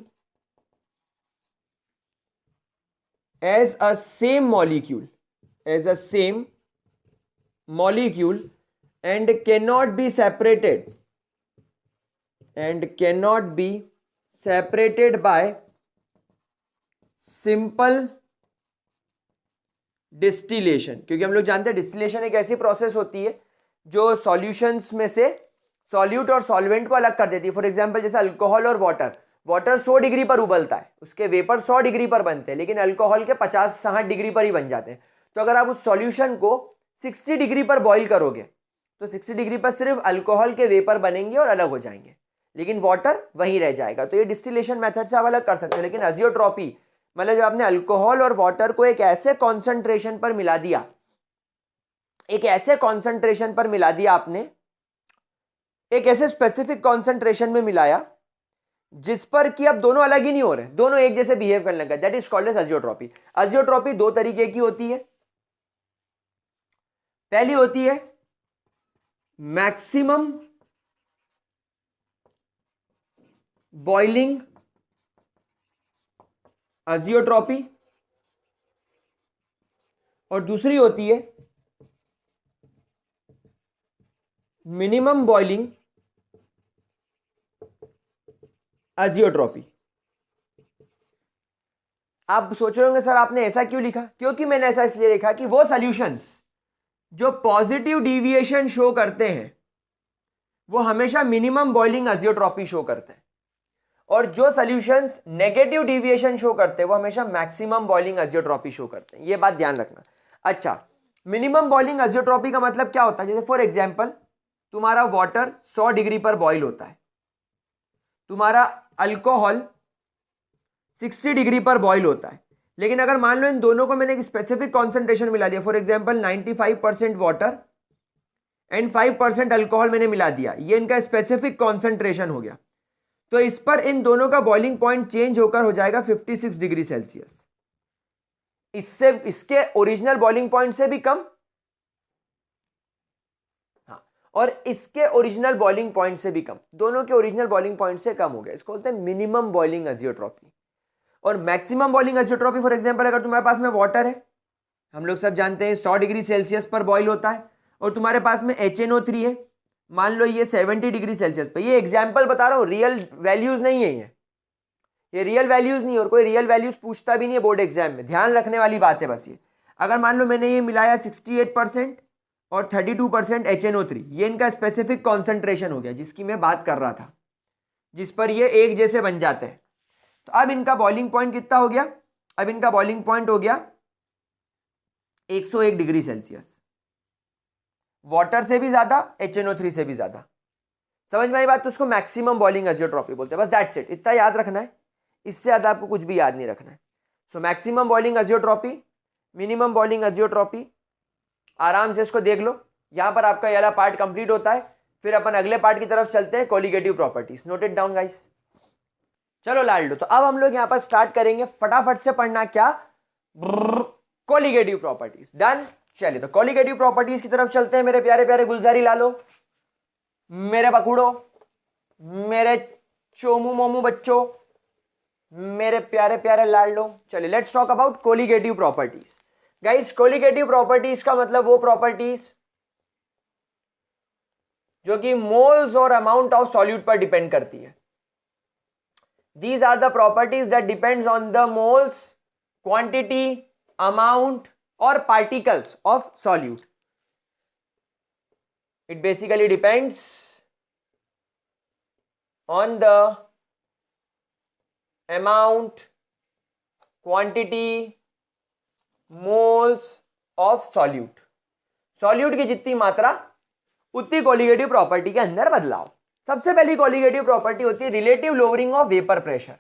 as a same molecule, as a same molecule and cannot be separated, and cannot be separated by simple distillation। क्योंकि हम लोग जानते हैं distillation एक ऐसी process होती है जो सॉल्यूशंस में से सॉल्यूट और सॉल्वेंट को अलग कर देती है। फॉर एग्जांपल जैसे अल्कोहल और वाटर, वाटर 100 डिग्री पर उबलता है, उसके वेपर 100 डिग्री पर बनते हैं, लेकिन अल्कोहल के 50-60 डिग्री पर ही बन जाते हैं। तो अगर आप उस सॉल्यूशन को 60 डिग्री पर बॉईल करोगे तो 60 डिग्री पर सिर्फ अल्कोहल के वेपर बनेंगे और अलग हो जाएंगे, लेकिन वाटर वहीं रह जाएगा। तो ये डिस्टिलेशन मेथड से आप अलग कर सकते हैं। लेकिन अजियोट्रॉपी मतलब जब आपने अल्कोहल और वाटर को एक ऐसे कॉन्सेंट्रेशन पर मिला दिया, एक ऐसे कॉन्सेंट्रेशन पर मिला दिया आपने, एक ऐसे स्पेसिफिक कॉन्सेंट्रेशन में मिलाया जिस पर कि अब दोनों अलग ही नहीं हो रहे, दोनों एक जैसे बिहेव करने लगे, दैट इज कॉल्ड एज अजियोट्रॉपी। अजियोट्रॉपी दो तरीके की होती है। पहली होती है मैक्सिमम बॉइलिंग अजियोट्रॉपी और दूसरी होती है मिनिमम बॉइलिंग अजियोट्रॉपी। आप सोच रहे होंगे सर आपने ऐसा क्यों लिखा? क्योंकि मैंने ऐसा इसलिए लिखा कि वो सॉल्यूशंस जो पॉजिटिव डिविएशन शो करते हैं वो हमेशा मिनिमम बॉइलिंग अजियोट्रॉपी शो करते हैं, और जो सॉल्यूशंस नेगेटिव डिविएशन शो करते हैं वो हमेशा मैक्सिमम बॉइलिंग अजियोट्रॉपी शो करते हैं। ये बात ध्यान रखना। अच्छा, मिनिमम बॉइलिंग अजियोट्रॉपी का मतलब क्या होता है? जैसे फॉर एग्जांपल तुम्हारा वाटर 100 डिग्री पर बॉइल होता है, तुम्हारा अल्कोहल 60 डिग्री पर बॉइल होता है, लेकिन अगर मान लो इन दोनों को मैंने एक स्पेसिफिक कॉन्सेंट्रेशन मिला दिया, for example 95% water and 5% alcohol मैंने मिला दिया, ये इनका स्पेसिफिक कॉन्सेंट्रेशन हो गया, तो इस पर इन दोनों का बॉइलिंग पॉइंट चेंज होकर हो जाएगा 56 डिग्री सेल्सियस। इससे इसके ओरिजिनल बॉइलिंग पॉइंट से भी कम, हाँ, और इसके ओरिजिनल बॉइलिंग पॉइंट से भी कम, दोनों के ओरिजिनल बॉइलिंग पॉइंट से कम हो गया। इसको बोलते हैं मिनिमम बॉइलिंग अजियोट्रॉपी। और maximum boiling azeotropy, for example अगर तुम्हारे पास में वाटर है, हम लोग सब जानते हैं 100 डिग्री सेल्सियस पर बॉइल होता है, और तुम्हारे पास में HNO3 है, मान लो ये 70 डिग्री सेल्सियस पे। ये एग्जांपल बता रहा हूं, रियल वैल्यूज नहीं है, ये रियल वैल्यूज नहीं, और कोई रियल वैल्यूज पूछता भी नहीं है बोर्ड एग्जाम में, ध्यान रखने वाली बात है बस ये। अगर मान लो मैंने ये मिलाया 68% और 32% HNO3, ये इनका स्पेसिफिक कॉन्सेंट्रेशन हो गया जिसकी मैं बात कर रहा था, जिस पर ये एक जैसे बन जाते हैं। तो अब इनका बॉइलिंग पॉइंट कितना हो गया? अब इनका बॉइलिंग पॉइंट हो गया 101 डिग्री सेल्सियस, वाटर से भी ज्यादा, HNO3 से भी ज्यादा। समझ में आई बात? तो उसको मैक्सिमम बॉइलिंग अजियोट्रॉपी बोलते हैं। बस दैट्स इट, इतना याद रखना है, इससे ज्यादा आपको कुछ भी याद नहीं रखना है। So maximum boiling azeotropy, minimum boiling azeotropy, आराम से इसको देख लो। यहां पर आपका ये वाला पार्ट कंप्लीट होता है, फिर अपन अगले पार्ट की तरफ चलते हैं, colligative properties. Note it down guys. चलो लाल लो, तो अब हम लोग यहां पर स्टार्ट करेंगे फटाफट से पढ़ना, क्या? Colligative properties. डन। चलिए तो कोलिगेटिव प्रॉपर्टीज की तरफ चलते हैं मेरे प्यारे प्यारे गुलजारी लालो, मेरे बकुड़ो, मेरे चोमू मोमू बच्चों, मेरे प्यारे प्यारे लाडलो। चलिए let's talk about colligative properties. Guys colligative properties का मतलब वो प्रॉपर्टीज जो कि मोल्स और अमाउंट ऑफ सॉल्यूट पर डिपेंड करती है। These are the properties that depends on the moles, quantity, amount or particles of solute. It basically depends on the amount, quantity, moles of solute. solute की जितनी मात्रा उतनी colligative property के अंदर बदलाव। सबसे पहली कोलिगेटिव प्रॉपर्टी होती है relative lowering of vapour pressure.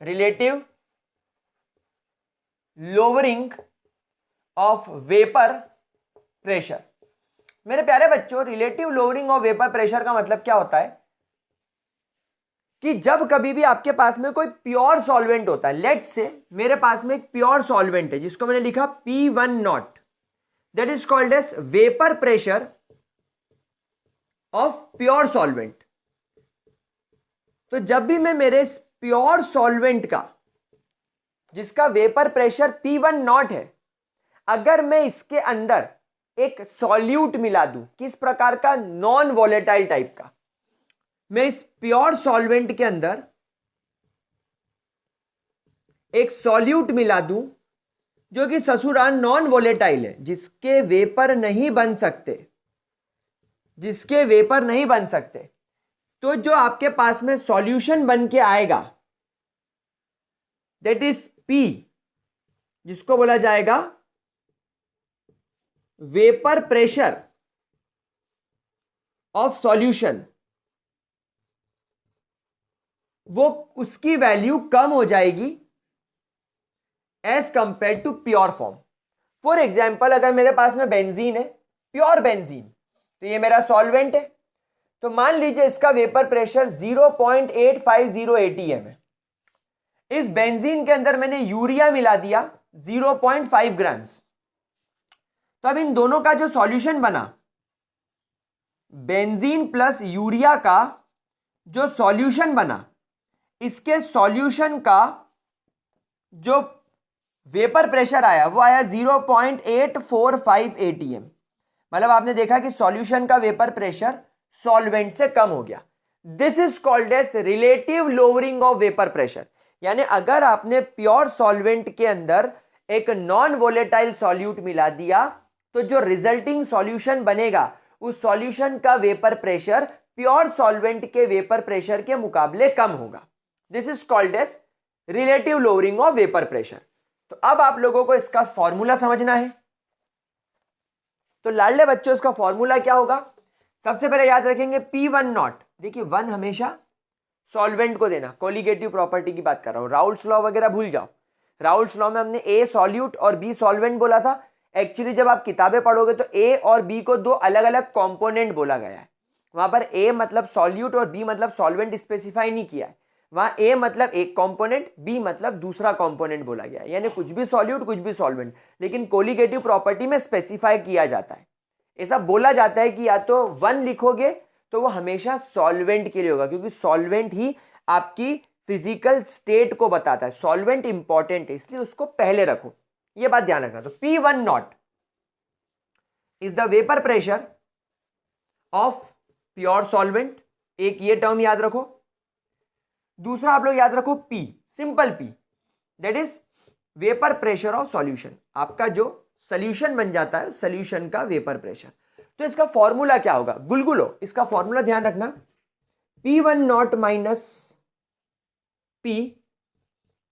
Relative lowering of vapour pressure. मेरे प्यारे बच्चों, relative lowering of vapour pressure का मतलब क्या होता है कि जब कभी भी आपके पास में कोई प्योर सॉल्वेंट होता है, लेट्स से मेरे पास में एक प्योर सॉल्वेंट है जिसको मैंने लिखा P1 not, that is called as vapour pressure of pure solvent. तो जब भी मैं मेरे प्योर सॉल्वेंट का जिसका वेपर प्रेशर P1 नॉट है, अगर मैं इसके अंदर एक सॉल्यूट मिला दूं, किस प्रकार का? नॉन वॉलेटाइल टाइप का। मैं इस प्योर सॉल्वेंट के अंदर एक सॉल्यूट मिला दूं जो कि ससुराल नॉन वॉलेटाइल है, जिसके वेपर नहीं बन सकते, जिसके वेपर नहीं बन सकते, तो जो आपके पास में सॉल्यूशन बन के आएगा दैट इज P, जिसको बोला जाएगा वेपर प्रेशर ऑफ सॉल्यूशन, वो उसकी वैल्यू कम हो जाएगी as compare to pure form. For example अगर मेरे पास में बेंजीन है, प्योर बेंजीन, तो ये मेरा सॉल्वेंट है, तो मान लीजिए इसका वेपर प्रेशर 0.850 ATM है। इस बेंजीन के अंदर मैंने यूरिया मिला दिया 0.5 ग्राम्स। तो अब इन दोनों का जो सॉल्यूशन बना, बेंजीन प्लस यूरिया का जो सॉल्यूशन बना, इसके सॉल्यूशन का जो वेपर प्रेशर आया वो आया 0.845 atm। मतलब आपने देखा कि सॉल्यूशन का वेपर प्रेशर सॉल्वेंट से कम हो गया। This is called as relative lowering of vapour pressure. यानी अगर आपने प्योर सॉल्वेंट के अंदर एक नॉन वोलेटाइल सॉल्यूट मिला दिया तो जो रिजल्टिंग सॉल्यूशन बनेगा उस सॉल्यूशन का वेपर प्रेशर प्योर सॉल्वेंट के वेपर प्रेशर के मुकाबले कम होगा। This is called as relative lowering of vapour pressure. तो अब आप लोगों को इसका फॉर्मूला समझना है। तो लाडले बच्चों, इसका फॉर्मूला क्या होगा? सबसे पहले याद रखेंगे P1 नॉट। देखिए 1 हमेशा सॉल्वेंट को देना, कोलिगेटिव प्रॉपर्टी की बात कर रहा हूं, राउल्स लॉ वगैरह भूल जाओ। राउल्स लॉ में हमने A सॉल्यूट और B सॉल्वेंट बोला था। एक्चुअली जब आप किताबें पढ़ोगे तो A और B को दो अलग अलग कंपोनेंट बोला गया है। वहां पर A मतलब सॉल्यूट और B मतलब सॉल्वेंट स्पेसिफाई नहीं किया है। वहां A मतलब एक कंपोनेंट, B मतलब दूसरा कंपोनेंट बोला गया है। यानी कुछ भी सॉल्यूट कुछ भी सॉल्वेंट, लेकिन कोलिगेटिव प्रॉपर्टी में स्पेसिफाई किया जाता है। ऐसा बोला जाता है कि या तो 1 लिखोगे तो वो हमेशा सॉल्वेंट के लिए होगा, क्योंकि सॉल्वेंट ही आपकी फिजिकल स्टेट को बताता है। सॉल्वेंट इंपॉर्टेंट है, इसलिए उसको पहले रखो, ये बात ध्यान रखना। तो P1 not is the vapour pressure of pure solvent, एक ये टर्म याद रखो। दूसरा आप लोग याद रखो P, simple P, that is vapour pressure of solution. आपका जो सॉल्यूशन बन जाता है सॉल्यूशन का वेपर प्रेशर। तो इसका फॉर्मूला क्या होगा? गुलगुलो, इसका फॉर्मूला ध्यान रखना, P1 not minus P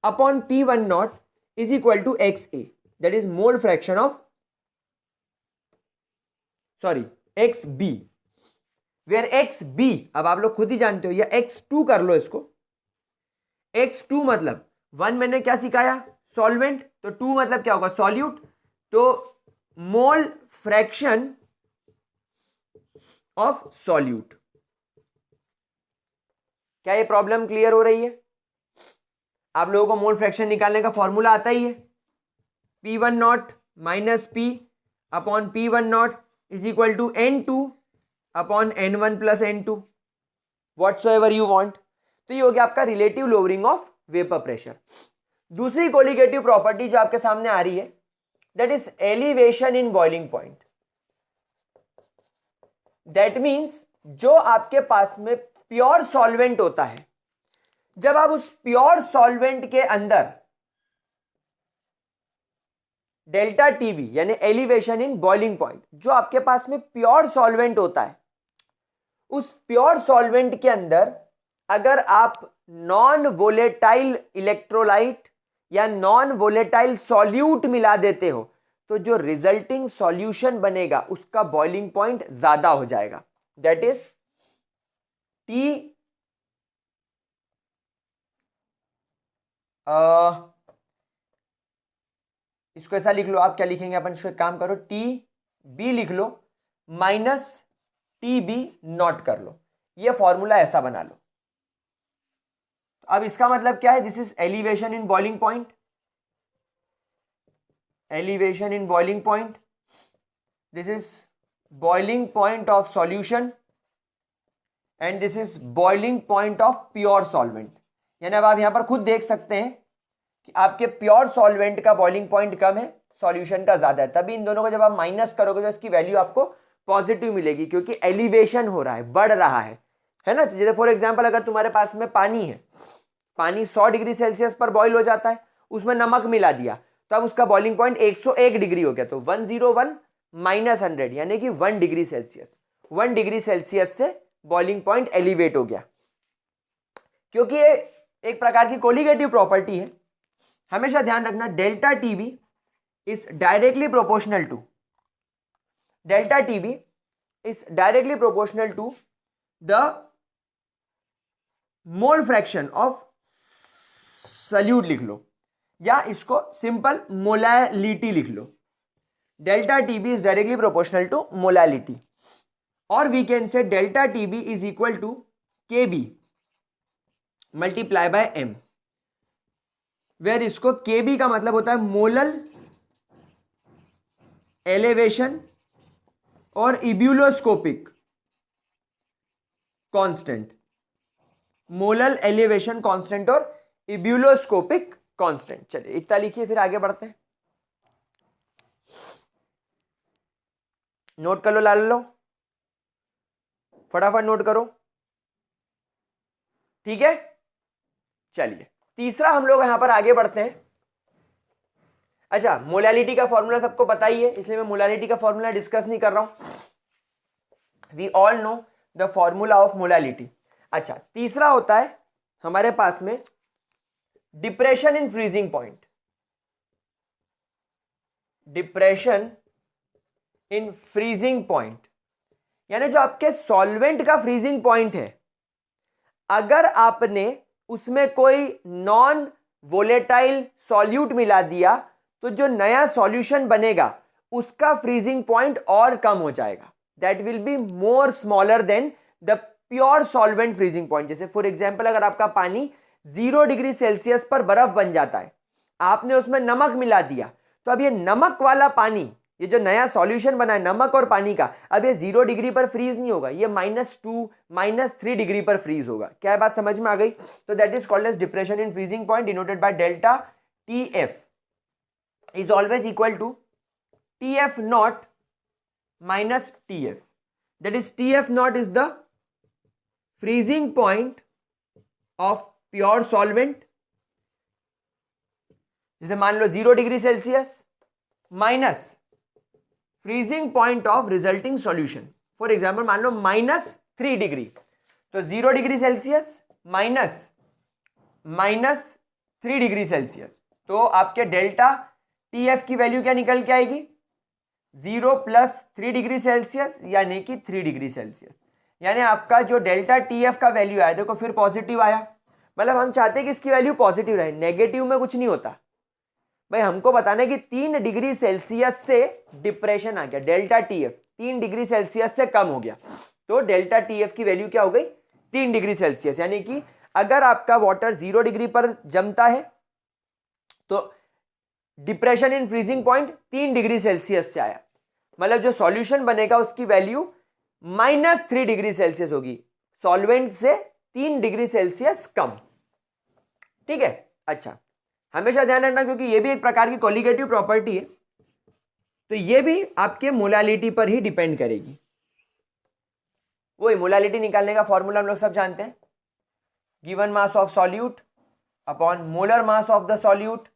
upon P1 not is equal to XA, that is mole fraction of XB, where XB अब आप लोग खुद ही जानते हो, या X2 कर लो इसको। X2 मतलब 1 मैंने क्या सिखाया? सॉल्वेंट, तो 2 मतलब क्या होगा? सॉल्यूट। तो मोल फ्रैक्शन ऑफ सॉल्यूट। क्या ये प्रॉब्लम क्लियर हो रही है? आप लोगों को मोल फ्रैक्शन निकालने का फॉर्मूला आता ही है, P1 not minus P upon P1 not is equal to N2 upon N1 plus N2, whatsoever you want. तो ये हो गया आपका relative lowering of vapour pressure. दूसरी कोलिगेटिव प्रॉपर्टी जो आपके सामने आ रही है, that is elevation in boiling point. That means जो आपके पास में प्योर सॉल्वेंट होता है, जब आप उस प्योर सॉल्वेंट के अंदर डेल्टा टीबी यानी एलिवेशन इन बॉइलिंग पॉइंट, जो आपके पास में प्योर सॉल्वेंट होता है, उस प्योर सॉल्वेंट के अंदर अगर आप नॉन वोलेटाइल इलेक्ट्रोलाइट या नॉन वोलेटाइल सॉल्यूट मिला देते हो तो जो रिजल्टिंग सॉल्यूशन बनेगा उसका बॉइलिंग पॉइंट ज्यादा हो जाएगा। दैट इज टी इसको ऐसा लिख लो, आप क्या लिखेंगे? अपन इसको एक काम करो, टी बी लिख लो माइनस टी बी नॉट कर लो, ये फॉर्मूला ऐसा बना लो। अब इसका मतलब क्या है? This is elevation in boiling point, elevation in boiling point, this is boiling point of solution and this is boiling point of pure solvent. यानी अब आप यहां पर खुद देख सकते हैं कि आपके प्योर सॉल्वेंट का बॉइलिंग पॉइंट कम है, सॉल्यूशन का ज्यादा है। तभी इन दोनों को जब आप माइनस करोगे तो इसकी वैल्यू आपको पॉजिटिव मिलेगी, क्योंकि एलिवेशन हो रहा है, बढ़ रहा है ना। जैसे फॉर एग्जांपल अगर तुम्हारे पास में पानी है, पानी 100 डिग्री सेल्सियस पर बॉईल हो जाता है, उसमें नमक मिला दिया तो अब उसका बॉइलिंग पॉइंट 101 डिग्री हो गया, तो 101 माइनस 100 यानी कि 1 डिग्री सेल्सियस, 1 डिग्री सेल्सियस से बॉइलिंग पॉइंट एलिवेट हो गया। क्योंकि ये एक प्रकार की कोलिगेटिव प्रॉपर्टी है, हमेशा ध्यान रखना delta TB is directly proportional to, delta TB is directly proportional to the mole fraction of solute लिख लो, या इसको सिंपल मोलैलिटी लिख लो। Delta TB is directly proportional to molality, और we can say delta TB is equal to K B multiply by M, where इसको K B का मतलब होता है मोलल एलिवेशन और इब्यूलोस्कोपिक कांस्टेंट। मोलर एलिवेशन कांस्टेंट और इब्यूलोस्कोपिक कांस्टेंट। चलिए इतना लिखिए, फिर आगे बढ़ते हैं। नोट कर लो लाल लो, फटाफट नोट करो, ठीक है। चलिए तीसरा हम लोग यहां पर आगे बढ़ते हैं। अच्छा, मोलालिटी का फॉर्मूला सबको पता ही है, इसलिए मैं मोलालिटी का फॉर्मूला डिस्कस नहीं कर रहा हूं। We all know the formula of molality. अच्छा, तीसरा होता है हमारे पास में depression in freezing point. Depression in freezing point यानी जो आपके सॉल्वेंट का फ्रीजिंग पॉइंट है, अगर आपने उसमें कोई नॉन वोलेटाइल सॉल्यूट मिला दिया तो जो नया सॉल्यूशन बनेगा उसका फ्रीजिंग पॉइंट और कम हो जाएगा। That will be more smaller than the pure solvent freezing point. जैसे फॉर एग्जांपल, अगर आपका पानी 0 डिग्री सेल्सियस पर बर्फ बन जाता है, आपने उसमें नमक मिला दिया, तो अब ये नमक वाला पानी, ये जो नया सॉल्यूशन बना है नमक और पानी का, अब ये 0 डिग्री पर फ्रीज नहीं होगा, ये -2 -3 डिग्री पर फ्रीज होगा। क्या बात समझ में आ गई? तो that is called as depression in freezing point, denoted by delta TF is always equal to TF naught minus TF. That is TF naught is the freezing point of pure solvent. जैसे मान लो 0 degree Celsius minus freezing point of resulting solution. For example मान लो -3 degree, तो 0 degree Celsius minus 3 degree Celsius, तो आपके delta TF की value क्या निकल के आएगी? 0 + 3 डिग्री सेल्सियस यानी कि 3 डिग्री सेल्सियस। यानी आपका जो डेल्टा TF का वैल्यू आया, देखो फिर पॉजिटिव आया, मतलब हम चाहते हैं कि इसकी वैल्यू पॉजिटिव रहे, नेगेटिव में कुछ नहीं होता भाई। हमको बताना है कि 3 डिग्री सेल्सियस से डिप्रेशन आ गया, डेल्टा TF 3 डिग्री सेल्सियस से कम हो गया, तो डेल्टा TF की वैल्यू क्या हो गई? 3 डिग्री सेल्सियस। यानी कि अगर आपका वाटर 0 डिग्री पर जमता है तो depression in freezing point 3 degree Celsius से आया, मतलब जो सॉल्यूशन बनेगा उसकी वैल्यू -3 डिग्री सेल्सियस होगी, सॉल्वेंट से 3 डिग्री सेल्सियस कम, ठीक है। अच्छा, हमेशा ध्यान रखना क्योंकि ये भी एक प्रकार की कोलिगेटिव प्रॉपर्टी है, तो ये भी आपके मोलालिटी पर ही डिपेंड करेगी। वही मोलालिटी निकालने का फॉर्मूला हम लोग सब जानते हैं, given mass of solute upon molar mass of the solute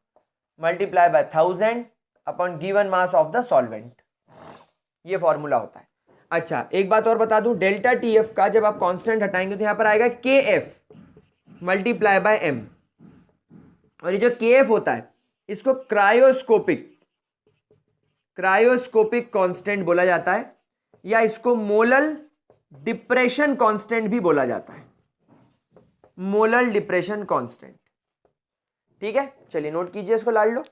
multiply by 1000 upon given mass of the solvent, ये फॉर्मूला होता है। अच्छा, एक बात और बता दूं, डेल्टा TF का जब आप कांस्टेंट हटाएंगे तो यहां पर आएगा KF मल्टीप्लाई बाय M, और ये जो KF होता है इसको क्रायोस्कोपिक कांस्टेंट बोला जाता है, या इसको मोलर डिप्रेशन कांस्टेंट भी बोला जाता है, मोलर डिप्रेशन कांस्टेंट, ठीक है। चलिए नोट कीजिए इसको, लाल लो।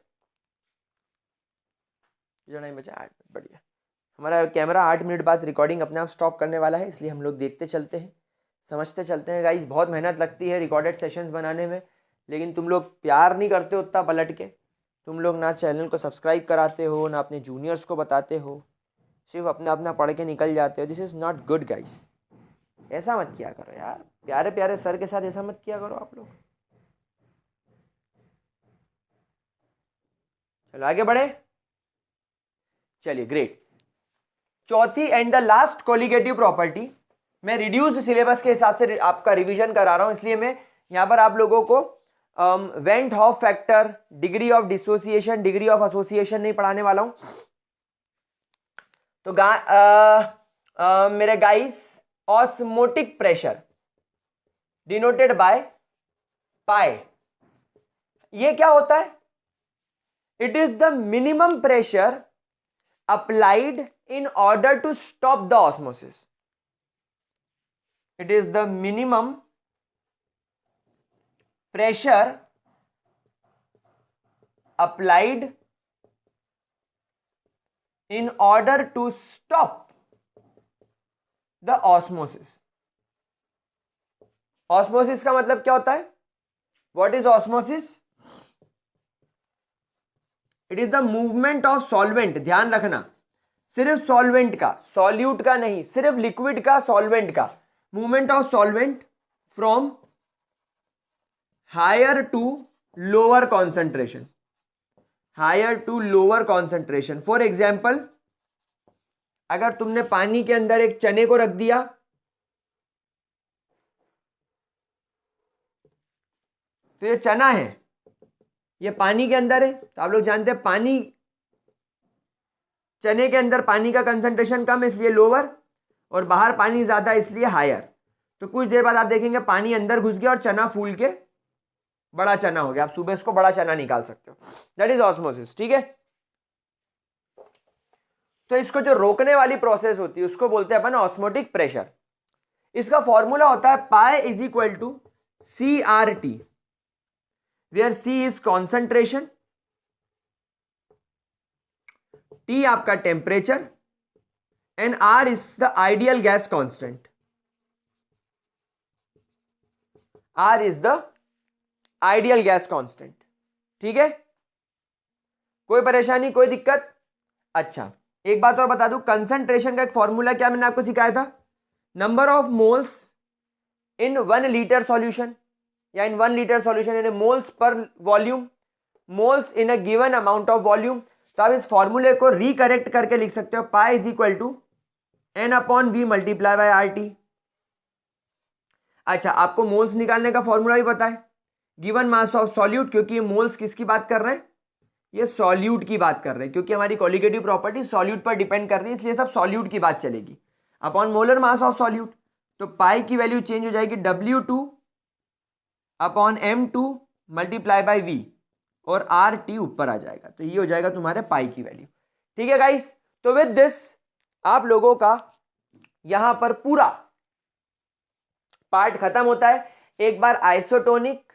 नहीं बचा 8 मिनट, बढ़िया। हमारा कैमरा 8 मिनट बाद रिकॉर्डिंग अपने आप स्टॉप करने वाला है, इसलिए हम लोग देखते चलते हैं, समझते चलते हैं। गाइस बहुत मेहनत लगती है रिकॉर्डेड सेशंस बनाने में, लेकिन तुम लोग प्यार नहीं करते उतना पलट के, तुम लोग ना चैनल को सब्सक्राइब कराते हो, ना अपने जूनियर्स को बताते हो, सिर्फ अपना पढ़ के निकल जाते हो। This is not good guys, ऐसा मत किया करो यार, प्यारे प्यारे सर के साथ ऐसा मत किया करो आप लोग। चलो आगे बढ़े। चलिए ग्रेट। चौथी and the last colligative property, मैं रिड्यूस्ड सिलेबस के हिसाब से आपका रिवीजन करा रहा हूं, इसलिए मैं यहां पर आप लोगों को went half factor, degree of dissociation, degree of association नहीं पढ़ाने वाला हूं। तो मेरे guys, osmotic pressure denoted by pi, ये क्या होता है? It is the minimum pressure applied in order to stop the osmosis. It is the minimum pressure applied in order to stop the osmosis. Osmosis का मतलब क्या होता है? What is osmosis? It is the movement of solvent, ध्यान रखना, सिर्फ solvent का, solute का नहीं, सिर्फ लिक्विड का, सॉल्वेंट का, movement of solvent from higher to lower concentration, higher to lower concentration. For example, अगर तुमने पानी के अंदर एक चने को रख दिया, तो ये चना है, ये पानी के अंदर है, तो आप लोग जानते हैं पानी, चने के अंदर पानी का कंसंट्रेशन कम है इसलिए लोअर, और बाहर पानी ज्यादा इसलिए हायर। तो कुछ देर बाद आप देखेंगे पानी अंदर घुस गया और चना फूल के बड़ा चना हो गया। आप सुबह इसको बड़ा चना निकाल सकते हो, दैट इज ऑस्मोसिस। ठीक है, तो इसको जो रोकने वाली प्रोसेस होती है उसको बोलते हैं अपन ऑस्मोटिक प्रेशर। इसका फॉर्मूला होता है pi is equal to C R T, where C is concentration, T आपका temperature, and R is the ideal gas constant, R is the ideal gas constant. ठीक है, कोई परेशानी, कोई दिक्कत? अच्छा, एक बात और बता दूं, कंसंट्रेशन का एक फॉर्मूला क्या मैंने आपको सिखाया था, number of moles in 1 litre solution, या इन 1 लीटर सॉल्यूशन यानी moles per volume, moles in a given amount of volume. तो आप इस फॉर्मूले को रिकरेक्ट करके लिख सकते हो, pi is equal to n upon V multiply by R T. अच्छा, आपको मोल्स निकालने का फॉर्मूला भी पता है, गिवन मास ऑफ सॉल्यूट, क्योंकि ये मोल्स किसकी बात कर रहे हैं, ये सॉल्यूट की बात कर रहे हैं, क्योंकि हमारी कोलिगेटिव प्रॉपर्टी सॉल्यूट पर डिपेंड कर रही है, इसलिए सब सॉल्यूट की बात चलेगी, upon molar mass of solute. तो पाई की वैल्यू चेंज हो जाएगी W2 upon M2 multiply by V, और RT ऊपर आ जाएगा, तो ये हो जाएगा तुम्हारे पाई की वैल्यू। ठीक है गाइस, तो विद दिस आप लोगों का यहां पर पूरा पार्ट खत्म होता है। एक बार आइसोटोनिक,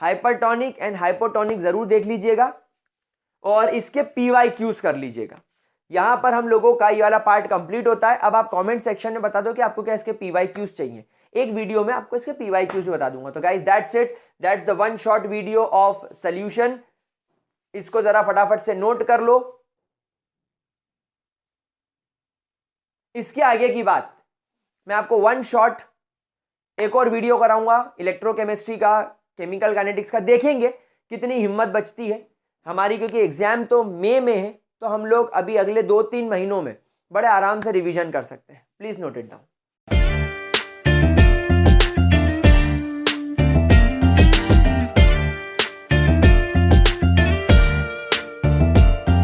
हाइपरटोनिक एंड हाइपोटोनिक जरूर देख लीजिएगा, और इसके PYQs कर लीजिएगा। यहां पर हम लोगों का ये वाला पार्ट कंप्लीट होता है। अब आप कमेंट सेक्शन में बता दो कि आपको क्या इसके PYQs चाहिए, एक वीडियो में आपको इसके PYQs भी बता दूंगा। तो guys that's it, that's the one short video of solution. इसको जरा फटाफट से नोट कर लो। इसके आगे की बात मैं आपको वन शॉट एक और वीडियो कराऊंगा इलेक्ट्रोकेमिस्ट्री का, केमिकल काइनेटिक्स का, देखेंगे कितनी हिम्मत बचती है हमारी, क्योंकि एग्जाम तो मई में है, तो हम लोग अभी अगले 2-3 महीनों में बड़े आराम से रिवीजन कर सकते हैं। Please note it down.